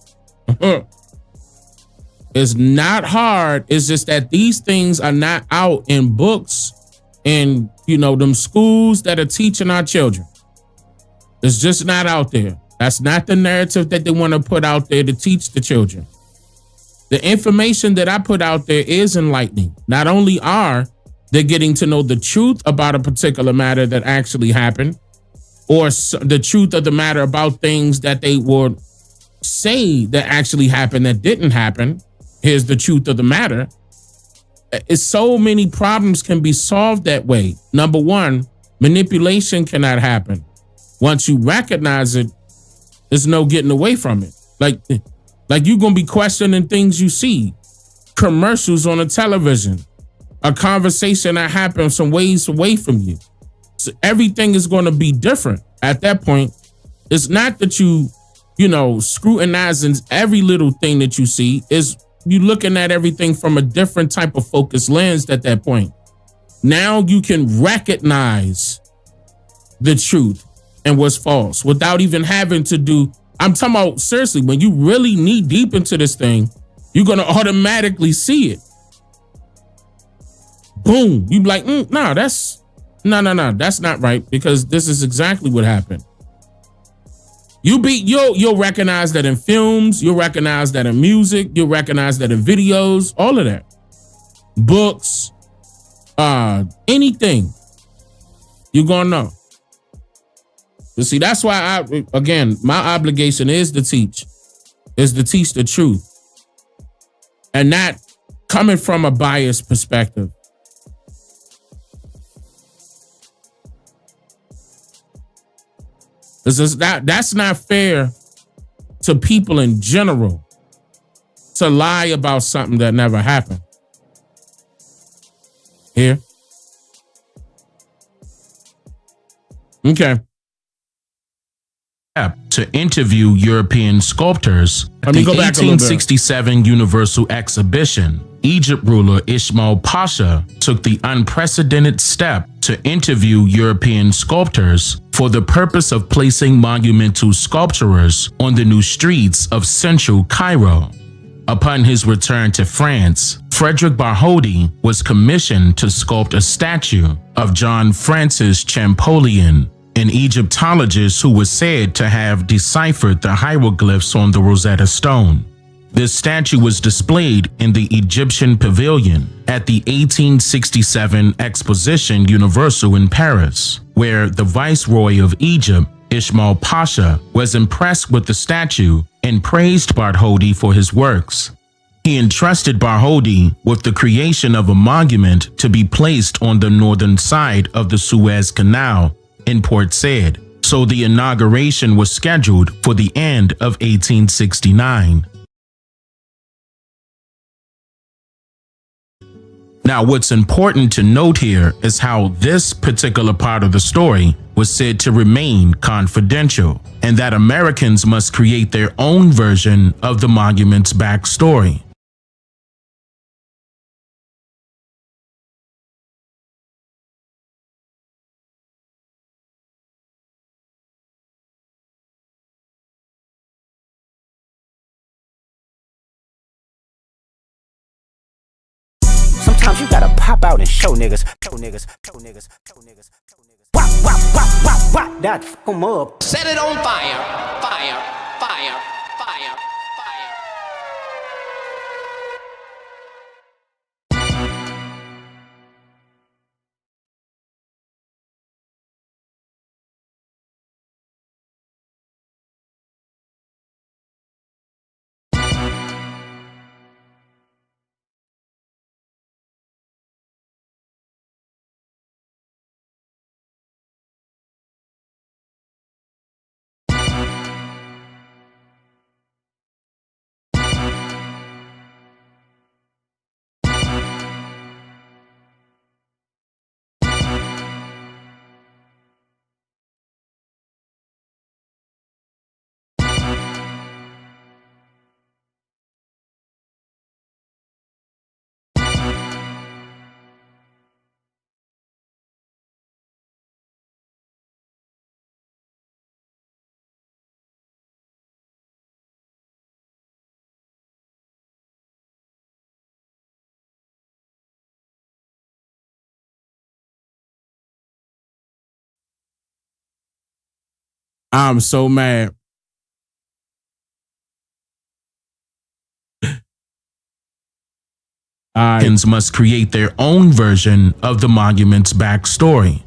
[SPEAKER 1] It's not hard. It's just that these things are not out in books and, them schools that are teaching our children. It's just not out there. That's not the narrative that they want to put out there to teach the children. The information that I put out there is enlightening. Not only are they getting to know the truth about a particular matter that actually happened, or the truth of the matter about things that they would say that actually happened that didn't happen. Here's the truth of the matter. So many problems can be solved that way. Number one, manipulation cannot happen. Once you recognize it, there's no getting away from it. Like you're going to be questioning things you see, commercials on the television, a conversation that happens some ways away from you. So everything is going to be different at that point. It's not that you scrutinizing every little thing that you see. Is you looking at everything from a different type of focus lens at that point. Now you can recognize the truth and what's false without even having to do. I'm talking about seriously, when you really knee deep into this thing, you're going to automatically see it. Boom. You be like, no, that's not right, because this is exactly what happened. You'll recognize that in films, you'll recognize that in music, you'll recognize that in videos, all of that. Books, anything. You're gonna know. But see, that's why my obligation is to teach the truth. And not coming from a biased perspective. That's not fair to people in general to lie about something that never happened. Here. Okay.
[SPEAKER 20] To interview European sculptors at the 1867 Universal Exhibition, Egypt ruler Ismail Pasha took the unprecedented step to interview European sculptors for the purpose of placing monumental sculptures on the new streets of central Cairo. Upon his return to France, Frederick Bartholdi was commissioned to sculpt a statue of John Francis Champollion, an Egyptologist who was said to have deciphered the hieroglyphs on the Rosetta Stone. This statue was displayed in the Egyptian Pavilion at the 1867 Exposition Universal in Paris, where the Viceroy of Egypt, Ismail Pasha, was impressed with the statue and praised Bartholdi for his works. He entrusted Bartholdi with the creation of a monument to be placed on the northern side of the Suez Canal in Port Said, so the inauguration was scheduled for the end of 1869. Now, what's important to note here is how this particular part of the story was said to remain confidential, and that Americans must create their own version of the monument's backstory.
[SPEAKER 3] Sometimes you gotta pop out and show niggas. Wow, wow, wow, wow.
[SPEAKER 18] Rock that, fuck 'em up. Set it on fire, fire, fire, fire.
[SPEAKER 1] I'm so mad.
[SPEAKER 20] Americans must create their own version of the monument's backstory.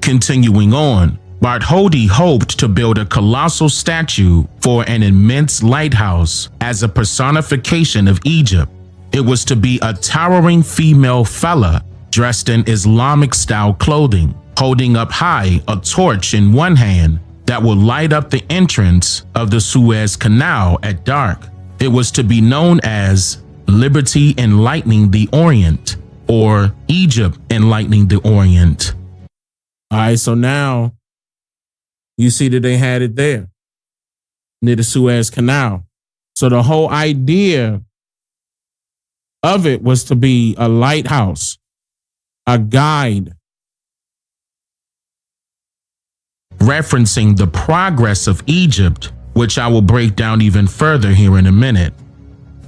[SPEAKER 20] Continuing on, Bartholdi hoped to build a colossal statue for an immense lighthouse as a personification of Egypt. It was to be a towering female fella dressed in Islamic-style clothing, holding up high a torch in one hand that would light up the entrance of the Suez Canal at dark. It was to be known as Liberty Enlightening the Orient, or Egypt Enlightening the Orient.
[SPEAKER 1] All right, so now you see that they had it there near the Suez Canal. So the whole idea of it was to be a lighthouse, a guide,
[SPEAKER 20] referencing the progress of Egypt, which I will break down even further here in a minute.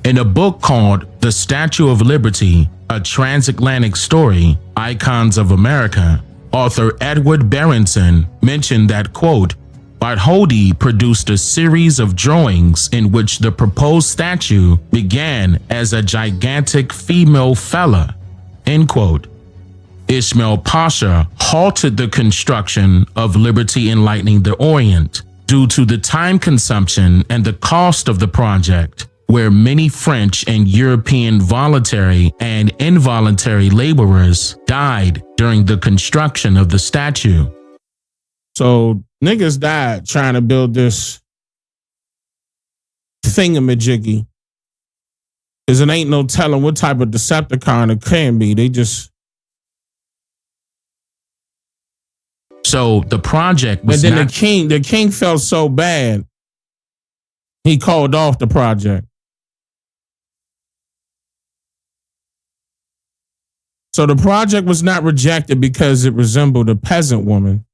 [SPEAKER 20] In a book called The Statue of Liberty, A Transatlantic Story, Icons of America, author Edward Berenson mentioned that, quote, Bartholdi produced a series of drawings in which the proposed statue began as a gigantic female fella, end quote. Ismail Pasha halted the construction of Liberty Enlightening the Orient due to the time consumption and the cost of the project, where many French and European voluntary and involuntary laborers died during the construction of the statue.
[SPEAKER 1] So niggas died trying to build this thingamajiggy. Because it ain't no telling what type of Decepticon it can be. They just...
[SPEAKER 20] So the project was
[SPEAKER 1] and then the king felt so bad, he called off the project. So the project was not rejected because it resembled a peasant woman.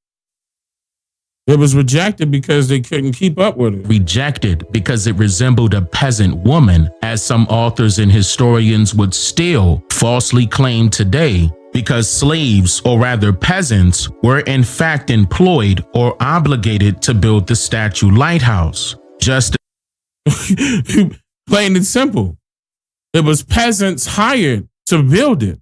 [SPEAKER 1] It was rejected because they couldn't keep up with it.
[SPEAKER 20] Rejected because it resembled a peasant woman, as some authors and historians would still falsely claim today, because slaves, or rather peasants, were in fact employed or obligated to build the statue lighthouse. Just
[SPEAKER 1] plain and simple. It was peasants hired to build it.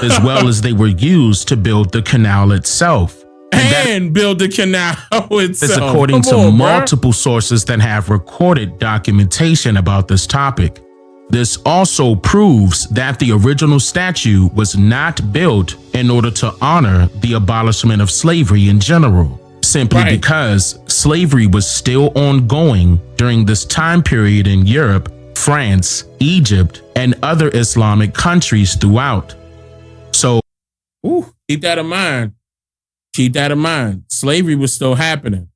[SPEAKER 20] as well as they were used to build the canal itself.
[SPEAKER 1] And build the canal itself.
[SPEAKER 20] This according to multiple sources that have recorded documentation about this topic. This also proves that the original statue was not built in order to honor the abolishment of slavery in general, simply because slavery was still ongoing during this time period in Europe, France, Egypt, and other Islamic countries throughout. So,
[SPEAKER 1] keep that in mind. Keep that in mind. Slavery was still happening.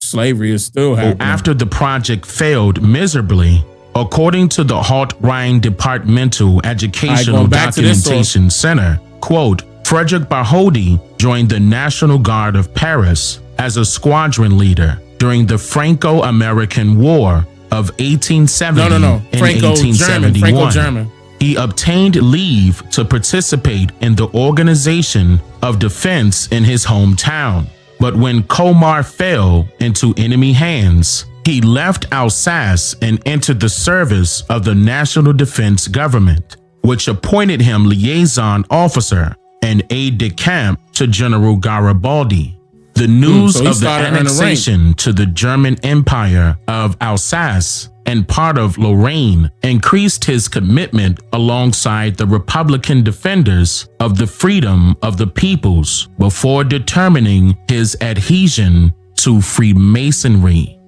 [SPEAKER 1] Slavery is still happening.
[SPEAKER 20] After the project failed miserably, according to the Haut-Rhine Departmental Educational Documentation Center, quote, Frederick Bartholdi joined the National Guard of Paris as a squadron leader during the Franco-American War of 1870 and 1871. He obtained leave to participate in the organization of defense in his hometown. But when Komar fell into enemy hands, he left Alsace and entered the service of the National Defense Government, which appointed him liaison officer and aide-de-camp to General Garibaldi. The news of the annexation to the German Empire of Alsace and part of Lorraine increased his commitment alongside the Republican defenders of the freedom of the peoples before determining his adhesion to Freemasonry.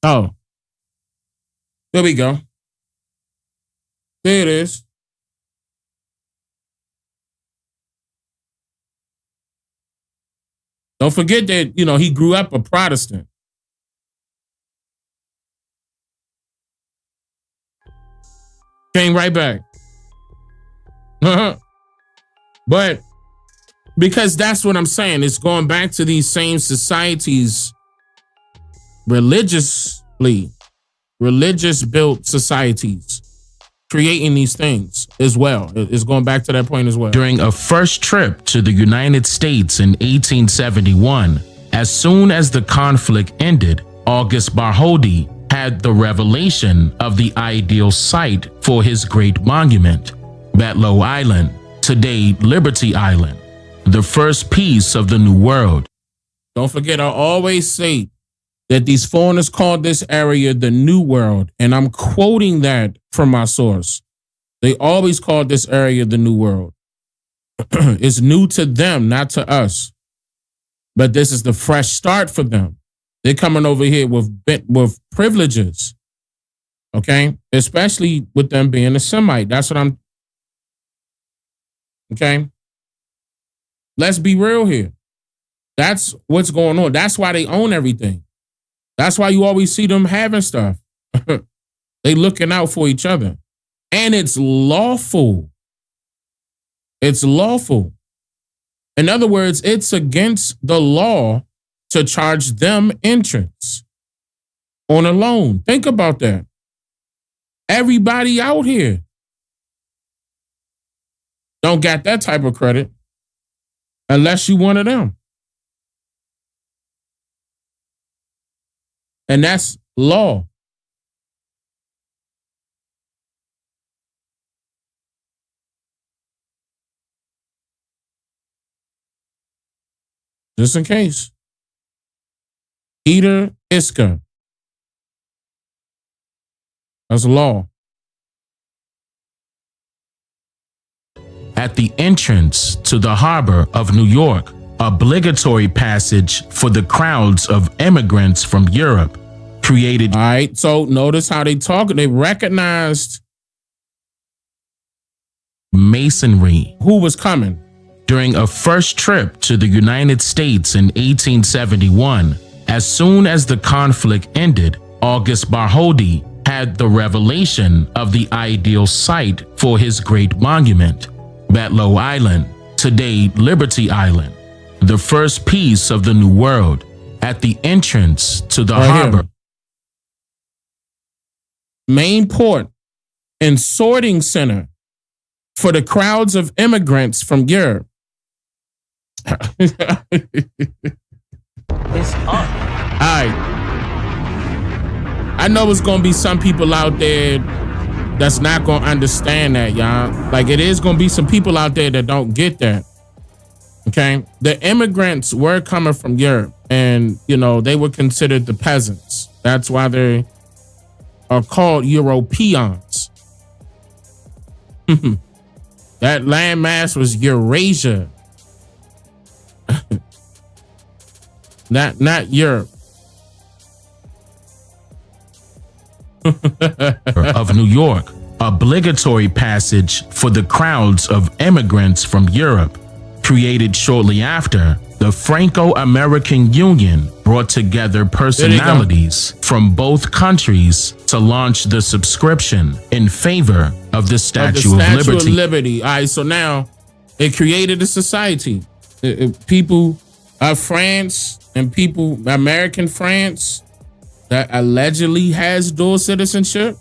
[SPEAKER 1] Oh, there we go. There it is. Don't forget that, he grew up a Protestant. Came right back. But because that's what I'm saying, it's going back to these same societies, religious built societies, creating these things as well. It's going back to that point as well.
[SPEAKER 20] During a first trip to the United States in 1871, as soon as the conflict ended, August Bartholdi had the revelation of the ideal site for his great monument, Batlow Island, today Liberty Island, the first piece of the New World.
[SPEAKER 1] Don't forget, I always say that these foreigners called this area the New World, and I'm quoting that from my source. They always called this area the New World. It's new to them, not to us. But this is the fresh start for them. They're coming over here with privileges, okay? Especially with them being a Semite. That's what I'm, okay? Let's be real here. That's what's going on. That's why they own everything. That's why you always see them having stuff. They looking out for each other. And it's lawful. It's lawful. In other words, it's against the law to charge them entrance on a loan. Think about that. Everybody out here don't got that type of credit unless you one of them. And that's law. Just in case. Peter Iska. That's law.
[SPEAKER 20] At the entrance to the harbor of New York, obligatory passage for the crowds of immigrants from Europe created.
[SPEAKER 1] All right, so notice how they talk. They recognized
[SPEAKER 20] Masonry.
[SPEAKER 1] Who was coming?
[SPEAKER 20] During a first trip to the United States in 1871, as soon as the conflict ended, August Bartholdi had the revelation of the ideal site for his great monument, Batlow Island, today Liberty Island, the first piece of the New World, at the entrance to the harbor.
[SPEAKER 1] Main port and sorting center for the crowds of immigrants from Europe.
[SPEAKER 19] It's up.
[SPEAKER 1] All right. I know it's going to be some people out there that's not going to understand that, y'all. Like, it is going to be some people out there that don't get that. Okay? The immigrants were coming from Europe, and, they were considered the peasants. That's why they are called Europeans. That landmass was Eurasia. Not Europe.
[SPEAKER 20] Of New York, obligatory passage for the crowds of immigrants from Europe, created shortly after, the Franco-American Union brought together personalities from both countries to launch the subscription in favor of the Statue of Liberty.
[SPEAKER 1] All right, so now it created a society. People of France and people, American France, that allegedly has dual citizenship.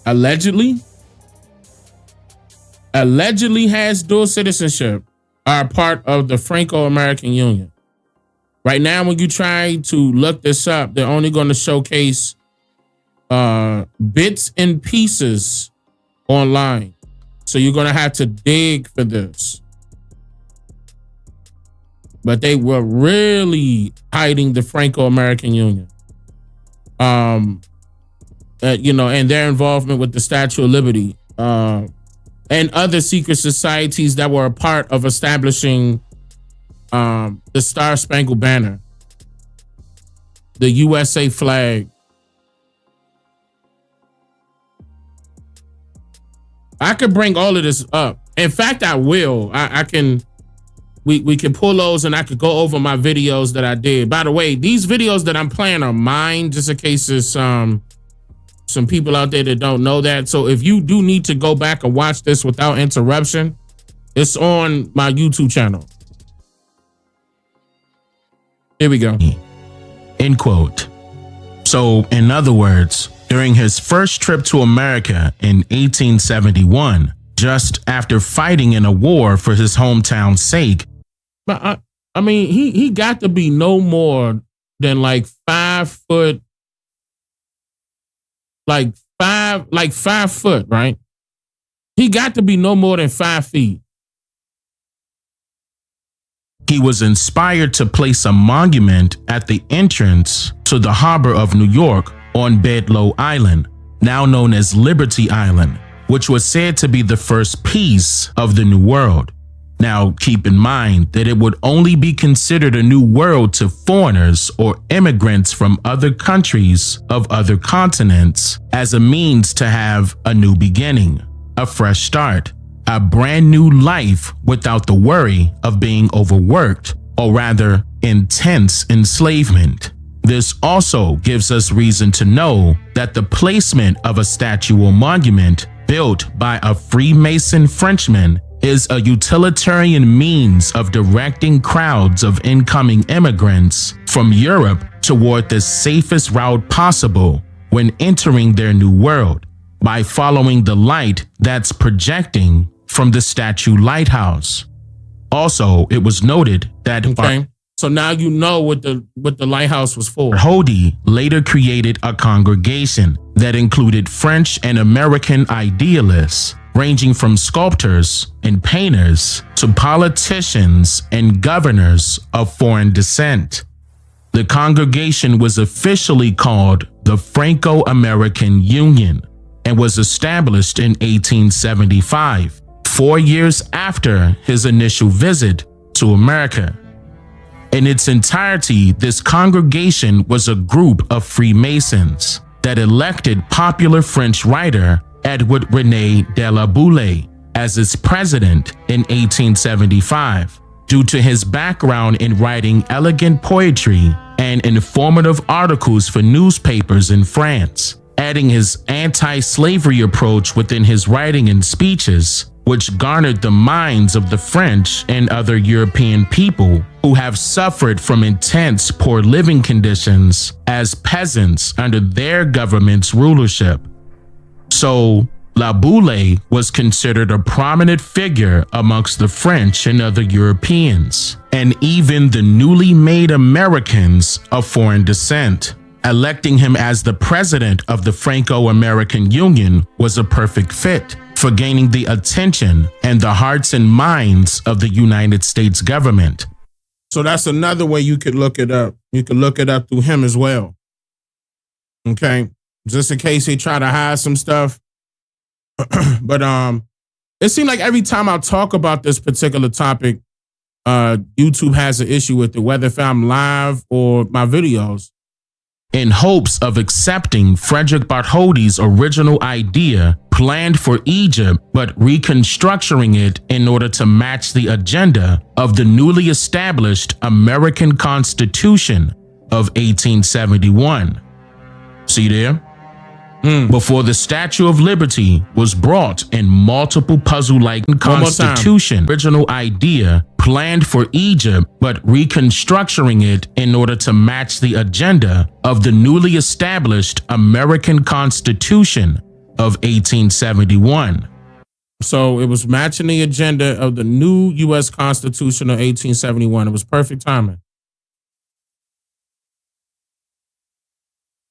[SPEAKER 1] allegedly has dual citizenship are part of the Franco-American Union. Right now, when you try to look this up, they're only going to showcase bits and pieces online. So you're going to have to dig for this. But they were really hiding the Franco-American Union. And their involvement with the Statue of Liberty and other secret societies that were a part of establishing the Star Spangled Banner, the USA flag. I could bring all of this up. In fact, I will. I can. We can pull those, and I could go over my videos that I did. By the way, these videos that I'm playing are mine, just in case there's some people out there that don't know that. So if you do need to go back and watch this without interruption, it's on my YouTube channel. Here we go.
[SPEAKER 20] End quote. So, in other words, during his first trip to America in 1871, just after fighting in a war for his hometown's sake.
[SPEAKER 1] But I mean, he got to be no more than like 5 foot, like 5 foot, right? He got to be no more than 5 feet.
[SPEAKER 20] He was inspired to place a monument at the entrance to the harbor of New York on Bedloe Island, now known as Liberty Island, which was said to be the first piece of the New World. Now, keep in mind that it would only be considered a new world to foreigners or immigrants from other countries of other continents as a means to have a new beginning, a fresh start, a brand new life without the worry of being overworked, or rather, intense enslavement. This also gives us reason to know that the placement of a statue or monument built by a Freemason Frenchman is a utilitarian means of directing crowds of incoming immigrants from Europe toward the safest route possible when entering their new world by following the light that's projecting from the statue lighthouse. Also, it was noted that
[SPEAKER 1] so now you know what the lighthouse was for.
[SPEAKER 20] Hody later created a congregation that included French and American idealists, ranging from sculptors and painters to politicians and governors of foreign descent. The congregation was officially called the Franco-American Union and was established in 1875, 4 years after his initial visit to America. In its entirety, this congregation was a group of Freemasons that elected popular French writer Edward René de la Boule as its president in 1875 due to his background in writing elegant poetry and informative articles for newspapers in France, adding his anti-slavery approach within his writing and speeches, which garnered the minds of the French and other European people who have suffered from intense poor living conditions as peasants under their government's rulership. So, La Boule was considered a prominent figure amongst the French and other Europeans, and even the newly made Americans of foreign descent. Electing him as the president of the Franco-American Union was a perfect fit for gaining the attention and the hearts and minds of the United States government.
[SPEAKER 1] So that's another way you could look it up. You could look it up through him as well. Okay. Just in case they try to hide some stuff. But it seemed like every time I talk about this particular topic, YouTube has an issue with it, whether if I'm live or my videos.
[SPEAKER 20] In hopes of accepting Frederick Bartholdi's original idea planned for Egypt, but reconstructing it in order to match the agenda of the newly established American Constitution of 1871. See there? Before the Statue of Liberty was brought in multiple puzzle-like Constitution, original idea planned for Egypt, but reconstructing it in order to match the agenda of the newly established American Constitution of 1871.
[SPEAKER 1] So it was matching the agenda of the new U.S. Constitution of 1871. It was perfect timing.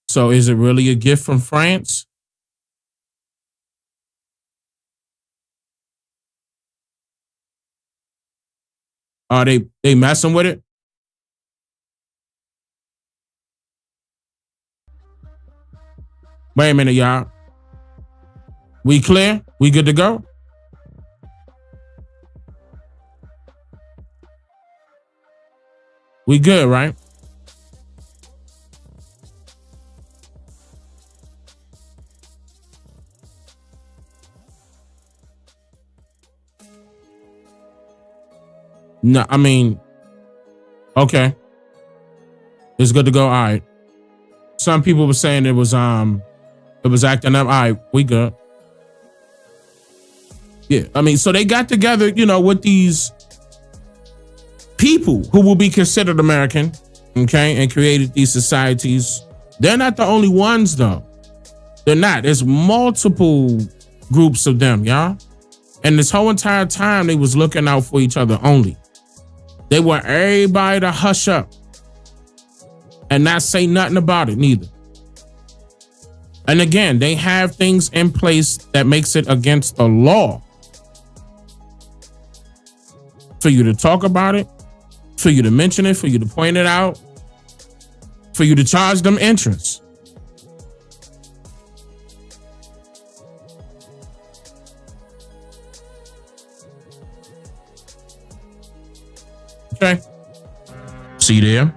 [SPEAKER 1] So is it really a gift from France? Are they messing with it? Wait a minute, y'all. We clear? We good to go? We good, right? No, I mean, okay. It's good to go. All right. Some people were saying it was acting up. All right, we good. Yeah, I mean, so they got together, with these people who will be considered American, okay, and created these societies. They're not the only ones, though. They're not. There's multiple groups of them, y'all. And this whole entire time, they was looking out for each other only. They want everybody to hush up and not say nothing about it, neither. And again, they have things in place that makes it against the law for you to talk about it, for you to mention it, for you to point it out, for you to charge them interest. Okay.
[SPEAKER 20] See there?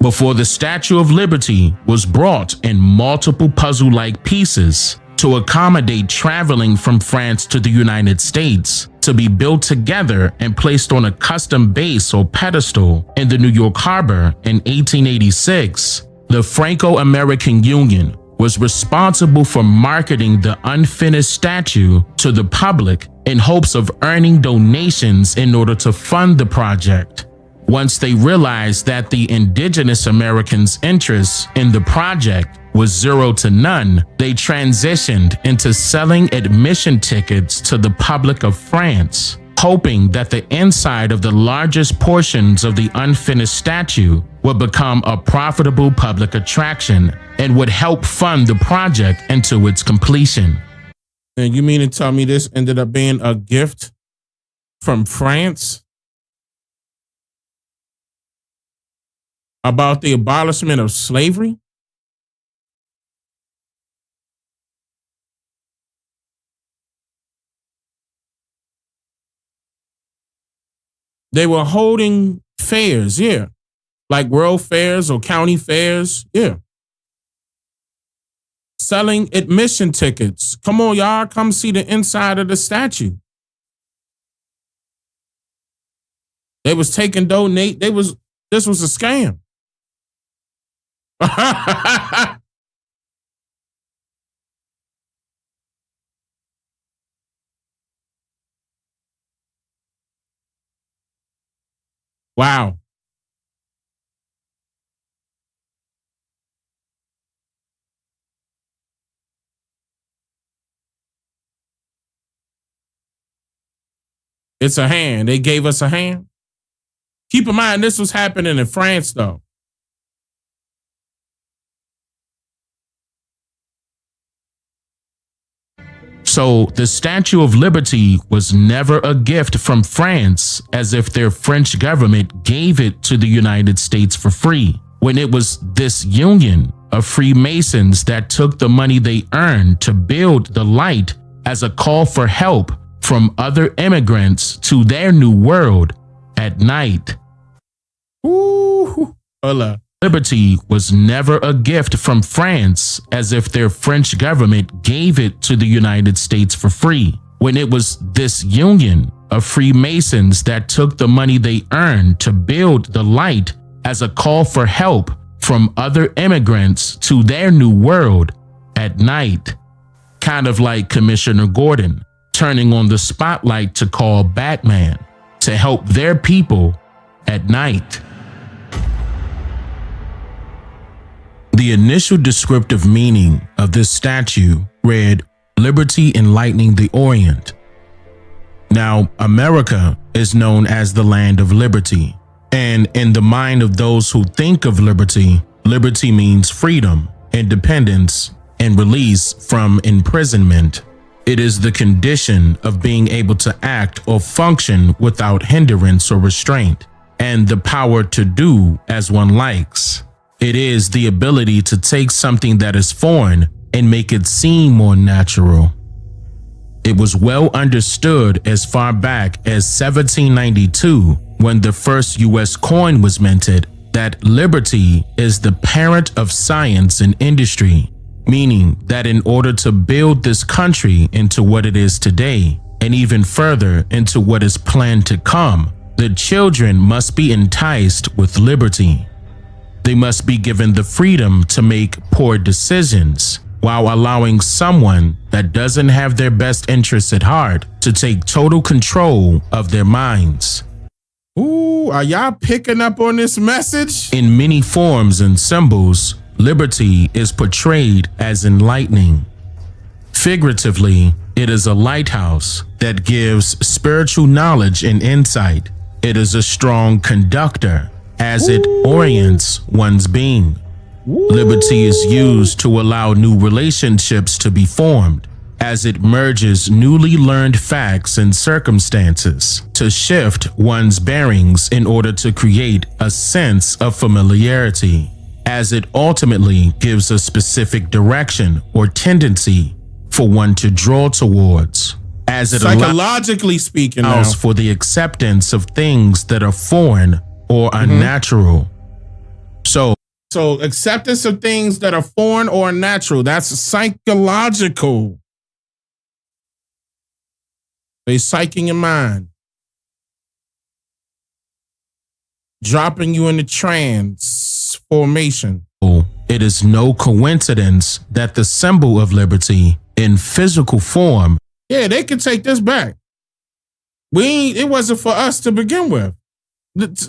[SPEAKER 20] Before the Statue of Liberty was brought in multiple puzzle-like pieces to accommodate traveling from France to the United States, to be built together and placed on a custom base or pedestal in the New York Harbor in 1886, the Franco-American Union was responsible for marketing the unfinished statue to the public in hopes of earning donations in order to fund the project. Once they realized that the indigenous Americans' interest in the project was 0 to none, they transitioned into selling admission tickets to the public of France, hoping that the inside of the largest portions of the unfinished statue would become a profitable public attraction and would help fund the project into its completion.
[SPEAKER 1] And you mean to tell me this ended up being a gift from France about the abolishment of slavery? They were holding fairs, yeah. Like world fairs or county fairs, yeah. Selling admission tickets. Come on, y'all, come see the inside of the statue. They was taking donate. This was a scam. Wow. It's a hand. They gave us a hand. Keep in mind, this was happening in France, though.
[SPEAKER 20] So the Statue of Liberty was never a gift from France, as if their French government gave it to the United States for free, when it was this union of Freemasons that took the money they earned to build the light as a call for help from other immigrants to their new world at night.
[SPEAKER 1] Ooh, hola.
[SPEAKER 20] Liberty was never a gift from France, as if their French government gave it to the United States for free, when it was this union of Freemasons that took the money they earned to build the light as a call for help from other immigrants to their new world at night. Kind of like Commissioner Gordon turning on the spotlight to call Batman to help their people at night. The initial descriptive meaning of this statue read, Liberty Enlightening the Orient. Now, America is known as the land of liberty. And in the mind of those who think of liberty, liberty means freedom, independence, and release from imprisonment. It is the condition of being able to act or function without hindrance or restraint, and the power to do as one likes. It is the ability to take something that is foreign and make it seem more natural. It was well understood as far back as 1792, when the first U.S. coin was minted, that liberty is the parent of science and industry, meaning that in order to build this country into what it is today, and even further into what is planned to come, the children must be enticed with liberty. They must be given the freedom to make poor decisions, while allowing someone that doesn't have their best interests at heart to take total control of their minds.
[SPEAKER 1] Ooh, are y'all picking up on this message?
[SPEAKER 20] In many forms and symbols, liberty is portrayed as enlightening. Figuratively, it is a lighthouse that gives spiritual knowledge and insight. It is a strong conductor as it orients one's being. Liberty is used to allow new relationships to be formed, as it merges newly learned facts and circumstances to shift one's bearings in order to create a sense of familiarity, as it ultimately gives a specific direction or tendency for one to draw towards, as it
[SPEAKER 1] psychologically speaking
[SPEAKER 20] allows
[SPEAKER 1] now,
[SPEAKER 20] for the acceptance of things that are foreign or unnatural.
[SPEAKER 1] So acceptance of things that are foreign or unnatural, that's psychological. They psyching your mind, dropping you into transformation.
[SPEAKER 20] It is no coincidence that the symbol of liberty in physical form.
[SPEAKER 1] Yeah, they could take this back. It wasn't for us to begin with.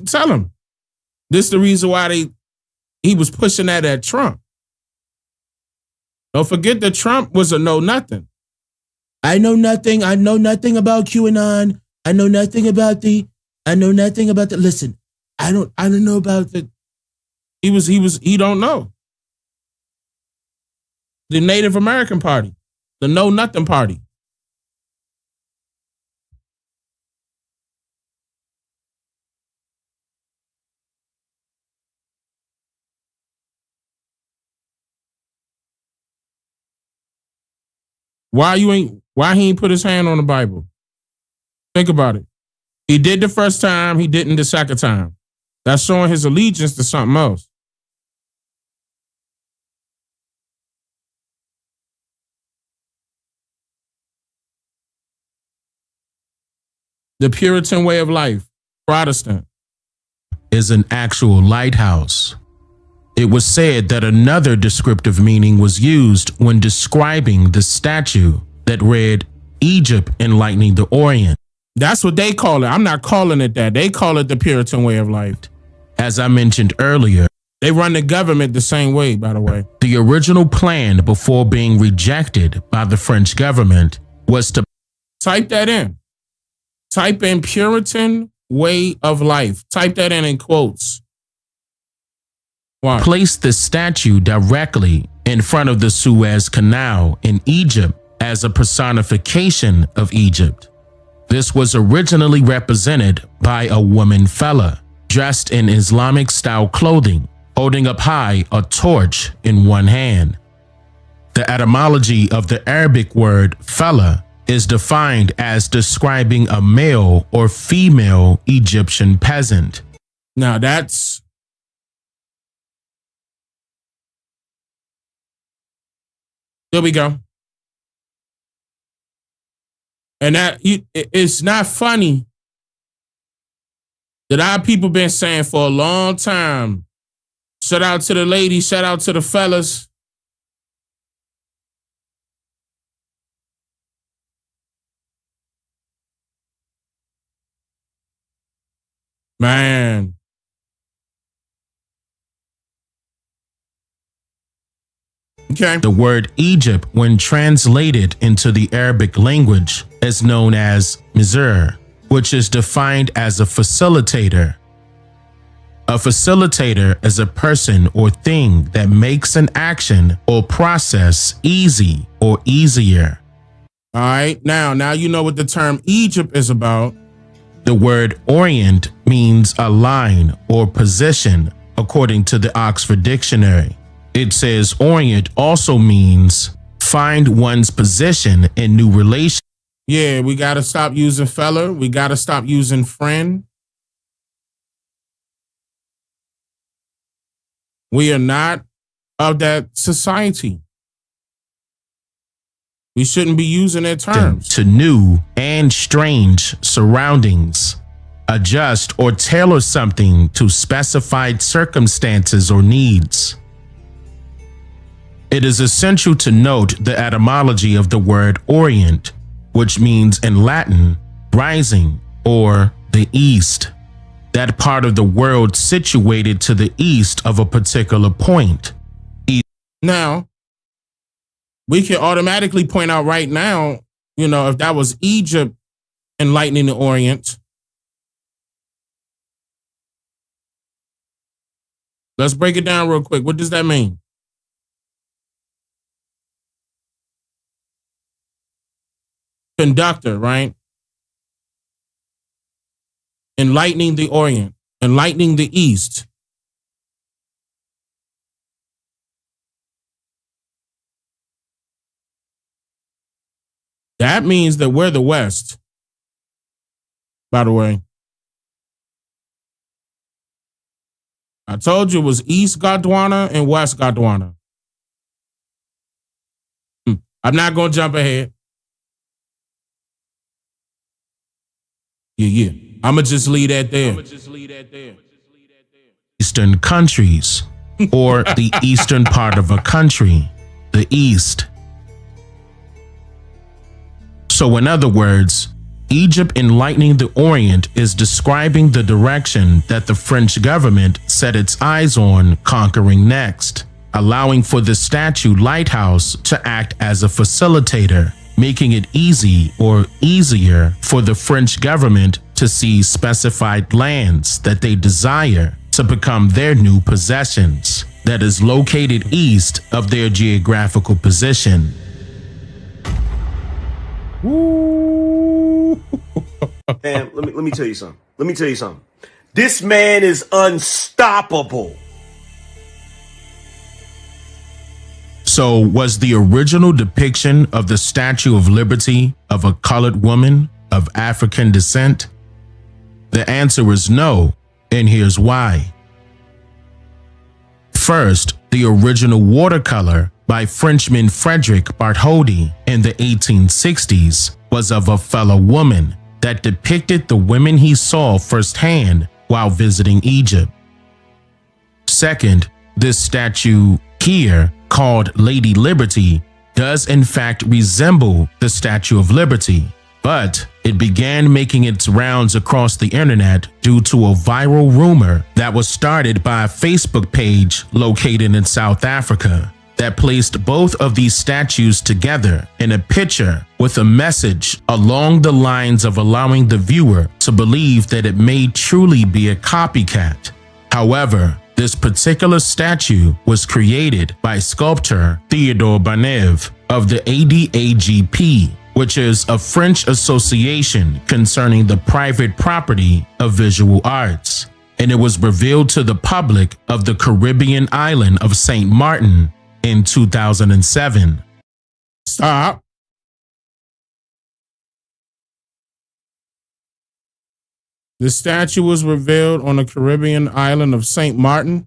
[SPEAKER 1] Tell them. This is the reason why he was pushing that at Trump. Don't forget that Trump was a know-nothing. I know nothing about QAnon. I know nothing about the. Listen, I don't know about the. He don't know. The Native American Party, the Know Nothing Party. Why he ain't put his hand on the Bible? Think about it. He did the first time, he didn't the second time. That's showing his allegiance to something else. The Puritan way of life, Protestant,
[SPEAKER 20] is an actual lighthouse. It was said that another descriptive meaning was used when describing the statue that read, Egypt enlightening the Orient.
[SPEAKER 1] That's what they call it. I'm not calling it that. They call it the Puritan way of life.
[SPEAKER 20] As I mentioned earlier,
[SPEAKER 1] they run the government the same way, by the way.
[SPEAKER 20] The original plan before being rejected by the French government was to
[SPEAKER 1] type that in. Type in Puritan way of life. Type that in quotes. Why?
[SPEAKER 20] Place the statue directly in front of the Suez Canal in Egypt as a personification of Egypt. This was originally represented by a woman fella dressed in Islamic style clothing, holding up high a torch in one hand. The etymology of the Arabic word fella is defined as describing a male or female Egyptian peasant.
[SPEAKER 1] Now that's there we go. And it's not funny that our people been saying for a long time. Shout out to the ladies, shout out to the fellas. Man. Okay.
[SPEAKER 20] The word Egypt, when translated into the Arabic language, is known as Mizr, which is defined as a facilitator. A facilitator is a person or thing that makes an action or process easy or easier.
[SPEAKER 1] All right. Now you know what the term Egypt is about.
[SPEAKER 20] The word Orient means a line or position, according to the Oxford Dictionary. It says Orient also means find one's position in new relations.
[SPEAKER 1] Yeah, we got to stop using fella. We got to stop using friend. We are not of that society. We shouldn't be using their terms.
[SPEAKER 20] To new and strange surroundings. Adjust or tailor something to specified circumstances or needs. It is essential to note the etymology of the word Orient, which means in Latin, rising or the east. That part of the world situated to the east of a particular point.
[SPEAKER 1] Now, we can automatically point out right now, if that was Egypt enlightening the Orient. Let's break it down real quick. What does that mean? Conductor, right? Enlightening the Orient, enlightening the East. That means that we're the West, by the way. I told you it was East Gondwana and West Gondwana. I'm not going to jump ahead. Yeah. I'm going to just leave that there.
[SPEAKER 20] Eastern countries, or the eastern part of a country, the East. So in other words, Egypt enlightening the Orient is describing the direction that the French government set its eyes on conquering next, allowing for the statue lighthouse to act as a facilitator, making it easy or easier for the French government to seize specified lands that they desire to become their new possessions, that is located east of their geographical position.
[SPEAKER 3] Man, let me tell you something. This man is unstoppable.
[SPEAKER 20] So was the original depiction of the Statue of Liberty of a colored woman of African descent? The answer is no, and here's why. First, the original watercolor by Frenchman Frederick Bartholdi in the 1860s was of a fellow woman that depicted the women he saw firsthand while visiting Egypt. Second, this statue here, called Lady Liberty, does in fact resemble the Statue of Liberty, but it began making its rounds across the internet due to a viral rumor that was started by a Facebook page located in South Africa that placed both of these statues together in a picture with a message along the lines of allowing the viewer to believe that it may truly be a copycat. However, this particular statue was created by sculptor Theodore Barnev of the ADAGP, which is a French association concerning the private property of visual arts, and it was revealed to the public of the Caribbean island of St. Martin in 2007.
[SPEAKER 1] Stop. The statue was revealed on the Caribbean island of St. Martin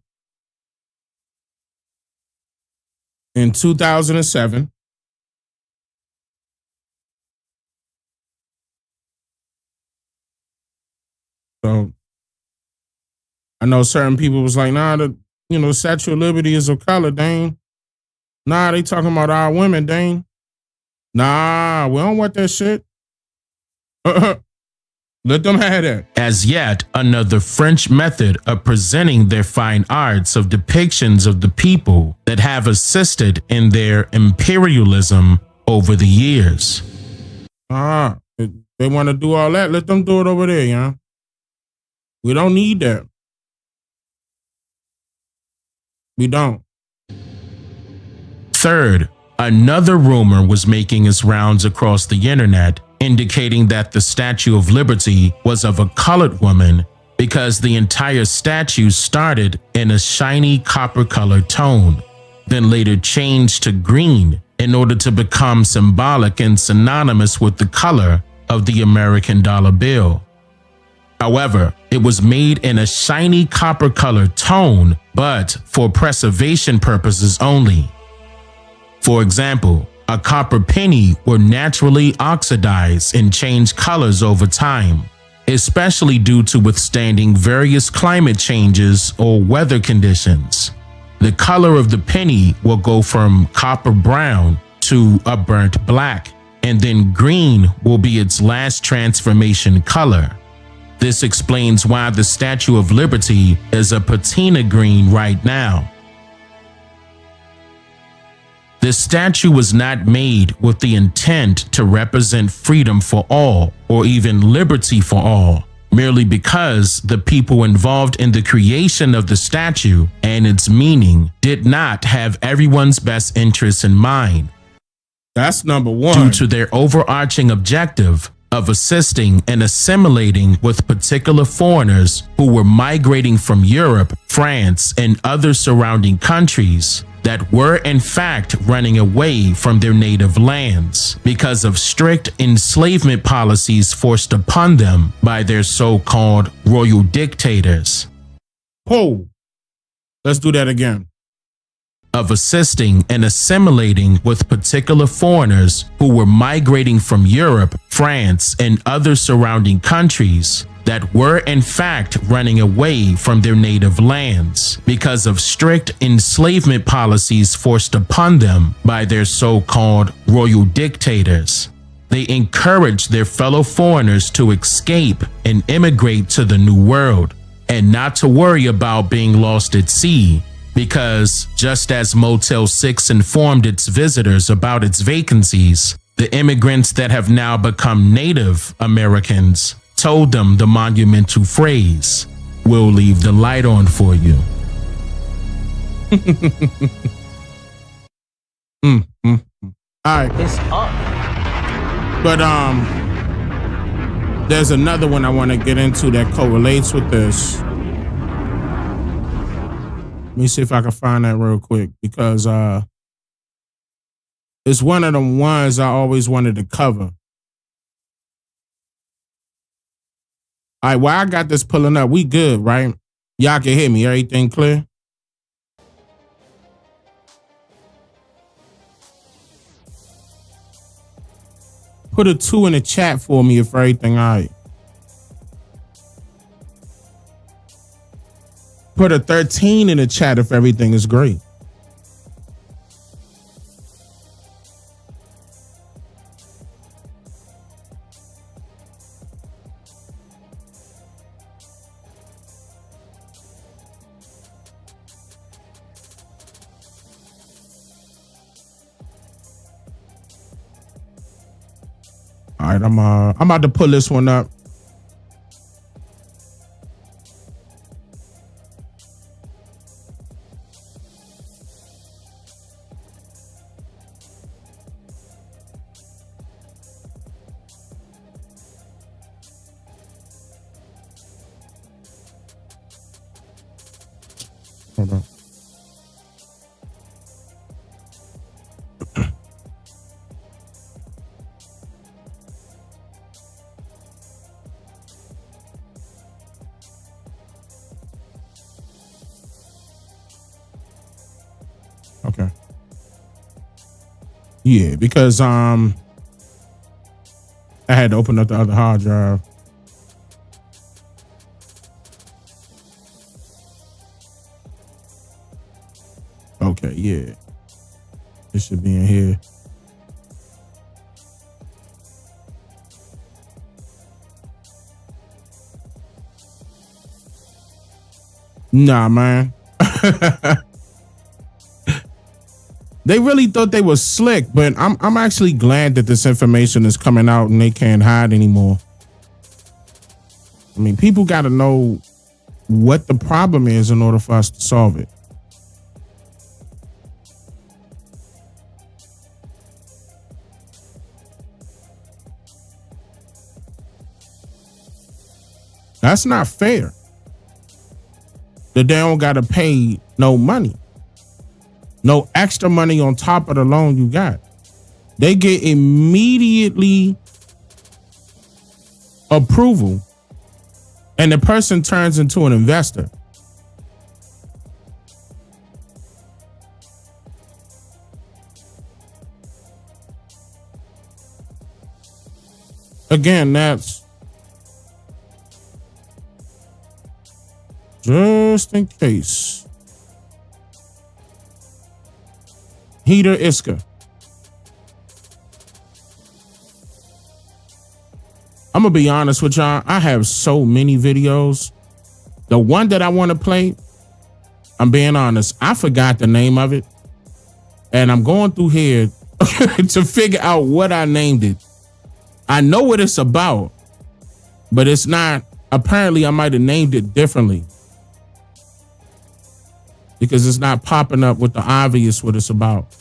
[SPEAKER 1] in 2007. So I know certain people was like, nah, the Statue of Liberty is of color, Dane. Nah, they talking about our women, Dane. Nah, we don't want that shit. Let them have that.
[SPEAKER 20] As yet another French method of presenting their fine arts of depictions of the people that have assisted in their imperialism over the years.
[SPEAKER 1] They want to do all that. Let them do it over there, yeah. We don't need that. We don't.
[SPEAKER 20] Third, another rumor was making its rounds across the internet, indicating that the Statue of Liberty was of a colored woman because the entire statue started in a shiny copper-colored tone, then later changed to green in order to become symbolic and synonymous with the color of the American dollar bill. However, it was made in a shiny copper-colored tone, but for preservation purposes only. For example, a copper penny will naturally oxidize and change colors over time, especially due to withstanding various climate changes or weather conditions. The color of the penny will go from copper brown to a burnt black, and then green will be its last transformation color. This explains why the Statue of Liberty is a patina green right now. The statue was not made with the intent to represent freedom for all or even liberty for all, merely because the people involved in the creation of the statue and its meaning did not have everyone's best interests in mind.
[SPEAKER 1] That's number one.
[SPEAKER 20] Due to their overarching objective of assisting and assimilating with particular foreigners who were migrating from Europe, France, and other surrounding countries that were in fact running away from their native lands because of strict enslavement policies forced upon them by their so-called royal dictators.
[SPEAKER 1] Oh, let's do that again.
[SPEAKER 20] Of assisting and assimilating with particular foreigners who were migrating from Europe, France, and other surrounding countries that were in fact running away from their native lands because of strict enslavement policies forced upon them by their so-called royal dictators. They encouraged their fellow foreigners to escape and immigrate to the New World and not to worry about being lost at sea, because just as Motel 6 informed its visitors about its vacancies, the immigrants that have now become Native Americans told them the monumental phrase, "We'll leave the light on for you."
[SPEAKER 1] All right.
[SPEAKER 4] It's up.
[SPEAKER 1] But there's another one I want to get into that correlates with this. Let me see if I can find that real quick, because it's one of the ones I always wanted to cover. All right, while I got this pulling up, we good, right? Y'all can hear me. Everything clear? Put a 2 in the chat for me if everything all right. Put a 13 in the chat if everything is great. All right, I'm about to pull this one up. Hold on. Okay. Yeah, because I had to open up the other hard drive. Okay, yeah. It should be in here. Nah, man. They really thought they was slick, but I'm actually glad that this information is coming out and they can't hide anymore. I mean, people got to know what the problem is in order for us to solve it. That's not fair. That they don't got to pay no money. No extra money on top of the loan you got. They get immediately approval and the person turns into an investor. Again, that's just in case. Heater Iska. I'm gonna be honest with y'all. I have so many videos. The one that I want to play, I'm being honest, I forgot the name of it. And I'm going through here to figure out what I named it. I know what it's about, but it's not. Apparently, I might have named it differently because it's not popping up with the obvious what it's about.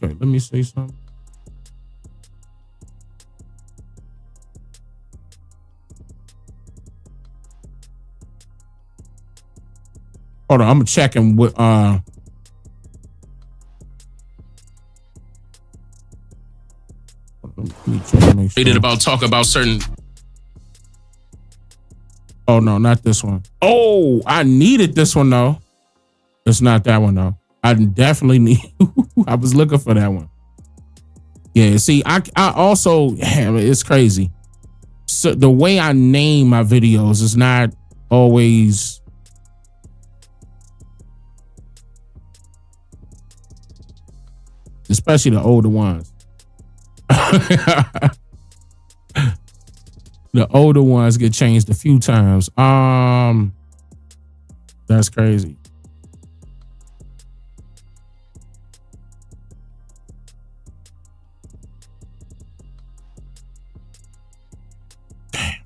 [SPEAKER 1] Okay, let me say something. Hold on, I'm checking with
[SPEAKER 20] about talk about certain.
[SPEAKER 1] Oh no, not this one. Oh, I needed this one though. It's not that one though. I definitely need. I was looking for that one. Yeah, see, I also, it's crazy. So the way I name my videos is not always. Especially the older ones. The older ones get changed a few times. That's crazy.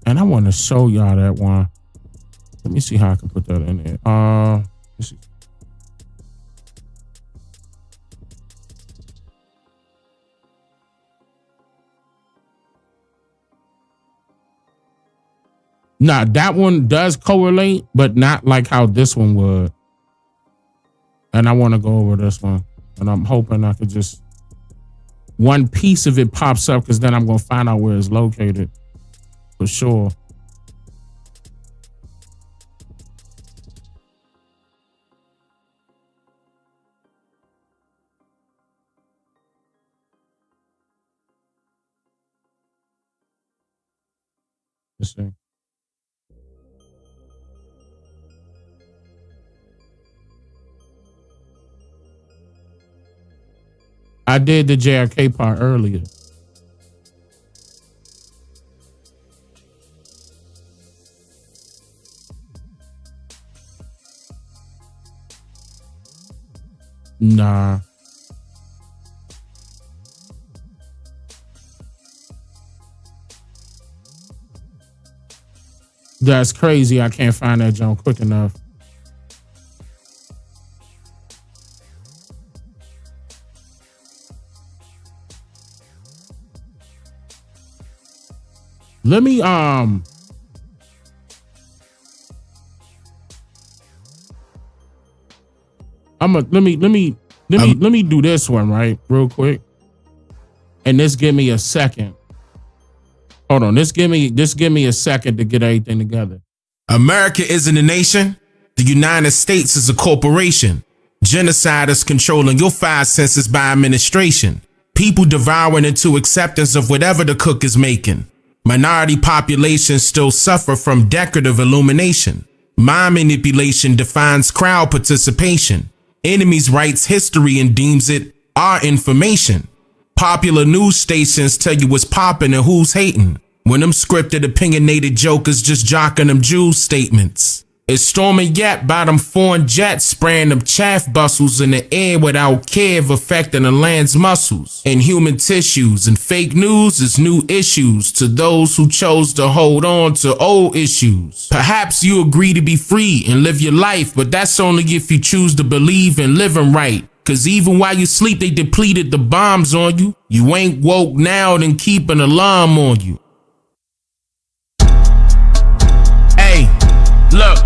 [SPEAKER 1] And I want to show y'all that one. Let me see how I can put that in there. Let's see. Nah, that one does correlate, but not like how this one would. And I want to go over this one. And I'm hoping I could just... One piece of it pops up because then I'm going to find out where it's located. For sure. Let's see. I did the JFK part earlier. Nah. That's crazy. I can't find that junk quick enough. Let me let me do this one right real quick. And this give me a second. Hold on. This give me a second to get everything together.
[SPEAKER 20] America isn't a nation. The United States is a corporation. Genocide is controlling your five senses by administration. People devouring into acceptance of whatever the cook is making. Minority populations still suffer from decorative illumination. Mind manipulation defines crowd participation. Enemies writes history and deems it our information. Popular news stations tell you what's popping and who's hating, when them scripted opinionated jokers just jocking them Jews statements. It's storming yet by them foreign jets spraying them chaff bustles in the air without care of affecting the land's muscles and human tissues. And fake news is new issues to those who chose to hold on to old issues. Perhaps you agree to be free and live your life, but that's only if you choose to believe in living right. Cause even while you sleep, they depleted the bombs on you. You ain't woke now, then keep an alarm on you. Hey, look.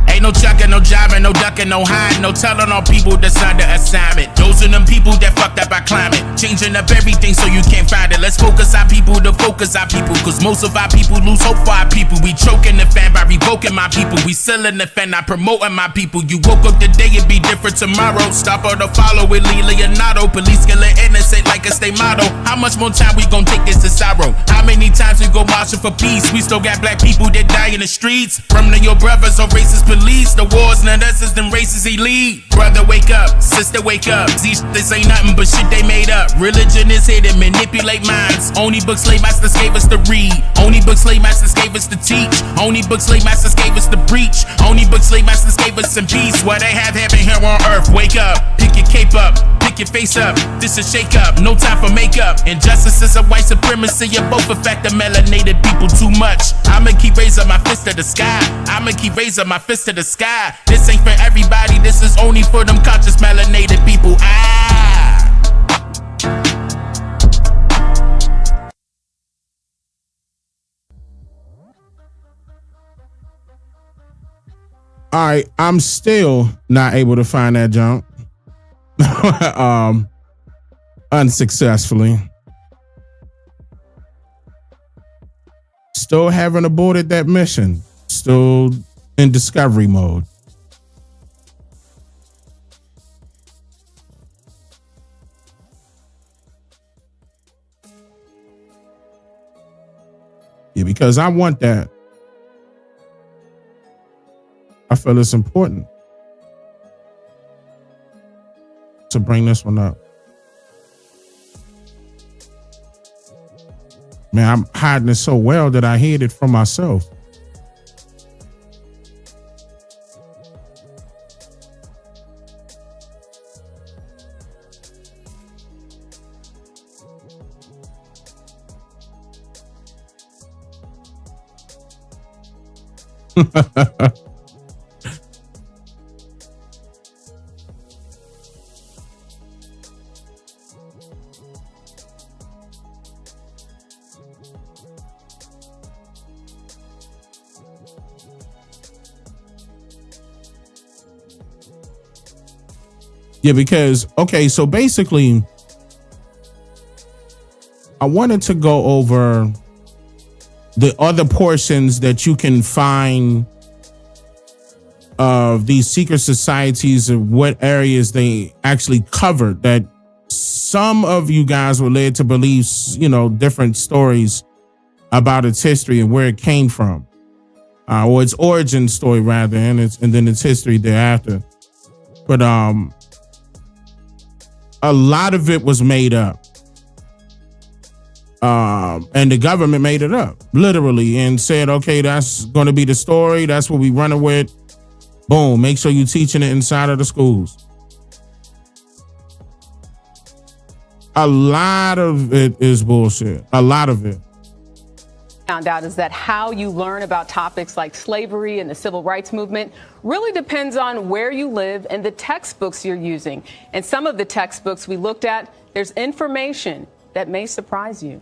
[SPEAKER 20] Ain't no chucking, no jiving, no ducking, no hiding, no telling on people that's under assignment. Those are them people that fucked up our climate, changing up everything so you can't find it. Let's focus our people to focus our people, cause most of our people lose hope for our people. We choking the fan by revoking my people. We selling the fan, not promoting my people. You woke up today, it be different tomorrow. Stop or to follow with Lee Leonardo. Police killing innocent like a state motto. How much more time we gon' take this to sorrow? How many times we go marching for peace? We still got black people that die in the streets. From your brothers or racist police. The wars not us, it's them races he lead. Brother wake up, sister wake up. These this ain't nothing but shit they made up. Religion is here to manipulate minds. Only books slave masters gave us to read. Only books slave masters gave us to teach. Only books slave masters gave us to preach. Only books slave masters gave us some peace. What they have heaven here on earth. Wake up, pick your cape up, pick your face up. This is shake up, no time for makeup. Injustice is a white supremacy. You both affect the melanated people too much. I'ma keep raising my fist to the sky. I'ma keep raising my fist to the sky. This ain't for everybody, this is only for them conscious melanated people.
[SPEAKER 1] All right, I'm still not able to find that junk. Unsuccessfully. Still haven't aborted that mission. Still in discovery mode. Yeah, because I want that. I feel it's important to bring this one up. Man, I'm hiding it so well that I hid it from myself. Yeah, because, okay, so basically, I wanted to go over the other portions that you can find of these secret societies and what areas they actually covered, that some of you guys were led to believe, you know, different stories about its history and where it came from, or its origin story rather, and then its history thereafter. But a lot of it was made up. And the government made it up, literally, and said, okay, that's going to be the story. That's what we running with. Boom. Make sure you're teaching it inside of the schools. A lot of it is bullshit. A lot of it.
[SPEAKER 4] Found out is that how you learn about topics like slavery and the civil rights movement really depends on where you live and the textbooks you're using. And some of the textbooks we looked at, there's information that may surprise you.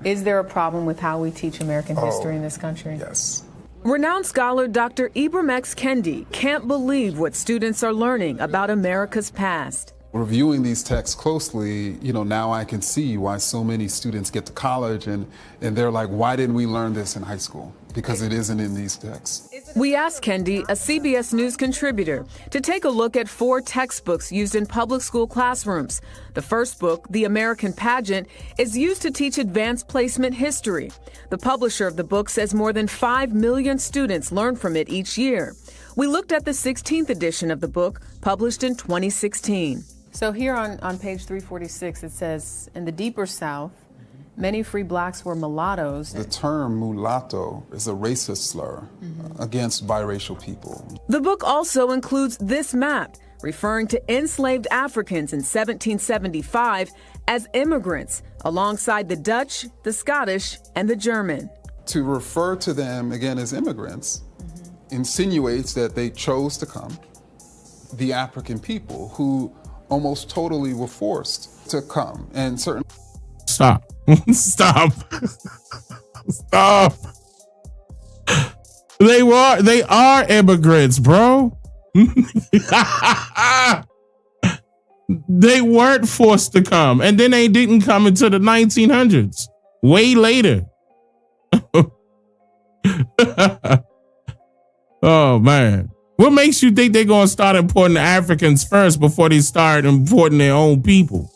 [SPEAKER 22] Is there a problem with how we teach American history in this country?
[SPEAKER 23] Yes.
[SPEAKER 22] Renowned scholar Dr. Ibram X. Kendi can't believe what students are learning about America's past.
[SPEAKER 6] Reviewing these texts closely, now I can see why so many students get to college and they're like, why didn't we learn this in high school? Because it isn't in these texts.
[SPEAKER 7] We asked Kendi, a CBS News contributor, to take a look at 4 textbooks used in public school classrooms. The first book, The American Pageant, is used to teach advanced placement history. The publisher of the book says more than 5 million students learn from it each year. We looked at the 16th edition of the book, published in 2016.
[SPEAKER 22] So here on page 346, it says, in the deeper South, many free blacks were mulattoes.
[SPEAKER 6] The term mulatto is a racist slur against biracial people.
[SPEAKER 7] The book also includes this map, referring to enslaved Africans in 1775 as immigrants, alongside the Dutch, the Scottish, and the German.
[SPEAKER 6] To refer to them, again, as immigrants insinuates that they chose to come. The African people who almost totally were forced to come, and certain...
[SPEAKER 1] Stop. Stop. Stop. They are immigrants, bro. They weren't forced to come, and then they didn't come until the 1900s, way later. Oh man. What makes you think they're going to start importing Africans first before they start importing their own people?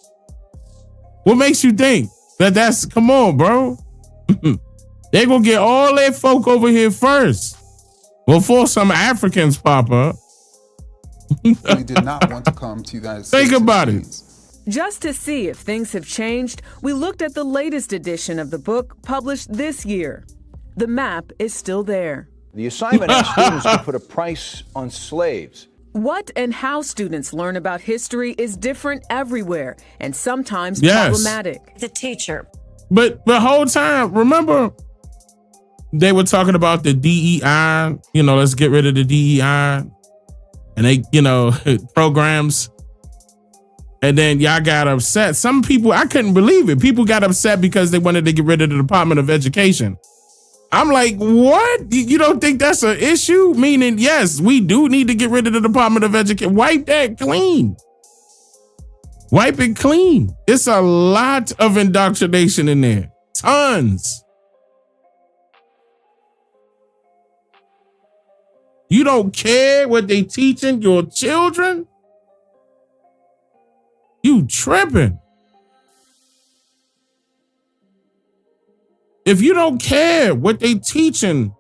[SPEAKER 1] What makes you think that's, come on, bro. They're going to get all their folk over here first before some Africans pop up.
[SPEAKER 6] They did not want to come to the United States.
[SPEAKER 1] Think about it.
[SPEAKER 7] Just to see if things have changed, we looked at the latest edition of the book published this year. The map is still there.
[SPEAKER 23] The assignment asked students to put a price on slaves.
[SPEAKER 7] What and how students learn about history is different everywhere and sometimes
[SPEAKER 1] Yes.
[SPEAKER 7] problematic.
[SPEAKER 24] The teacher.
[SPEAKER 1] But the whole time, remember, they were talking about the DEI, let's get rid of the DEI. And they, programs. And then y'all got upset. Some people, I couldn't believe it. People got upset because they wanted to get rid of the Department of Education. I'm like, what? You don't think that's an issue? Meaning, yes, we do need to get rid of the Department of Education. Wipe that clean. Wipe it clean. It's a lot of indoctrination in there. Tons. You don't care what they teaching your children? You tripping. If you don't care what they teaching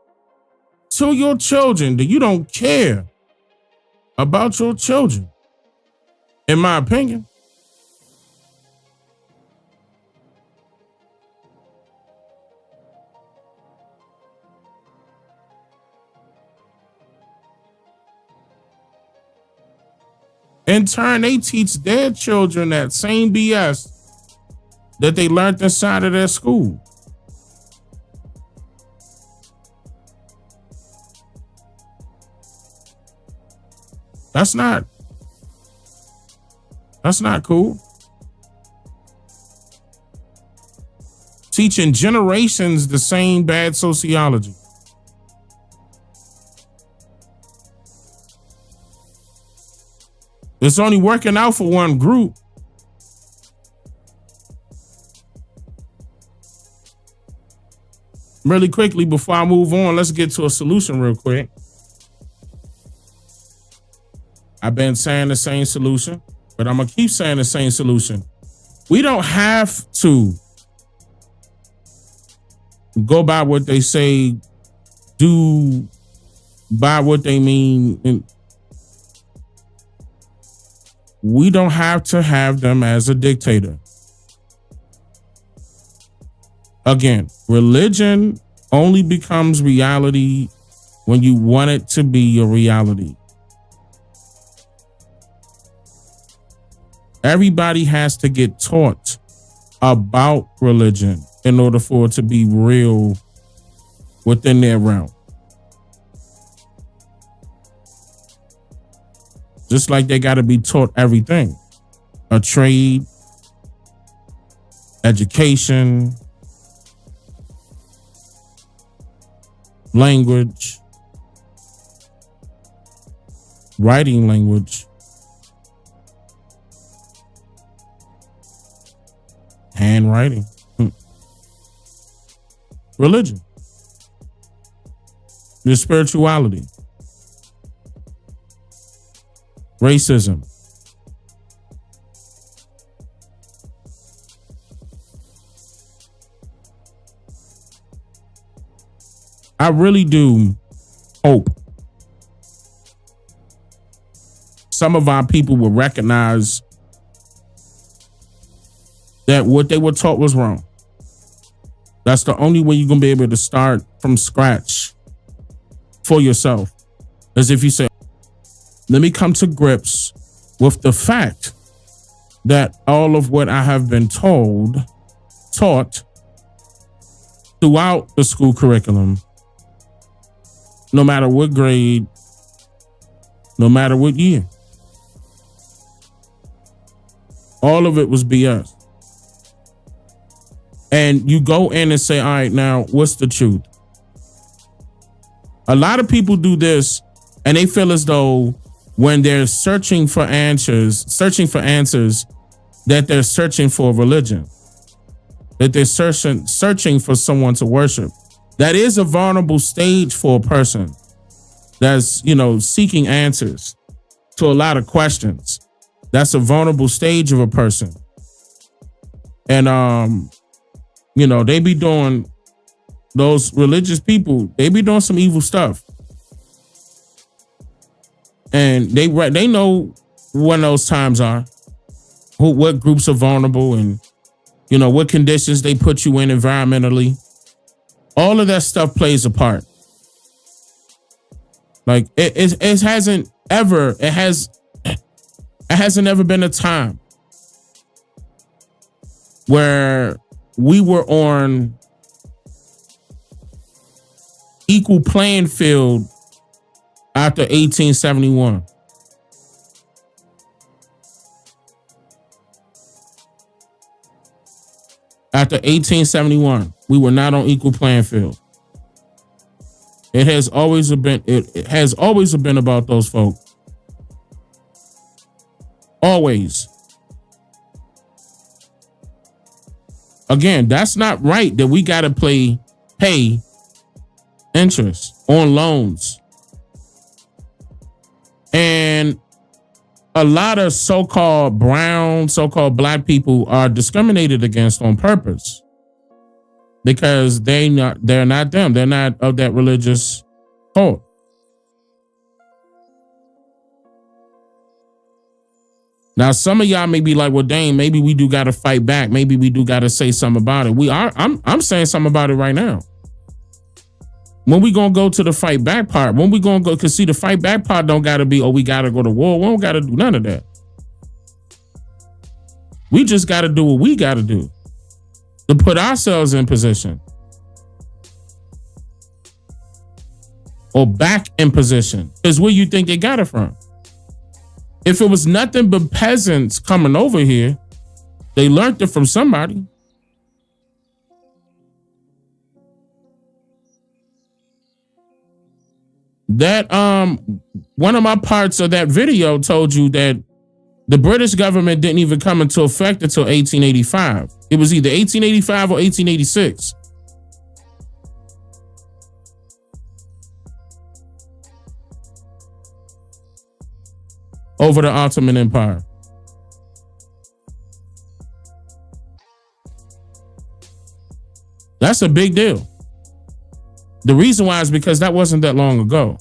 [SPEAKER 1] to your children, then you don't care about your children, in my opinion. In turn, they teach their children that same BS that they learned inside of their school. That's not cool. Teaching generations the same bad sociology. It's only working out for one group. Really quickly, before I move on, let's get to a solution real quick. I've been saying the same solution, but I'm going to keep saying the same solution. We don't have to go by what they say, do by what they mean. And we don't have to have them as a dictator. Again, religion only becomes reality when you want it to be your reality. Everybody has to get taught about religion in order for it to be real within their realm. Just like they got to be taught everything. A trade, education, language, writing language, Handwriting. Religion. Your spirituality. Racism. I really do hope some of our people will recognize that what they were taught was wrong. That's the only way you're going to be able to start from scratch for yourself. As if you say, let me come to grips with the fact that all of what I have been taught throughout the school curriculum, no matter what grade, no matter what year, all of it was BS. And you go in and say, all right, now what's the truth? A lot of people do this and they feel as though when they're searching for answers, that they're searching for religion, that they're searching for someone to worship. That is a vulnerable stage for a person that's, seeking answers to a lot of questions. That's a vulnerable stage of a person. And, they be doing, those religious people, they be doing some evil stuff. And they know when those times are, what groups are vulnerable and, what conditions they put you in environmentally. All of that stuff plays a part. Like it hasn't ever been a time where we were on equal playing field after 1871. After 1871, we were not on equal playing field. It has always been about those folk. Always. Again, that's not right that we got to pay interest on loans. And a lot of so-called brown, so-called black people are discriminated against on purpose because they're not them. They're not of that religious cult. Now, some of y'all may be like, well, Dane, maybe we do got to fight back. Maybe we do got to say something about it. I'm saying something about it right now. When we gonna go to the fight back part? When we gonna go? Cause see, the fight back part don't gotta be, we gotta go to war. We don't gotta do none of that. We just gotta do what we gotta do to put ourselves in position or back in position. Cause where you think they got it from? If it was nothing but peasants coming over here, they learned it from somebody. That one of my parts of that video told you that the British government didn't even come into effect until 1885. It was either 1885 or 1886. Over the Ottoman Empire. That's a big deal. The reason why is because that wasn't that long ago.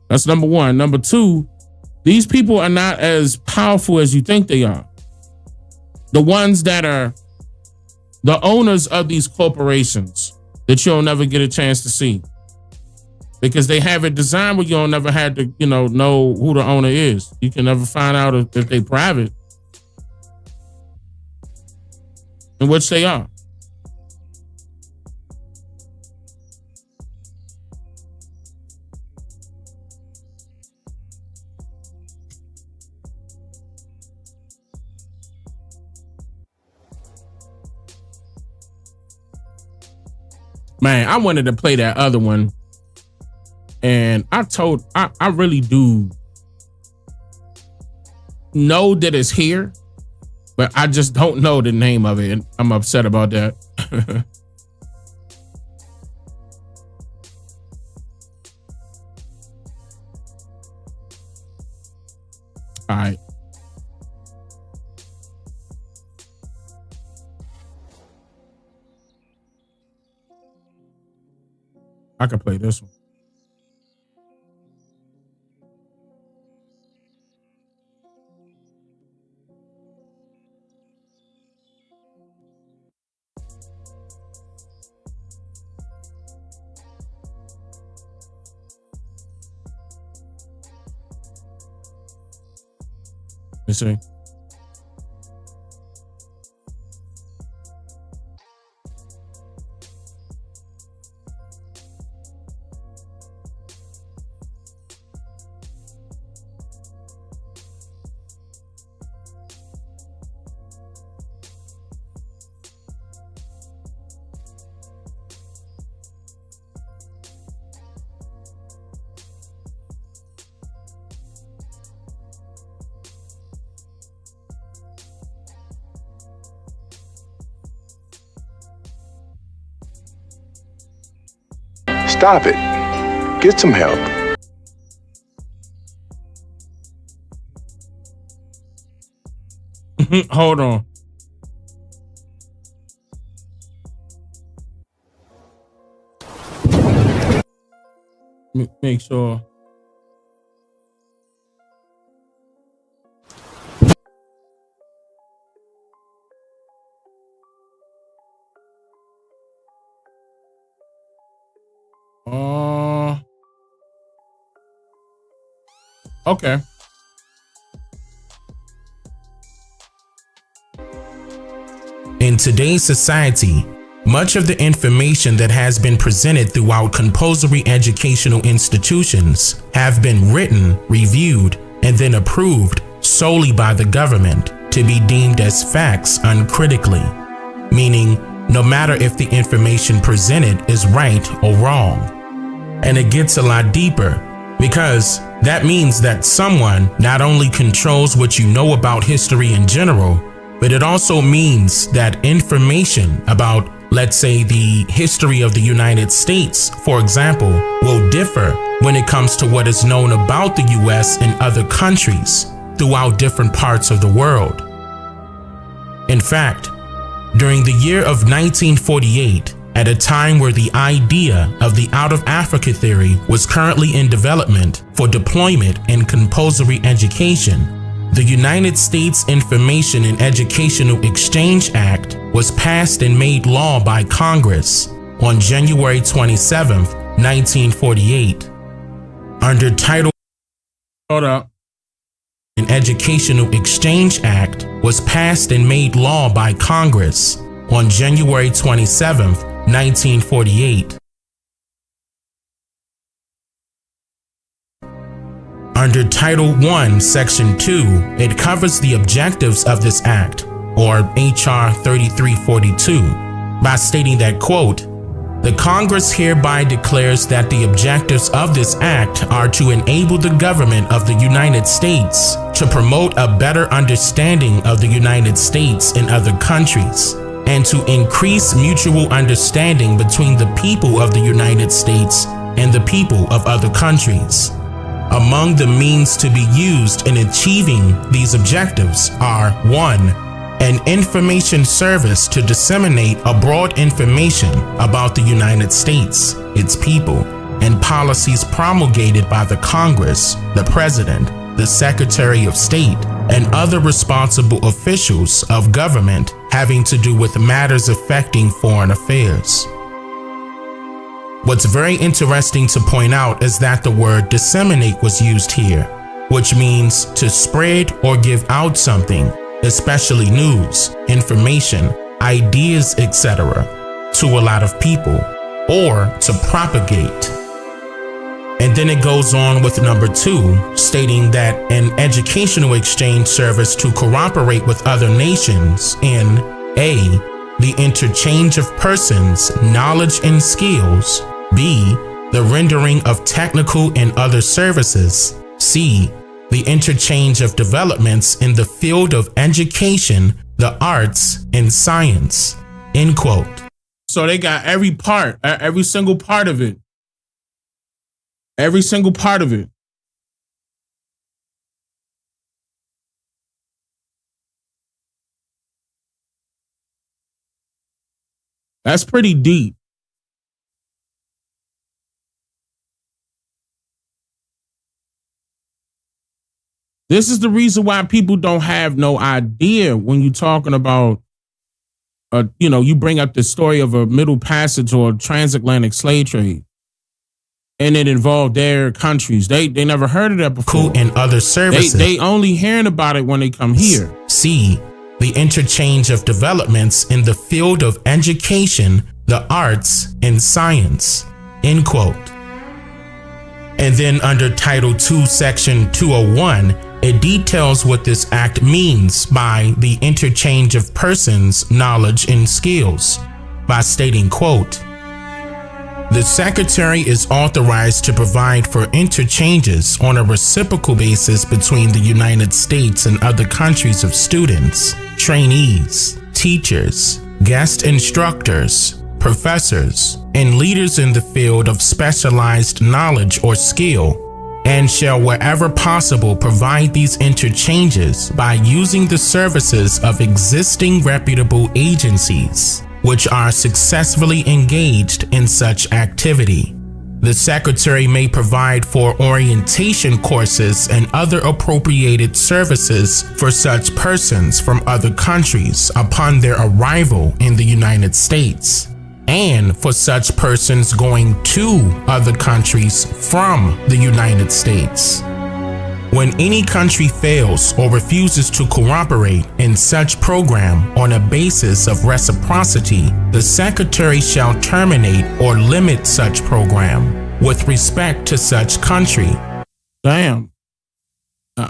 [SPEAKER 1] That's number one. Number two, these people are not as powerful as you think they are. The ones that are the owners of these corporations that you'll never get a chance to see. Because they have it designed where you'll never have to, know who the owner is. You can never find out if they're private. In which they are. Man, I wanted to play that other one. And I really do know that it's here, but I just don't know the name of it, and I'm upset about that. All right. I can play this one. You see?
[SPEAKER 9] Stop it. Get some help.
[SPEAKER 1] Hold on. Make sure. Okay.
[SPEAKER 20] In today's society, much of the information that has been presented throughout compulsory educational institutions have been written, reviewed, and then approved solely by the government to be deemed as facts uncritically, meaning no matter if the information presented is right or wrong. And it gets a lot deeper, because that means that someone not only controls what you know about history in general, but it also means that information about, let's say, the history of the United States, for example, will differ when it comes to what is known about the US and other countries throughout different parts of the world. In fact, during the year of 1948, at a time where the idea of the out of Africa theory was currently in development for deployment in compulsory education, the United States Information and Educational Exchange Act was passed and made law by Congress on January 27, 1948. Under Title an Educational Exchange Act was passed and made law by Congress on January 27, 1948. Under Title I, Section 2, it covers the objectives of this act, or H.R. 3342, by stating that, quote, "The Congress hereby declares that the objectives of this act are to enable the government of the United States to promote a better understanding of the United States and other countries, and to increase mutual understanding between the people of the United States and the people of other countries. Among the means to be used in achieving these objectives are 1. An information service to disseminate abroad information about the United States, its people, and policies promulgated by the Congress, the President, the Secretary of State, and other responsible officials of government having to do with matters affecting foreign affairs." What's very interesting to point out is that the word disseminate was used here, which means to spread or give out something, especially news, information, ideas, etc., to a lot of people, or to propagate. And then it goes on with number 2, stating that an educational exchange service to cooperate with other nations in A, the interchange of persons, knowledge, and skills, B, the rendering of technical and other services, C, the interchange of developments in the field of education the arts, and science, end quote.
[SPEAKER 1] So they got every single part of it. Every single part of it. That's pretty deep. This is the reason why people don't have no idea when you're talking about, you bring up the story of a Middle Passage or transatlantic slave trade, and it involved their countries. They never heard of that before.
[SPEAKER 20] And other services.
[SPEAKER 1] They only hearing about it when they come here.
[SPEAKER 20] C, the interchange of developments in the field of education, the arts, and science, end quote. And then under Title II, Section 201, it details what this act means by the interchange of persons, knowledge, and skills by stating, quote, the Secretary is authorized to provide for interchanges on a reciprocal basis between the United States and other countries of students, trainees, teachers, guest instructors, professors, and leaders in the field of specialized knowledge or skill, and shall wherever possible provide these interchanges by using the services of existing reputable agencies which are successfully engaged in such activity. The Secretary may provide for orientation courses and other appropriated services for such persons from other countries upon their arrival in the United States, and for such persons going to other countries from the United States. When any country fails or refuses to cooperate in such program on a basis of reciprocity, the Secretary shall terminate or limit such program with respect to such country.
[SPEAKER 1] Damn.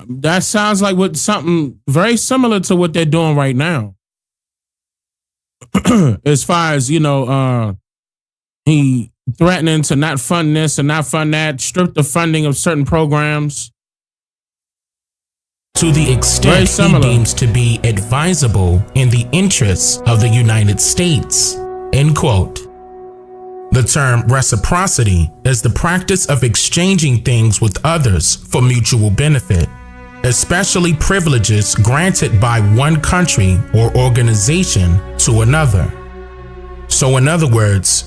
[SPEAKER 1] That sounds like something very similar to what they're doing right now. As far as, he threatening to not fund this and not fund that, strip the funding of certain programs.
[SPEAKER 20] To the extent he deems to be advisable in the interests of the United States, end quote. The term reciprocity is the practice of exchanging things with others for mutual benefit, especially privileges granted by one country or organization to another. So in other words,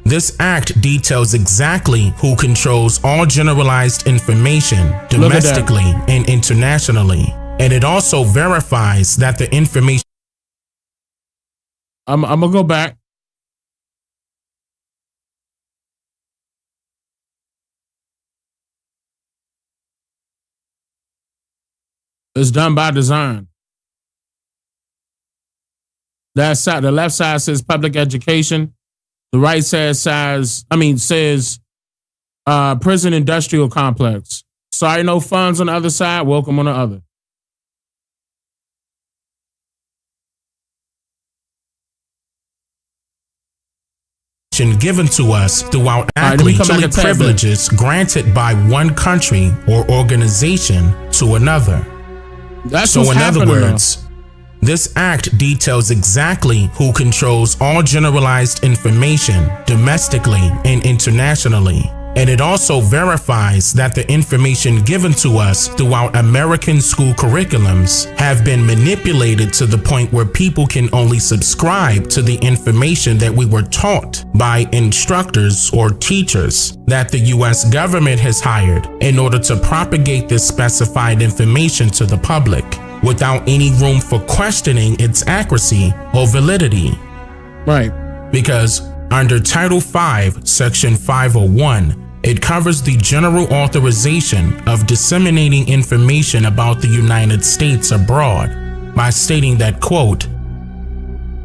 [SPEAKER 20] this act details exactly who controls all generalized information domestically and internationally, and it also verifies that the information.
[SPEAKER 1] I'm gonna go back. It's done by design. That side, the left side says public education. The right side says prison industrial complex. Sorry, no funds on the other side. Welcome on the other.
[SPEAKER 20] Given to us throughout actually privileges granted by one country or organization to another.
[SPEAKER 1] So in other words,
[SPEAKER 20] this act details exactly who controls all generalized information domestically and internationally, and it also verifies that the information given to us throughout American school curriculums have been manipulated to the point where people can only subscribe to the information that we were taught by instructors or teachers that the U.S. government has hired in order to propagate this specified information to the public, without any room for questioning its accuracy or validity.
[SPEAKER 1] Right.
[SPEAKER 20] Because under Title V, Section 501, it covers the general authorization of disseminating information about the United States abroad by stating that, quote,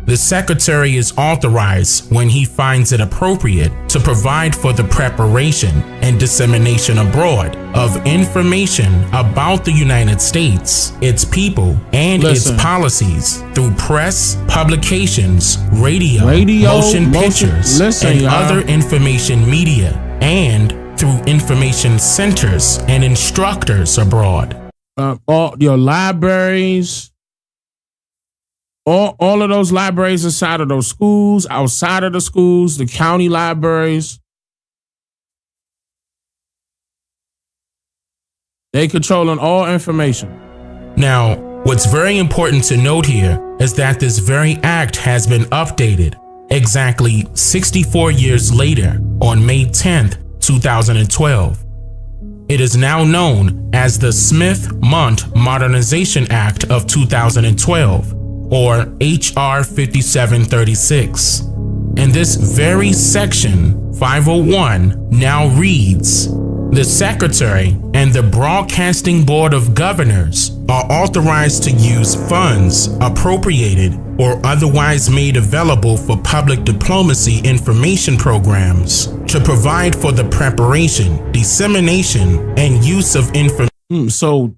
[SPEAKER 20] the Secretary is authorized, when he finds it appropriate, to provide for the preparation and dissemination abroad of information about the United States, its people, and its policies through press, publications, radio, motion pictures, and other information media, and through information centers and instructors abroad.
[SPEAKER 1] All your libraries, All of those libraries inside of those schools, outside of the schools, the county libraries, they controlling all information.
[SPEAKER 20] Now, what's very important to note here is that this very act has been updated exactly 64 years later on May 10th, 2012. It is now known as the Smith-Mundt Modernization Act of 2012, or H.R. 5736. And this very section, 501, now reads, "The Secretary and the Broadcasting Board of Governors are authorized to use funds appropriated or otherwise made available for public diplomacy information programs to provide for the preparation, dissemination, and use of information."
[SPEAKER 1] So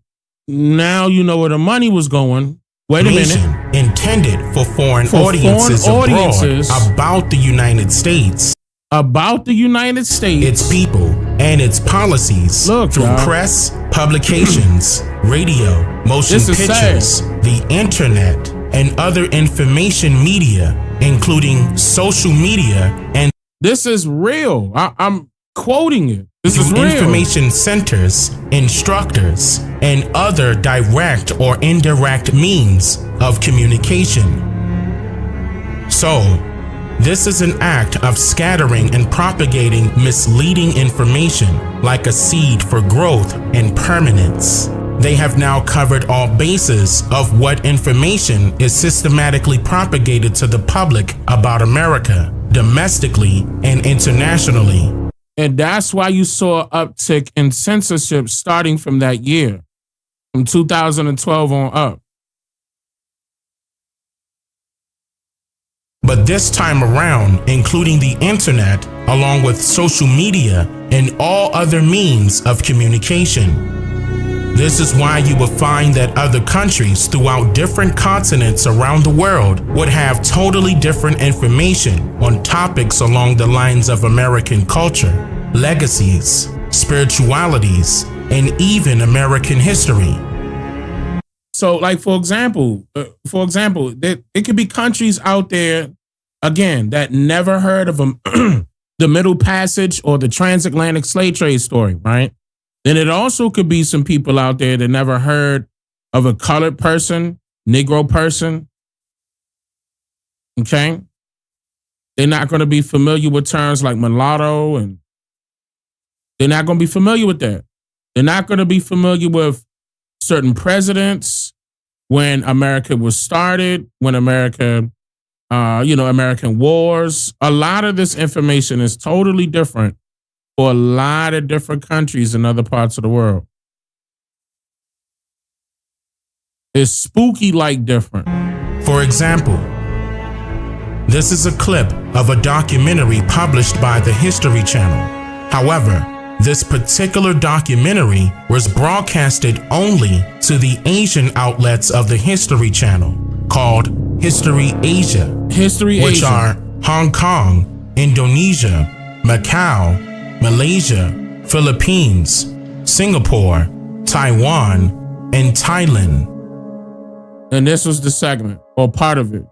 [SPEAKER 1] now you know where the money was going. Wait a minute.
[SPEAKER 20] Intended for foreign audiences abroad about the United States.
[SPEAKER 1] About the United States.
[SPEAKER 20] Its people and its policies through press, publications, radio, motion pictures, the internet, and other information media, including social media and...
[SPEAKER 1] This is real. I'm quoting it. This is real.
[SPEAKER 20] Information centers, instructors, and other direct or indirect means of communication. So, this is an act of scattering and propagating misleading information like a seed for growth and permanence. They have now covered all bases of what information is systematically propagated to the public about America, domestically and internationally.
[SPEAKER 1] And that's why you saw an uptick in censorship starting from that year, from 2012 on up.
[SPEAKER 20] But this time around, including the internet, along with social media and all other means of communication. This is why you will find that other countries throughout different continents around the world would have totally different information on topics along the lines of American culture, legacies, spiritualities, and even American history.
[SPEAKER 1] So, like, for example, it could be countries out there, again, that never heard of the Middle Passage or the transatlantic slave trade story, right? Then it also could be some people out there that never heard of a colored person, Negro person. Okay? They're not going to be familiar with terms like mulatto, and they're not going to be familiar with that. They're not going to be familiar with certain presidents, when America was started, when America, American wars. A lot of this information is totally different for a lot of different countries in other parts of the world. It's spooky like different.
[SPEAKER 20] For example, this is a clip of a documentary published by the History Channel. However, this particular documentary was broadcasted only to the Asian outlets of the History Channel, called History Asia, which are Hong Kong, Indonesia, Macau, Malaysia, Philippines, Singapore, Taiwan, and Thailand.
[SPEAKER 1] And this was the segment, or part of it.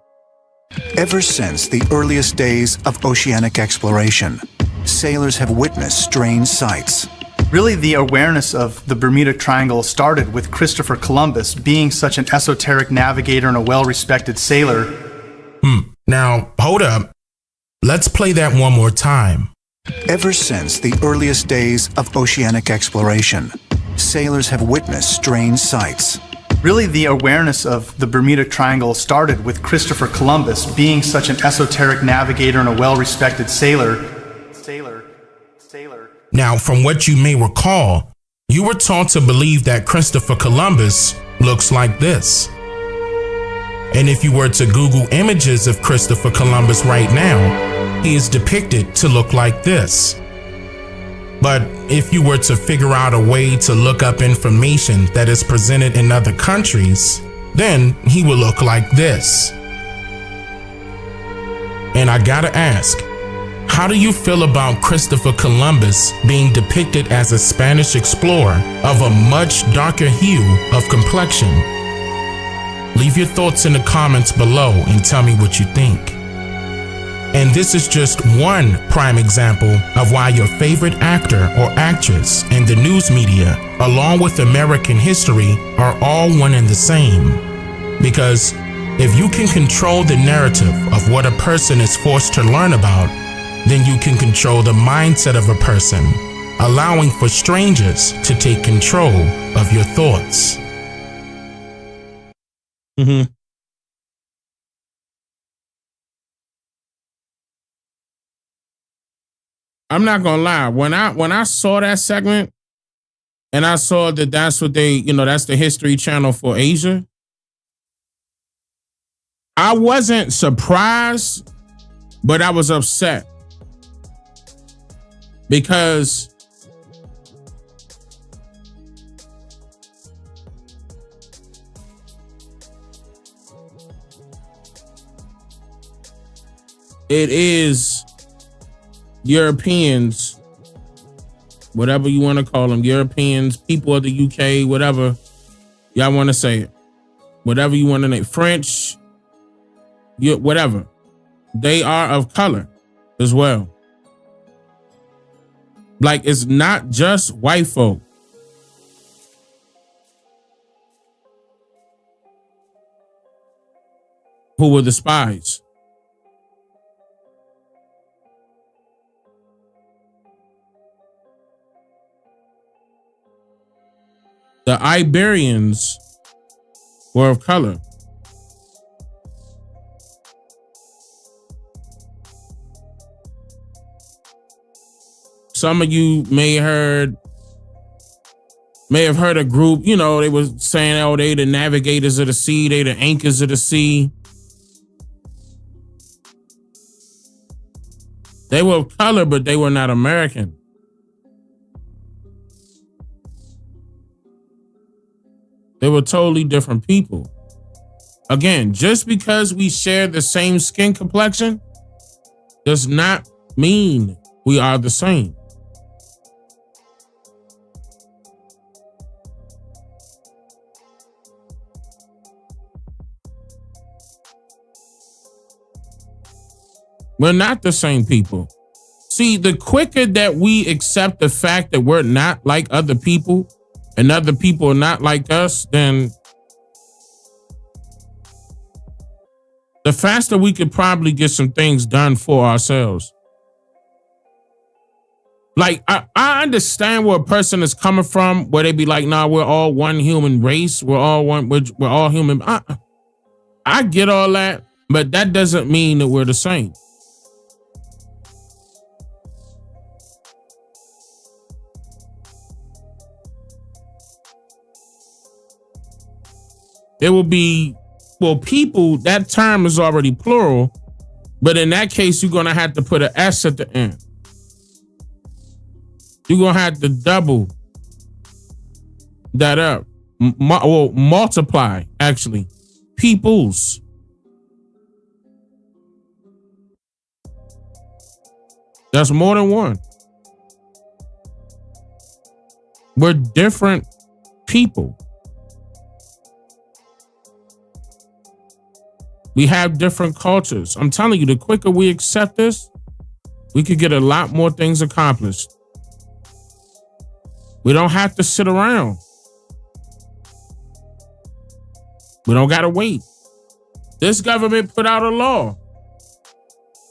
[SPEAKER 10] Ever since the earliest days of oceanic exploration, sailors have witnessed strange sights.
[SPEAKER 12] Really, the awareness of the Bermuda Triangle started with Christopher Columbus being such an esoteric navigator and a well-respected sailor.
[SPEAKER 20] Now, hold up. Let's play that one more time.
[SPEAKER 10] Ever since the earliest days of oceanic exploration, sailors have witnessed strange sights.
[SPEAKER 12] Really, the awareness of the Bermuda Triangle started with Christopher Columbus being such an esoteric navigator and a well-respected sailor.
[SPEAKER 20] Now, from what you may recall, you were taught to believe that Christopher Columbus looks like this. And if you were to Google images of Christopher Columbus right now, he is depicted to look like this. But if you were to figure out a way to look up information that is presented in other countries, then he will look like this. And I gotta ask, how do you feel about Christopher Columbus being depicted as a Spanish explorer of a much darker hue of complexion? Leave your thoughts in the comments below and tell me what you think. And this is just one prime example of why your favorite actor or actress and the news media, along with American history, are all one and the same. Because if you can control the narrative of what a person is forced to learn about, then you can control the mindset of a person, allowing for strangers to take control of your thoughts.
[SPEAKER 1] I'm not gonna lie. When I saw that segment and I saw that that's what they, that's the History Channel for Asia, I wasn't surprised, but I was upset because it is Europeans, whatever you want to call them, Europeans, people of the UK, whatever y'all want to say it, whatever you want to name, French, whatever, they are of color as well. Like, it's not just white folk. Who were the spies. The Iberians were of color. Some of you may have heard a group, they were saying, oh, they the navigators of the sea, they the anchors of the sea. They were of color, but they were not American. They were totally different people. Again, just because we share the same skin complexion does not mean we are the same. We're not the same people. See, the quicker that we accept the fact that we're not like other people and other people are not like us, then the faster we could probably get some things done for ourselves. Like, I understand where a person is coming from, where they be like, nah, we're all one human race. We're all one. We're all human. I get all that, but that doesn't mean that we're the same. It will be, well, people, that term is already plural, but in that case, you're going to have to put an S at the end. You're going to have to double that up. Multiply, actually. Peoples. That's more than one. We're different people. We have different cultures. I'm telling you, the quicker we accept this, we could get a lot more things accomplished. We don't have to sit around. We don't got to wait. This government put out a law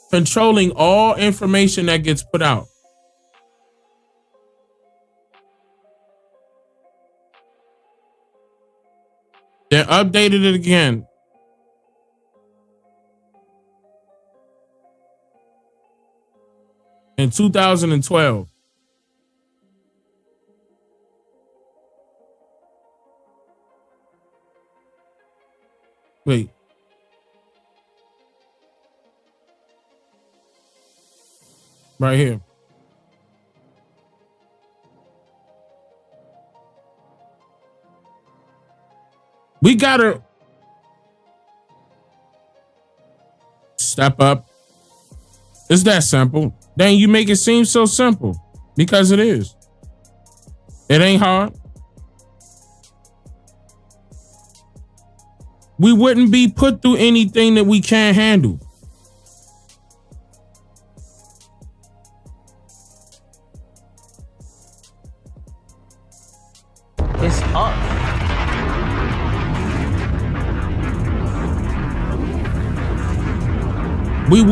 [SPEAKER 1] controlling all information that gets put out. They updated it again. In 2012. Wait. Right here. We gotta step up. It's that simple. Dang, you make it seem so simple because it is. It ain't hard. we wouldn't be put through anything that we can't handle.
[SPEAKER 8] It's up.
[SPEAKER 1] We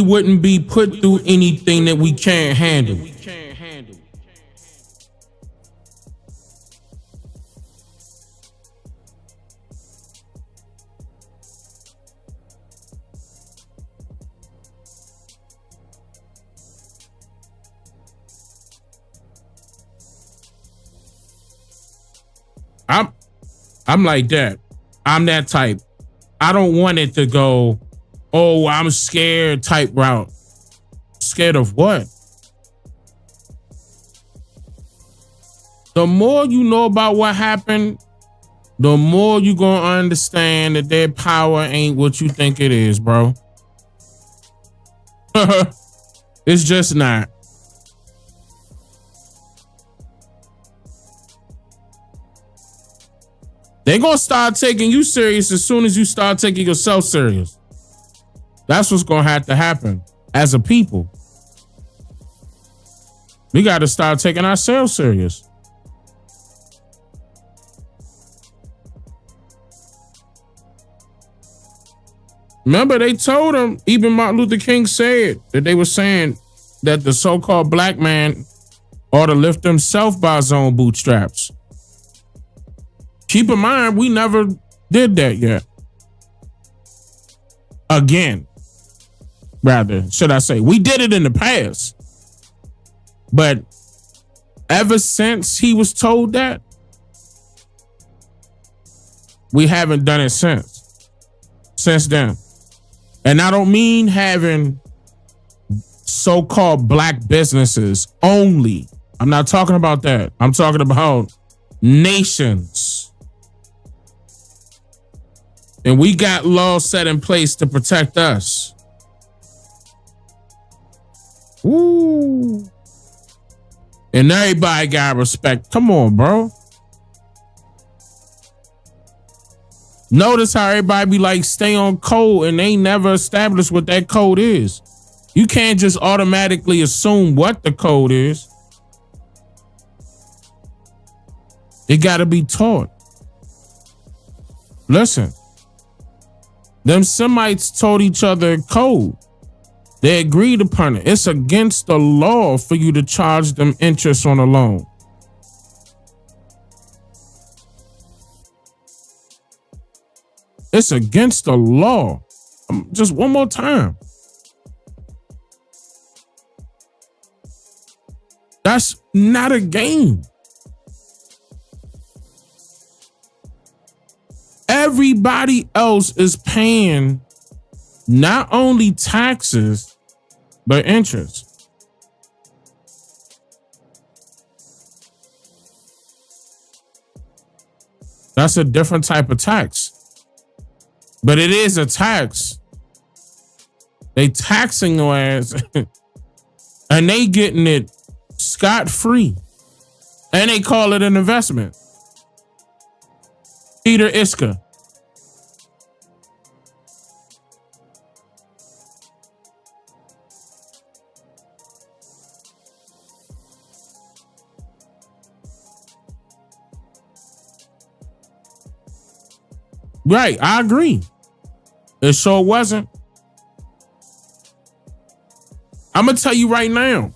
[SPEAKER 1] wouldn't be put through anything that we can't handle. I'm like that. I'm that type. I don't want it to go, oh, I'm scared type route. Scared of what? The more you know about what happened, the more you gonna understand that their power ain't what you think it is, bro. It's just not. They're gonna start taking you serious as soon as you start taking yourself serious. That's what's gonna have to happen as a people. We gotta start taking ourselves serious. Remember, they told him, even Martin Luther King said that they were saying that the so-called black man ought to lift himself by his own bootstraps. Keep in mind, we never did that yet. Again, rather, should I say, we did it in the past. But ever since he was told that, we haven't done it since then. And I don't mean having so-called black businesses only. I'm not talking about that. I'm talking about nations. And we got laws set in place to protect us. Ooh. And everybody got respect. Come on, bro. Notice how everybody be like, stay on code, and they never established what that code is. You can't just automatically assume what the code is. It got to be taught. Listen. Them Semites taught each other a code. They agreed upon it. It's against the law for you to charge them interest on a loan. It's against the law. Just one more time. That's not a game. Everybody else is paying not only taxes, but interest. That's a different type of tax. But it is a tax. They taxing your ass and they getting it scot-free. And they call it an investment. Peter Iska. Right, I agree. It sure wasn't. I'm going to tell you right now.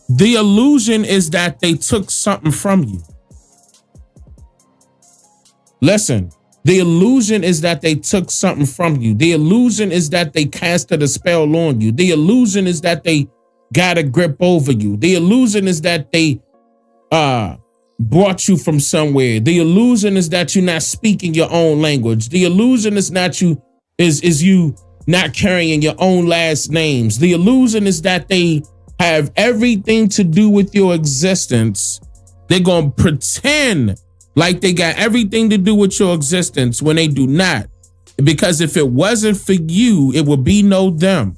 [SPEAKER 1] The illusion is that they took something from you. Listen, the illusion is that they took something from you. The illusion is that they casted a spell on you. The illusion is that they got a grip over you. The illusion is that they brought you from somewhere. The illusion is that you're not speaking your own language. The illusion is not you is you not carrying your own last names. The illusion is that they have everything to do with your existence. They're going to pretend like they got everything to do with your existence when they do not. Because if it wasn't for you, it would be no them.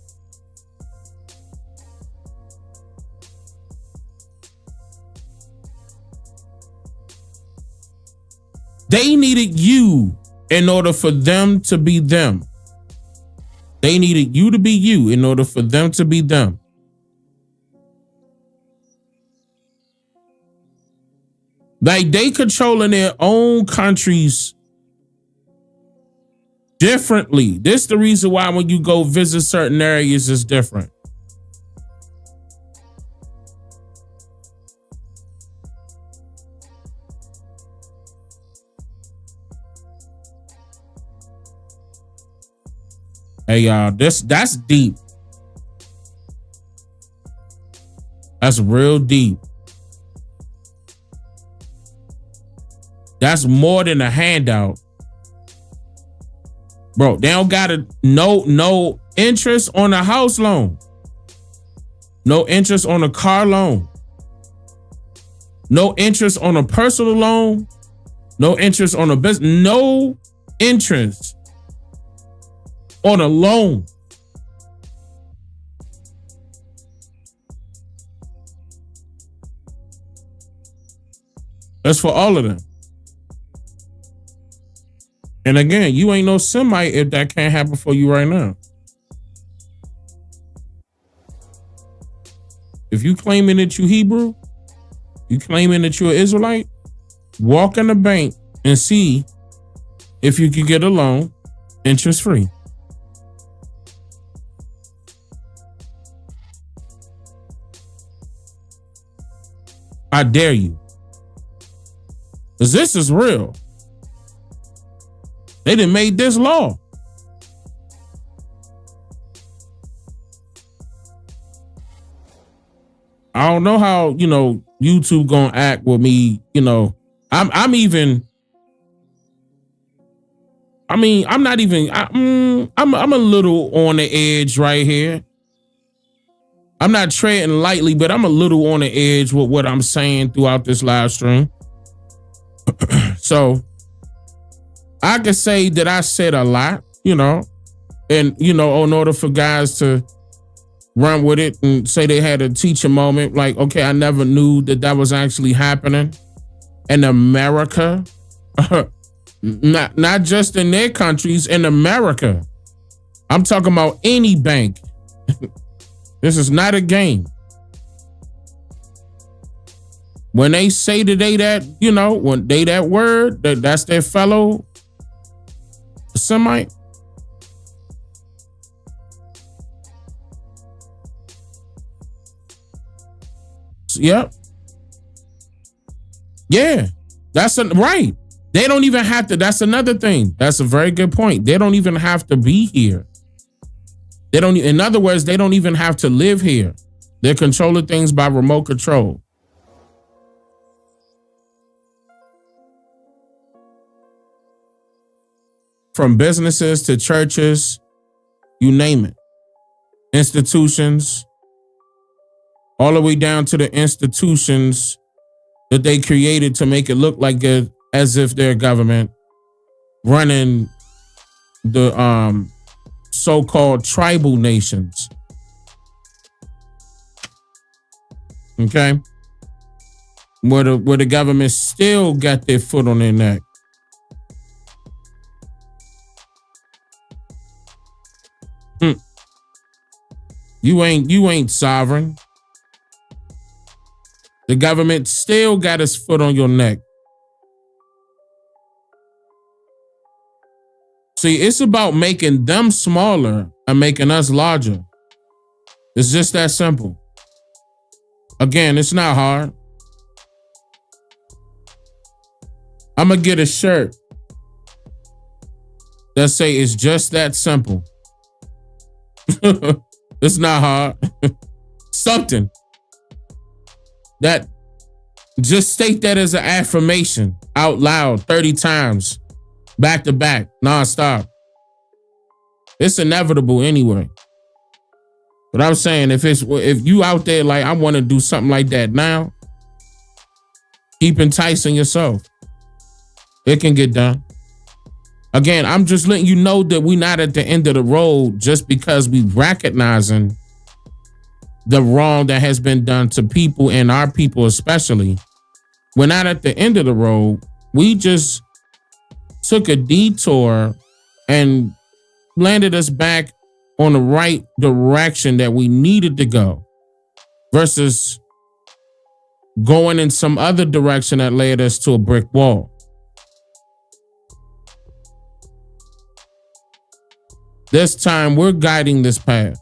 [SPEAKER 1] They needed you in order for them to be them. They needed you to be you in order for them to be them. Like they controlling their own countries differently. This is the reason why when you go visit certain areas, it's different. Hey y'all, that's deep. That's real deep. That's more than a handout. Bro, they don't got no interest on a house loan. No interest on a car loan. No interest on a personal loan. No interest on a business. No interest on a loan. That's for all of them. And again, you ain't no Semite if that can't happen for you right now. If you claiming that you Hebrew, you claiming that you're Israelite, walk in the bank and see if you can get a loan interest free. I dare you. Because this is real. They done made this law. I don't know how, YouTube gonna act with me, I'm not even, I'm a little on the edge right here. I'm not treading lightly, but I'm a little on the edge with what I'm saying throughout this live stream. So I could say that I said a lot, and, in order for guys to run with it and say they had a teaching moment, like, okay, I never knew that was actually happening in America. Not just in their countries, in America. I'm talking about any bank. This is not a game. When they say that they that, when they that word, that's their fellow Semite. Yep. Yeah. That's right. They don't even have to. That's another thing. That's a very good point. They don't even have to be here. They don't. In other words, they don't even have to live here. They're controlling things by remote control. From businesses to churches, you name it. Institutions, all the way down to the institutions that they created to make it look like as if they're government running the so-called tribal nations. Okay? Where the government still got their foot on their neck. You ain't sovereign. The government still got its foot on your neck. See, it's about making them smaller and making us larger. It's just that simple. Again, it's not hard. I'm gonna get a shirt that say it's just that simple. It's not hard. Something that just state that as an affirmation out loud 30 times, back to back, nonstop. It's inevitable anyway. But I'm saying if you out there like I want to do something like that now, keep enticing yourself. It can get done. Again, I'm just letting you know that we're not at the end of the road just because we recognizing the wrong that has been done to people and our people especially. We're not at the end of the road. We just took a detour and landed us back on the right direction that we needed to go versus going in some other direction that led us to a brick wall. This time we're guiding this path.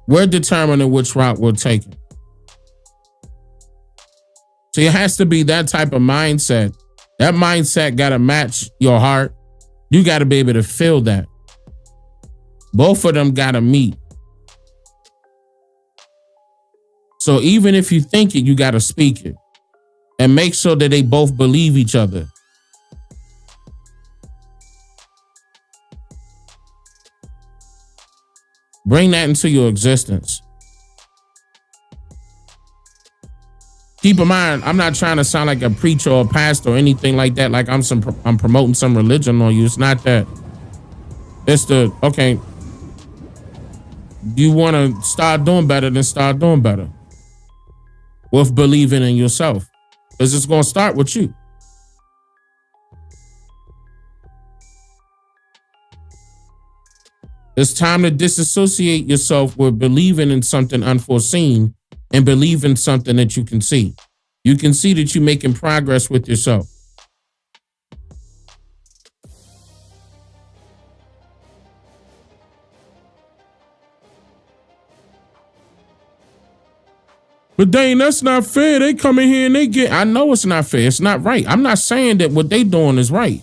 [SPEAKER 1] We're determining which route we're taking. So it has to be that type of mindset. That mindset got to match your heart. You got to be able to feel that. Both of them got to meet. So even if you think it, you got to speak it. And make sure that they both believe each other. Bring that into your existence. Keep in mind, I'm not trying to sound like a preacher or a pastor or anything like that. Like I'm promoting some religion on you. It's not that. It's okay. You want to start doing better, then start doing better. With believing in yourself. Because it's going to start with you. It's time to disassociate yourself with believing in something unforeseen and believe in something that you can see. You can see that you're making progress with yourself. But Dane, that's not fair. They come in here and they get, I know it's not fair. It's not right. I'm not saying that what they doing is right.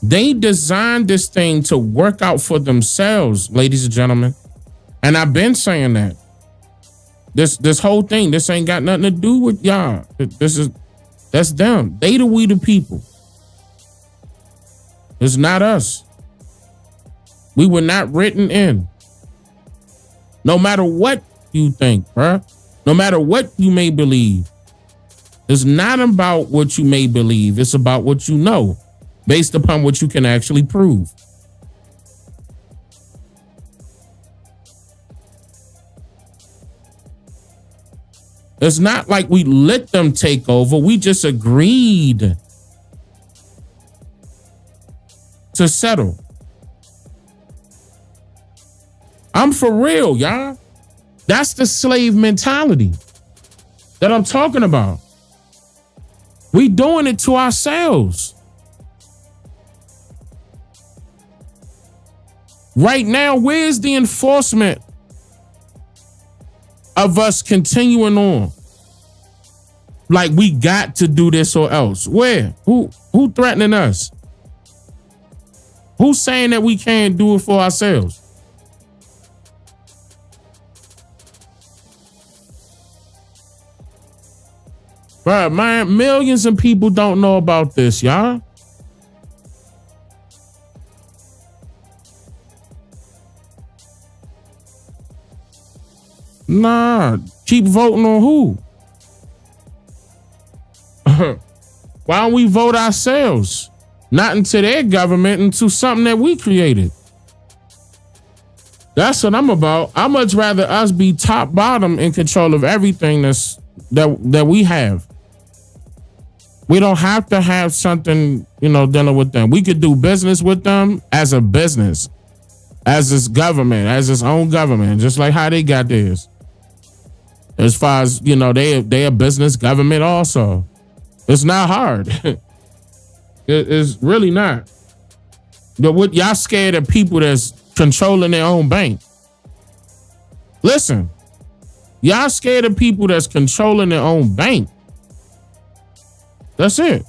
[SPEAKER 1] They designed this thing to work out for themselves, ladies and gentlemen. And I've been saying that. This whole thing, this ain't got nothing to do with y'all. That's them. They the we the people. It's not us. We were not written in. No matter what you think, bruh. No matter what you may believe. It's not about what you may believe. It's about what you know. Based upon what you can actually prove. It's not like we let them take over. We just agreed to settle. I'm for real, y'all. That's the slave mentality that I'm talking about. We doing it to ourselves. Right now, where's the enforcement of us continuing on? Like we got to do this or else. Where? Who threatening us? Who's saying that we can't do it for ourselves? Bruh, man, millions of people don't know about this, y'all. Nah, keep voting on who? Why don't we vote ourselves? Not into their government, into something that we created. That's what I'm about. I'd much rather us be top bottom in control of everything that we have. We don't have to have something, dealing with them. We could do business with them as a business, as this government, as its own government, just like how they got theirs. As far as, they a business government also. It's not hard. It's really not. But what y'all scared of people that's controlling their own bank. Listen, y'all scared of people that's controlling their own bank. That's it.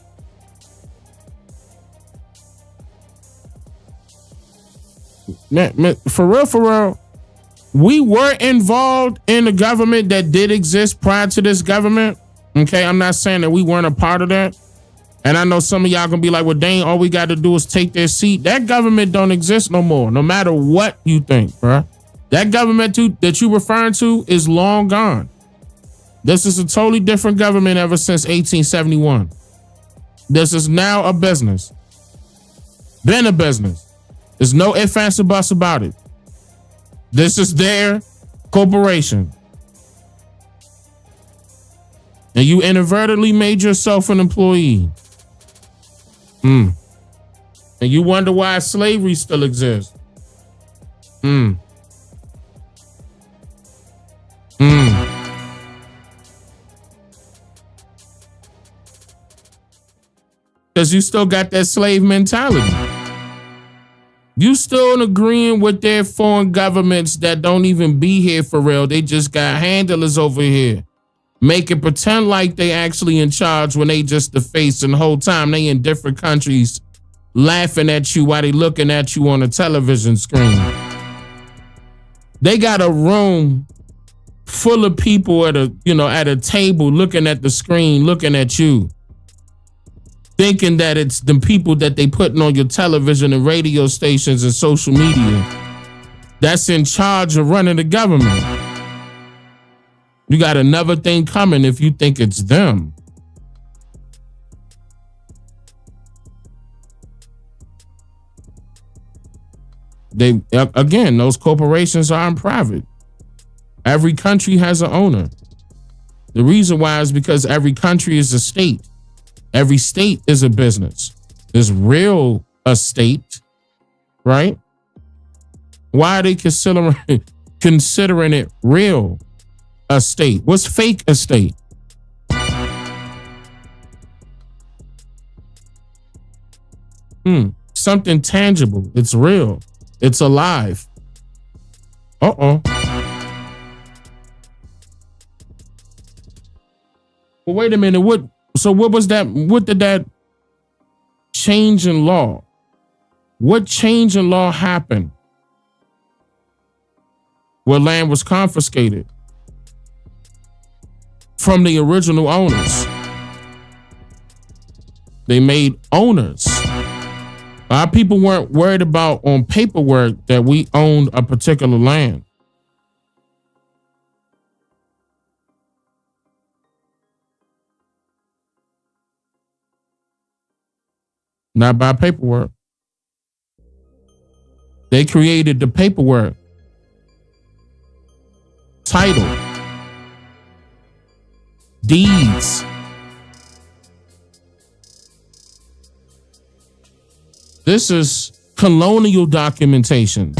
[SPEAKER 1] Man, for real, we were involved in the government that did exist prior to this government. Okay, I'm not saying that we weren't a part of that. And I know some of y'all gonna be like, well, Dane, all we got to do is take their seat. That government don't exist no more, no matter what you think, bruh. That government that you referring to is long gone. This is a totally different government ever since 1871. This is now a business. Been a business. There's no ifs, ands, or buts about it. This is their corporation. And you inadvertently made yourself an employee. And you wonder why slavery still exists. Because you still got that slave mentality. You still agreeing with their foreign governments that don't even be here for real. They just got handlers over here. Making pretend like they actually in charge when they just the face, and the whole time they in different countries laughing at you while they looking at you on a television screen. They got a room full of people at a table looking at the screen, looking at you, thinking that it's the people that they putting on your television and radio stations and social media that's in charge of running the government. You got another thing coming if you think it's them. Those corporations aren't private. Every country has an owner. The reason why is because every country is a state. Every state is a business. There's real estate, right? Why are they considering it real estate? What's fake estate? Something tangible. It's real. It's alive. Well, wait a minute. What was that? What did that change in law? What change in law happened where land was confiscated from the original owners? They made owners. Our people weren't worried about on paperwork that we owned a particular land. Not by paperwork. They created the paperwork, title, deeds. This is colonial documentations.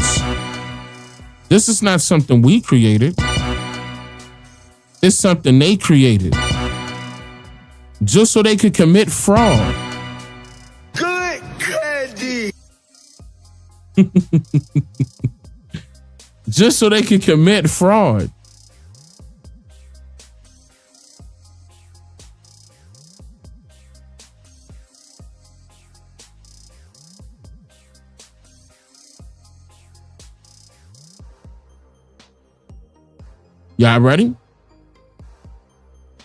[SPEAKER 1] This is not something we created. It's something they created just so they could commit fraud.
[SPEAKER 19] Good candy.
[SPEAKER 1] Just so they could commit fraud. Y'all ready?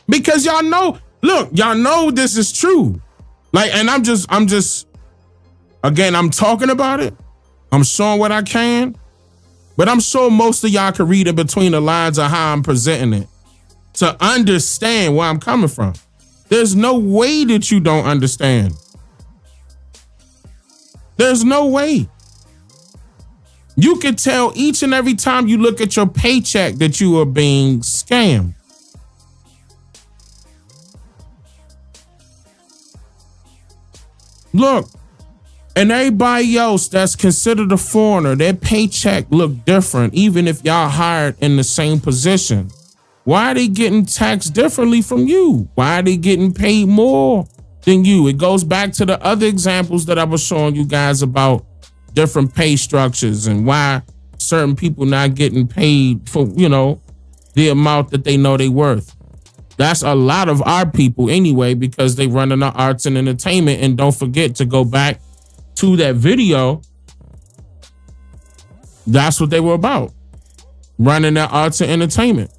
[SPEAKER 1] Because y'all know, y'all know this is true. Like, and I'm just, again, I'm talking about it. I'm showing what I can, but I'm sure most of y'all can read in between the lines of how I'm presenting it to understand where I'm coming from. There's no way that you don't understand. There's no way. You can tell each and every time you look at your paycheck that you are being scammed. Look, and everybody else that's considered a foreigner, their paycheck look different, even if y'all hired in the same position. Why are they getting taxed differently from you? Why are they getting paid more than you? It goes back to the other examples that I was showing you guys about different pay structures and why certain people not getting paid for, the amount that they know they worth. That's a lot of our people anyway, because they run in the arts and entertainment. And don't forget to go back to that video. That's what they were about. Running their arts and entertainment.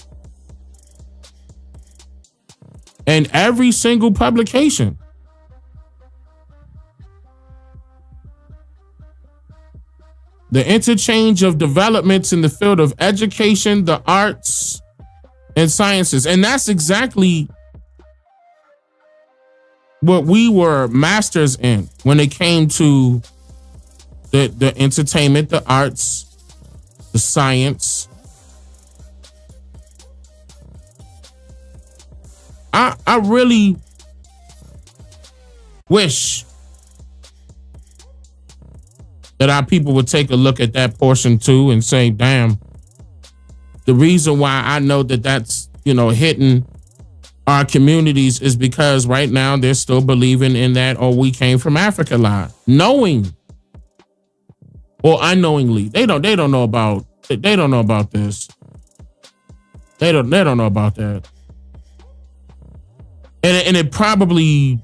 [SPEAKER 1] And every single publication. The interchange of developments in the field of education, the arts, and sciences. And that's exactly what we were masters in when it came to the entertainment, the arts, the science. I really wish that our people would take a look at that portion too and say, damn, the reason why I know that that's, hitting our communities is because right now they're still believing in that, or we came from Africa lie. Knowing or unknowingly. They don't know about this. They don't know about that. And it probably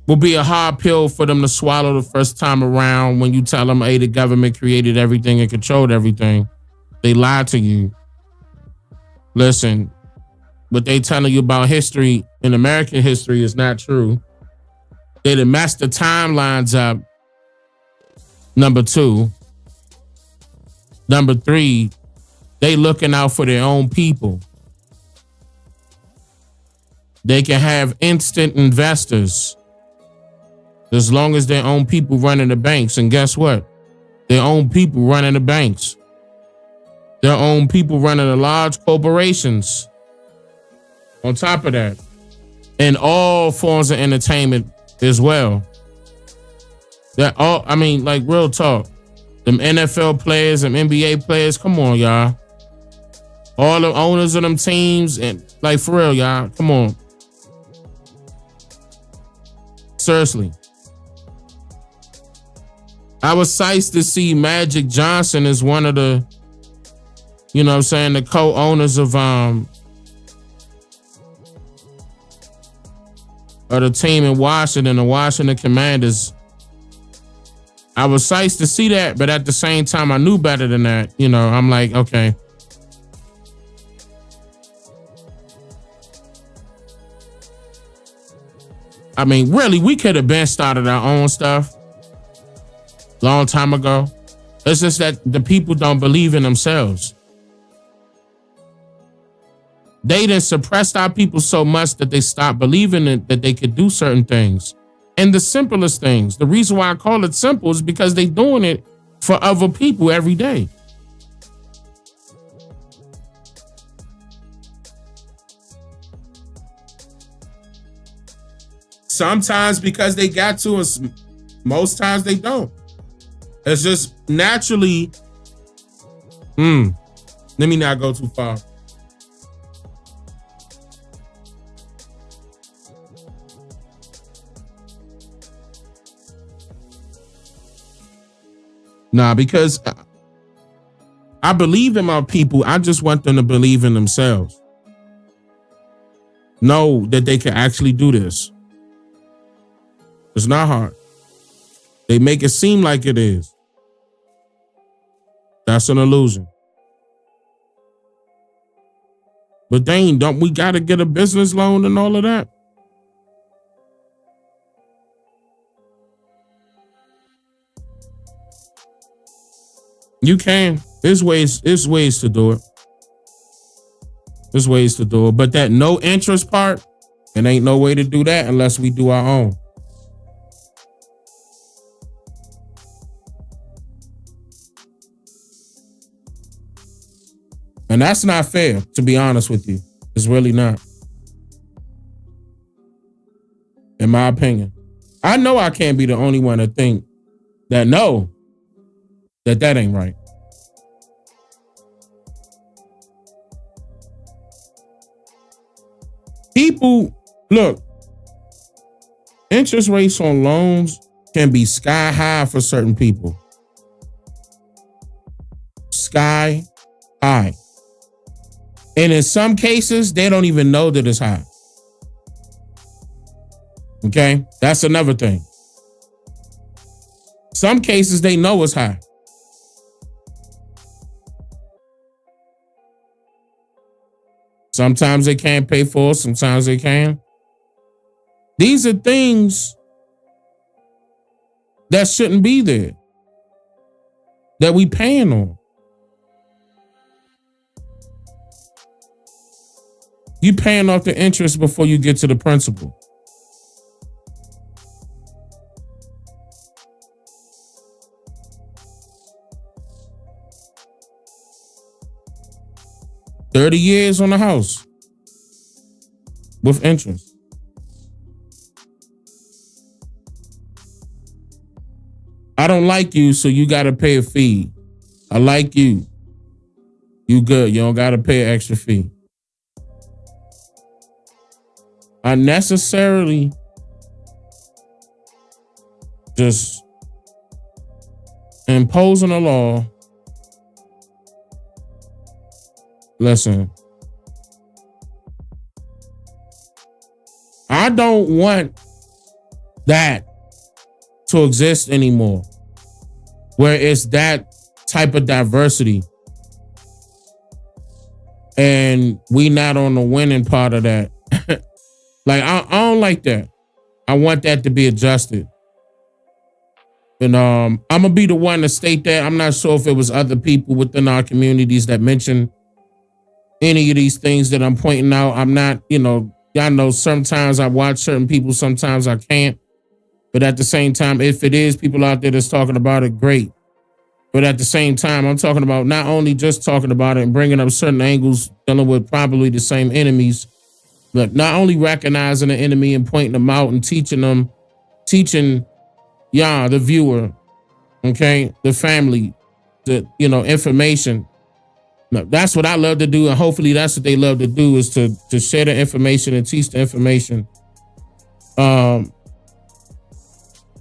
[SPEAKER 1] will be a hard pill for them to swallow the first time around when you tell them, hey, the government created everything and controlled everything. They lied to you. Listen, what they telling you about history in American history is not true. They done messed the timelines up. Number 2. Number 3, they looking out for their own people. They can have instant investors as long as their own people running the banks. And guess what? Their own people running the banks. Their own people running the large corporations. On top of that, and all forms of entertainment as well. Real talk. Them NFL players, them NBA players, come on, y'all. All the owners of them teams, and for real, y'all, come on. Seriously. I was psyched to see Magic Johnson as one of the, the co-owners of the team in Washington, the Washington Commanders. I was psyched to see that, but at the same time, I knew better than that. I'm like, okay. I mean, really, we could have been started our own stuff long time ago. It's just that the people don't believe in themselves. They done suppressed our people so much that they stopped believing that they could do certain things. And the simplest things. The reason why I call it simple is because they doing it for other people every day. Sometimes because they got to, and most times they don't. It's just naturally. Let me not go too far. Nah, because I believe in my people. I just want them to believe in themselves. Know that they can actually do this. It's not hard. They make it seem like it is. That's an illusion. But Dane, don't we got to get a business loan and all of that? You can. There's ways to do it. There's ways to do it. But that no interest part, it ain't no way to do that unless we do our own. And that's not fair, to be honest with you. It's really not. In my opinion. I know I can't be the only one to think that that ain't right. People, look, interest rates on loans can be sky high for certain people. Sky high. And in some cases, they don't even know that it's high. Okay? That's another thing. Some cases, they know it's high. Sometimes they can't pay for it. Sometimes they can. These are things that shouldn't be there, that we paying on. You paying off the interest before you get to the principal. $30 years on the house with interest. I don't like you, so you got to pay a fee. I like you. You good. You don't got to pay an extra fee. Unnecessarily just imposing a law. Listen, I don't want that to exist anymore, where it's that type of diversity and we not on the winning part of that. Like, I don't like that. I want that to be adjusted. And I'm gonna be the one to state that. I'm not sure if it was other people within our communities that mentioned any of these things that I'm pointing out. I'm not, y'all know sometimes I watch certain people, sometimes I can't. But at the same time, if it is people out there that's talking about it, great. But at the same time, I'm talking about not only just talking about it and bringing up certain angles dealing with probably the same enemies, but not only recognizing the enemy and pointing them out and teaching y'all, the viewer, okay, the family, the information. No, that's what I love to do, and hopefully that's what they love to do, is to share the information and teach the information.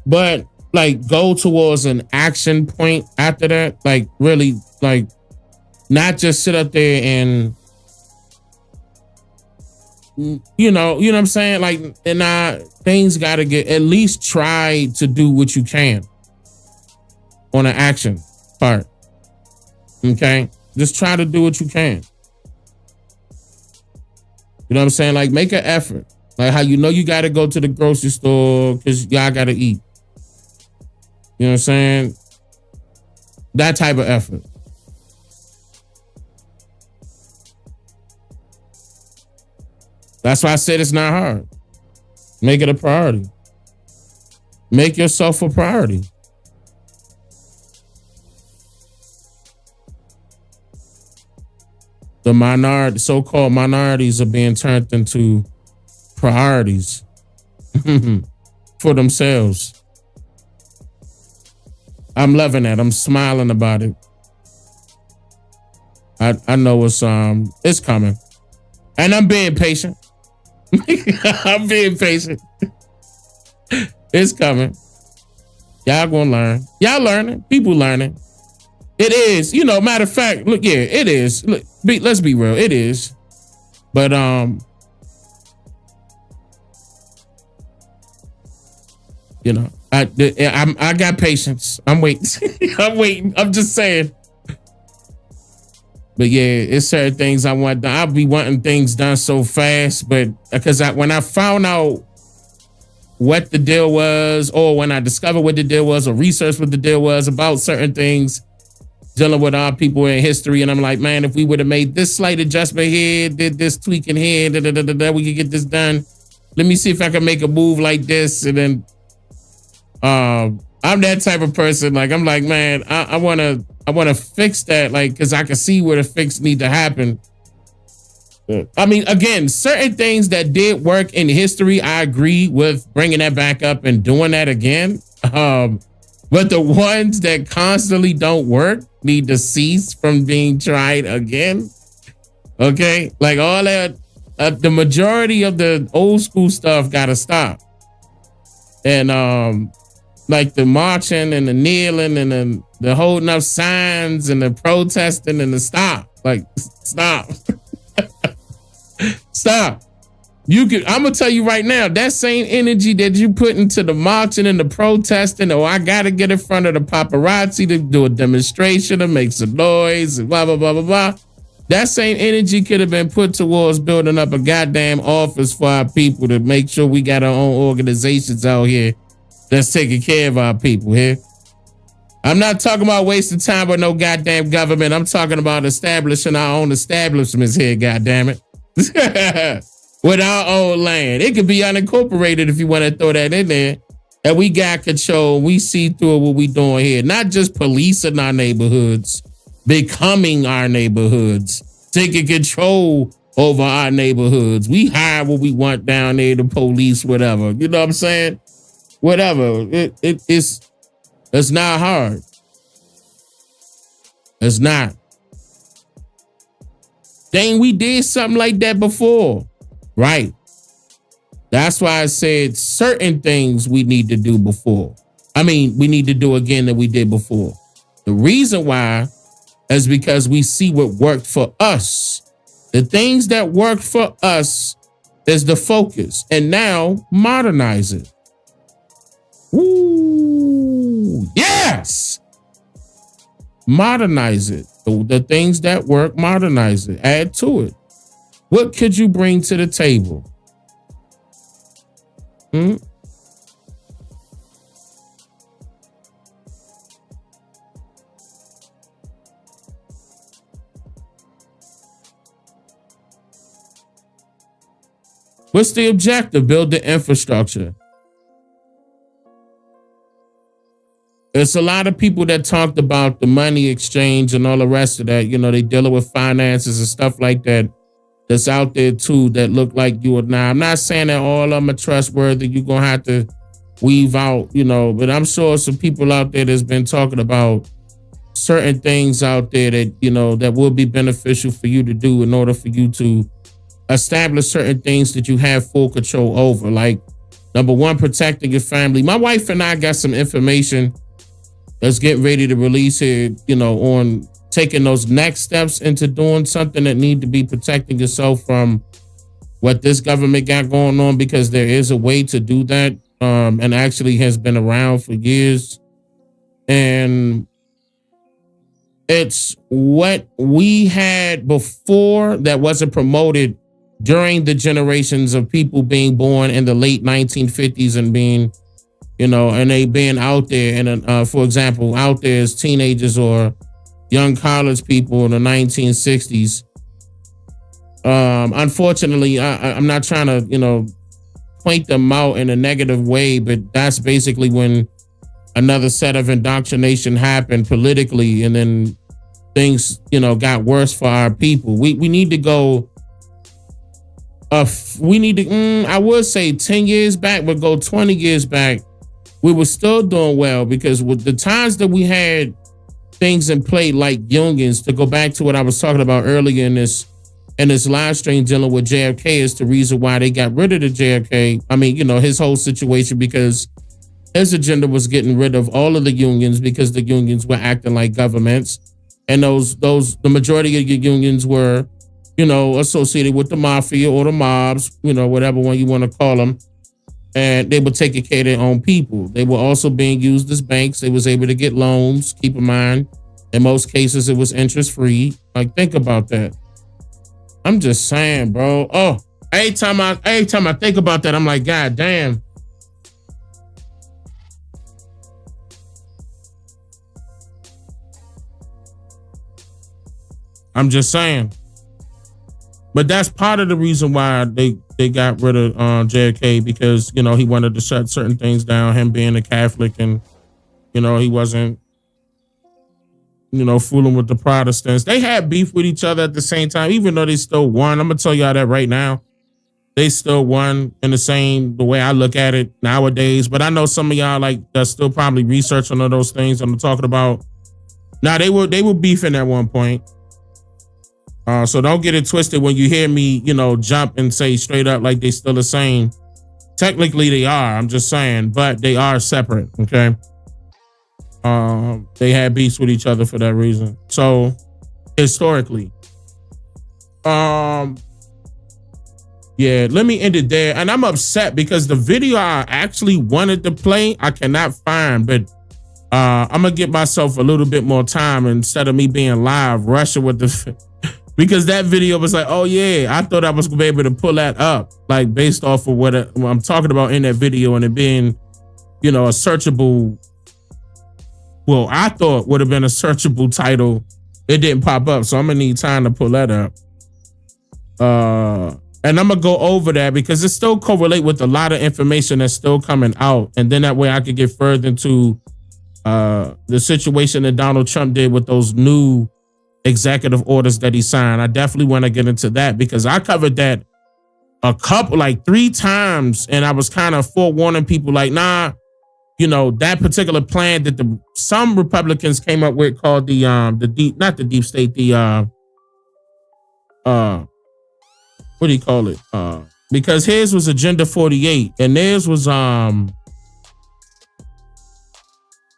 [SPEAKER 1] But like go towards an action point after that, like really, like not just sit up there and you know what I'm saying? Like, and things gotta get, at least try to do what you can on an action part. Okay? Just try to do what you can. You know what I'm saying? Like, make an effort. Like how you gotta go to the grocery store because y'all gotta eat. You know what I'm saying? That type of effort. That's why I said it's not hard. Make it a priority. Make yourself a priority. The so-called minorities are being turned into priorities for themselves. I'm loving that. I'm smiling about it. I know it's coming. And I'm being patient. I'm being patient. It's coming. Y'all gonna learn. Y'all learning. People learning. It is. Matter of fact, look, yeah, it is. Look, let's be real. It is. But I got patience. I'm waiting. I'm waiting. I'm just saying. But yeah, it's certain things I want done. I'll be wanting things done so fast, but because when I found out what the deal was, or when I discovered what the deal was, or researched what the deal was about certain things dealing with our people in history, and I'm like, man, if we would have made this slight adjustment here, did this tweaking here, we could get this done. Let me see if I can make a move like this, and then I'm that type of person. Like, I'm like, man, I want to fix that, like, because I can see where the fix need to happen. I mean, again, certain things that did work in history, I agree with bringing that back up and doing that again. But the ones that constantly don't work need to cease from being tried again. Okay? Like all that, the majority of the old school stuff got to stop. And like the marching and the kneeling and the holding up signs and the protesting and the stop. Like, stop. Stop. I'm gonna tell you right now, that same energy that you put into the marching and the protesting, I gotta get in front of the paparazzi to do a demonstration to make some noise and blah, blah, blah, blah, blah. That same energy could have been put towards building up a goddamn office for our people to make sure we got our own organizations out here that's taking care of our people here. I'm not talking about wasting time with no goddamn government. I'm talking about establishing our own establishments here, goddammit. With our own land. It could be unincorporated if you want to throw that in there. And we got control. We see through what we doing here. Not just policing our neighborhoods, becoming our neighborhoods, taking control over our neighborhoods. We hire what we want down there, the police, whatever. You know what I'm saying? Whatever. It's not hard. It's not. Dang, we did something like that before. Right. That's why I said certain things we need to do before. I mean, we need to do again that we did before. The reason why is because we see what worked for us. The things that worked for us is the focus. And now modernize it. Ooh, yes. Modernize it. The things that work, modernize it. Add to it. What could you bring to the table? What's the objective? Build the infrastructure. There's a lot of people that talked about the money exchange and all the rest of that. You know, they dealing with finances and stuff like that. That's out there too that look like you or not. I'm not saying that all of them are trustworthy. You're going to have to weave out, you know, but I'm sure some people out there that's been talking about certain things out there that, you know, that will be beneficial for you to do in order for you to establish certain things that you have full control over. Like, number one, protecting your family. My wife and I got some information that's getting ready to release here, you know, on taking those next steps into doing something that need to be protecting yourself from what this government got going on, because there is a way to do that, and actually has been around for years. And it's what we had before that wasn't promoted during the generations of people being born in the late 1950s and being, you know, and they being out there, and for example, out there as teenagers or young college people in the 1960s. Unfortunately, I'm not trying to, you know, point them out in a negative way, but that's basically when another set of indoctrination happened politically, and then things, you know, got worse for our people. We need to go. We need to. I would say 10 years back, but go 20 years back. We were still doing well, because with the times that we had things in play like unions, to go back to what I was talking about earlier in this live stream dealing with JFK, is the reason why they got rid of the JFK. I mean, you know, his whole situation, because his agenda was getting rid of all of the unions, because the unions were acting like governments. And the majority of your unions were, you know, associated with the mafia or the mobs, you know, whatever one you want to call them. And they were taking care of their own people. They were also being used as banks. They was able to get loans. Keep in mind, in most cases, it was interest free. Like, think about that. I'm just saying, bro. Oh, every time I think about that, I'm like, God damn. I'm just saying. But that's part of the reason why they got rid of JFK, because, you know, he wanted to shut certain things down, him being a Catholic, and, you know, he wasn't, you know, fooling with the Protestants. They had beef with each other at the same time, even though they still won. I'm going to tell y'all that right now. They still won in the way I look at it nowadays. But I know some of y'all like that's still probably researching on those things I'm talking about. Now, they were beefing at one point. So don't get it twisted when you hear me, you know, jump and say straight up like they still the same. Technically they are, I'm just saying, but they are separate, okay? They had beefs with each other for that reason. So historically, yeah, let me end it there. And I'm upset because the video I actually wanted to play, I cannot find, but I'm gonna give myself a little bit more time instead of me being live rushing with the because that video was like, oh yeah, I thought I was gonna be able to pull that up, like based off of what I'm talking about in that video, and it being, you know, a searchable. Well, I thought would have been a searchable title. It didn't pop up, so I'm gonna need time to pull that up. And I'm gonna go over that because it still correlate with a lot of information that's still coming out, and then that way I could get further into the situation that Donald Trump did with those new executive orders that he signed. I definitely want to get into that because I covered that a couple, like 3 times, and I was kind of forewarning people like, nah, you know, that particular plan that some Republicans came up with called the deep, not the deep state, the what do you call it? Because his was Agenda 48 and theirs was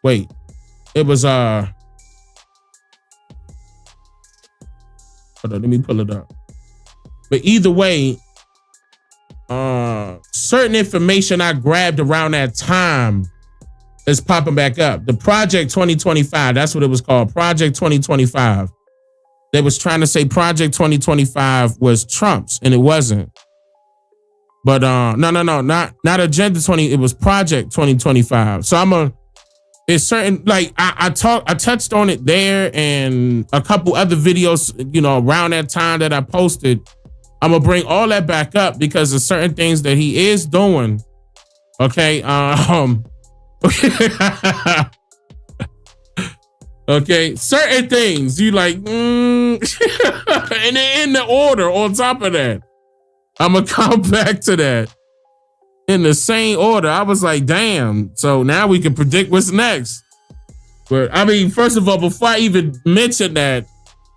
[SPEAKER 1] wait, it was hold on, let me pull it up. But either way, certain information I grabbed around that time is popping back up. The Project 2025, that's what it was called, Project 2025. They was trying to say Project 2025 was Trump's, and it wasn't. But no, not Agenda 20. It was Project 2025. So it's certain, like I touched on it there and a couple other videos, you know, around that time that I posted. I'm gonna bring all that back up because of certain things that he is doing. Okay. Okay, certain things you like, and in the order on top of that. I'm gonna come back to that in the same order. I was like, damn. So now we can predict what's next. But I mean, first of all, before I even mention that,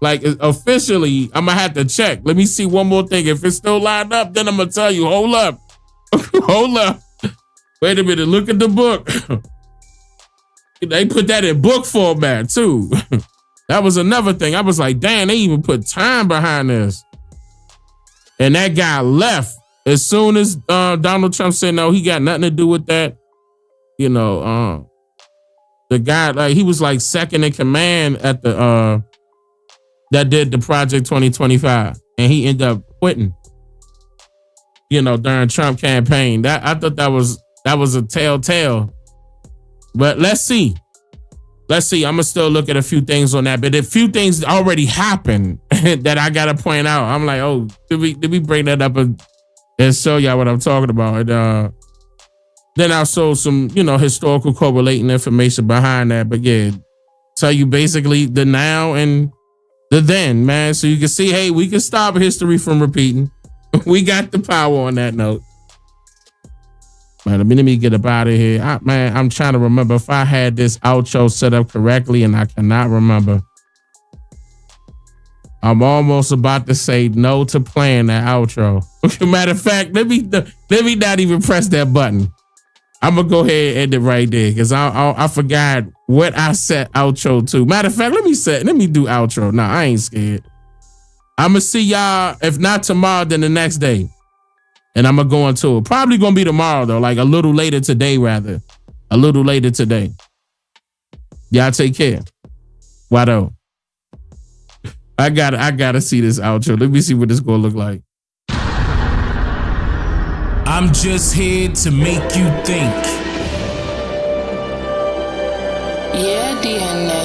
[SPEAKER 1] like officially, I'm gonna have to check. Let me see one more thing. If it's still lined up, then I'm gonna tell you, hold up. Hold up. Wait a minute, look at the book. They put that in book format too. That was another thing. I was like, damn, they even put time behind this. And that guy left as soon as Donald Trump said no, he got nothing to do with that. You know, the guy, like, he was like second in command at the that did the Project 2025, and he ended up quitting. You know, during Trump campaign. That I thought that was a telltale. But let's see. I'm gonna still look at a few things on that, but a few things already happened that I gotta point out. I'm like, oh, did we bring that up and show y'all what I'm talking about? And, then I'll show some, you know, historical correlating information behind that. But yeah, tell you basically the now and the then, man. So you can see, hey, we can stop history from repeating. We got the power on that note. Man, let me get up out of here. I'm trying to remember if I had this outro set up correctly, and I cannot remember. I'm almost about to say no to playing that outro. Matter of fact, let me not even press that button. I'm gonna go ahead and end it right there because I forgot what I set outro to. Matter of fact, let me do outro. Nah, I ain't scared. I'm gonna see y'all, if not tomorrow, then the next day. And I'm going to go into it. Probably going to be tomorrow, though. Like a little later today, rather. A little later today. Y'all take care. Why though? I gotta see this outro. Let me see what this going to look like.
[SPEAKER 20] I'm just here to make you think.
[SPEAKER 2] Yeah, DNA.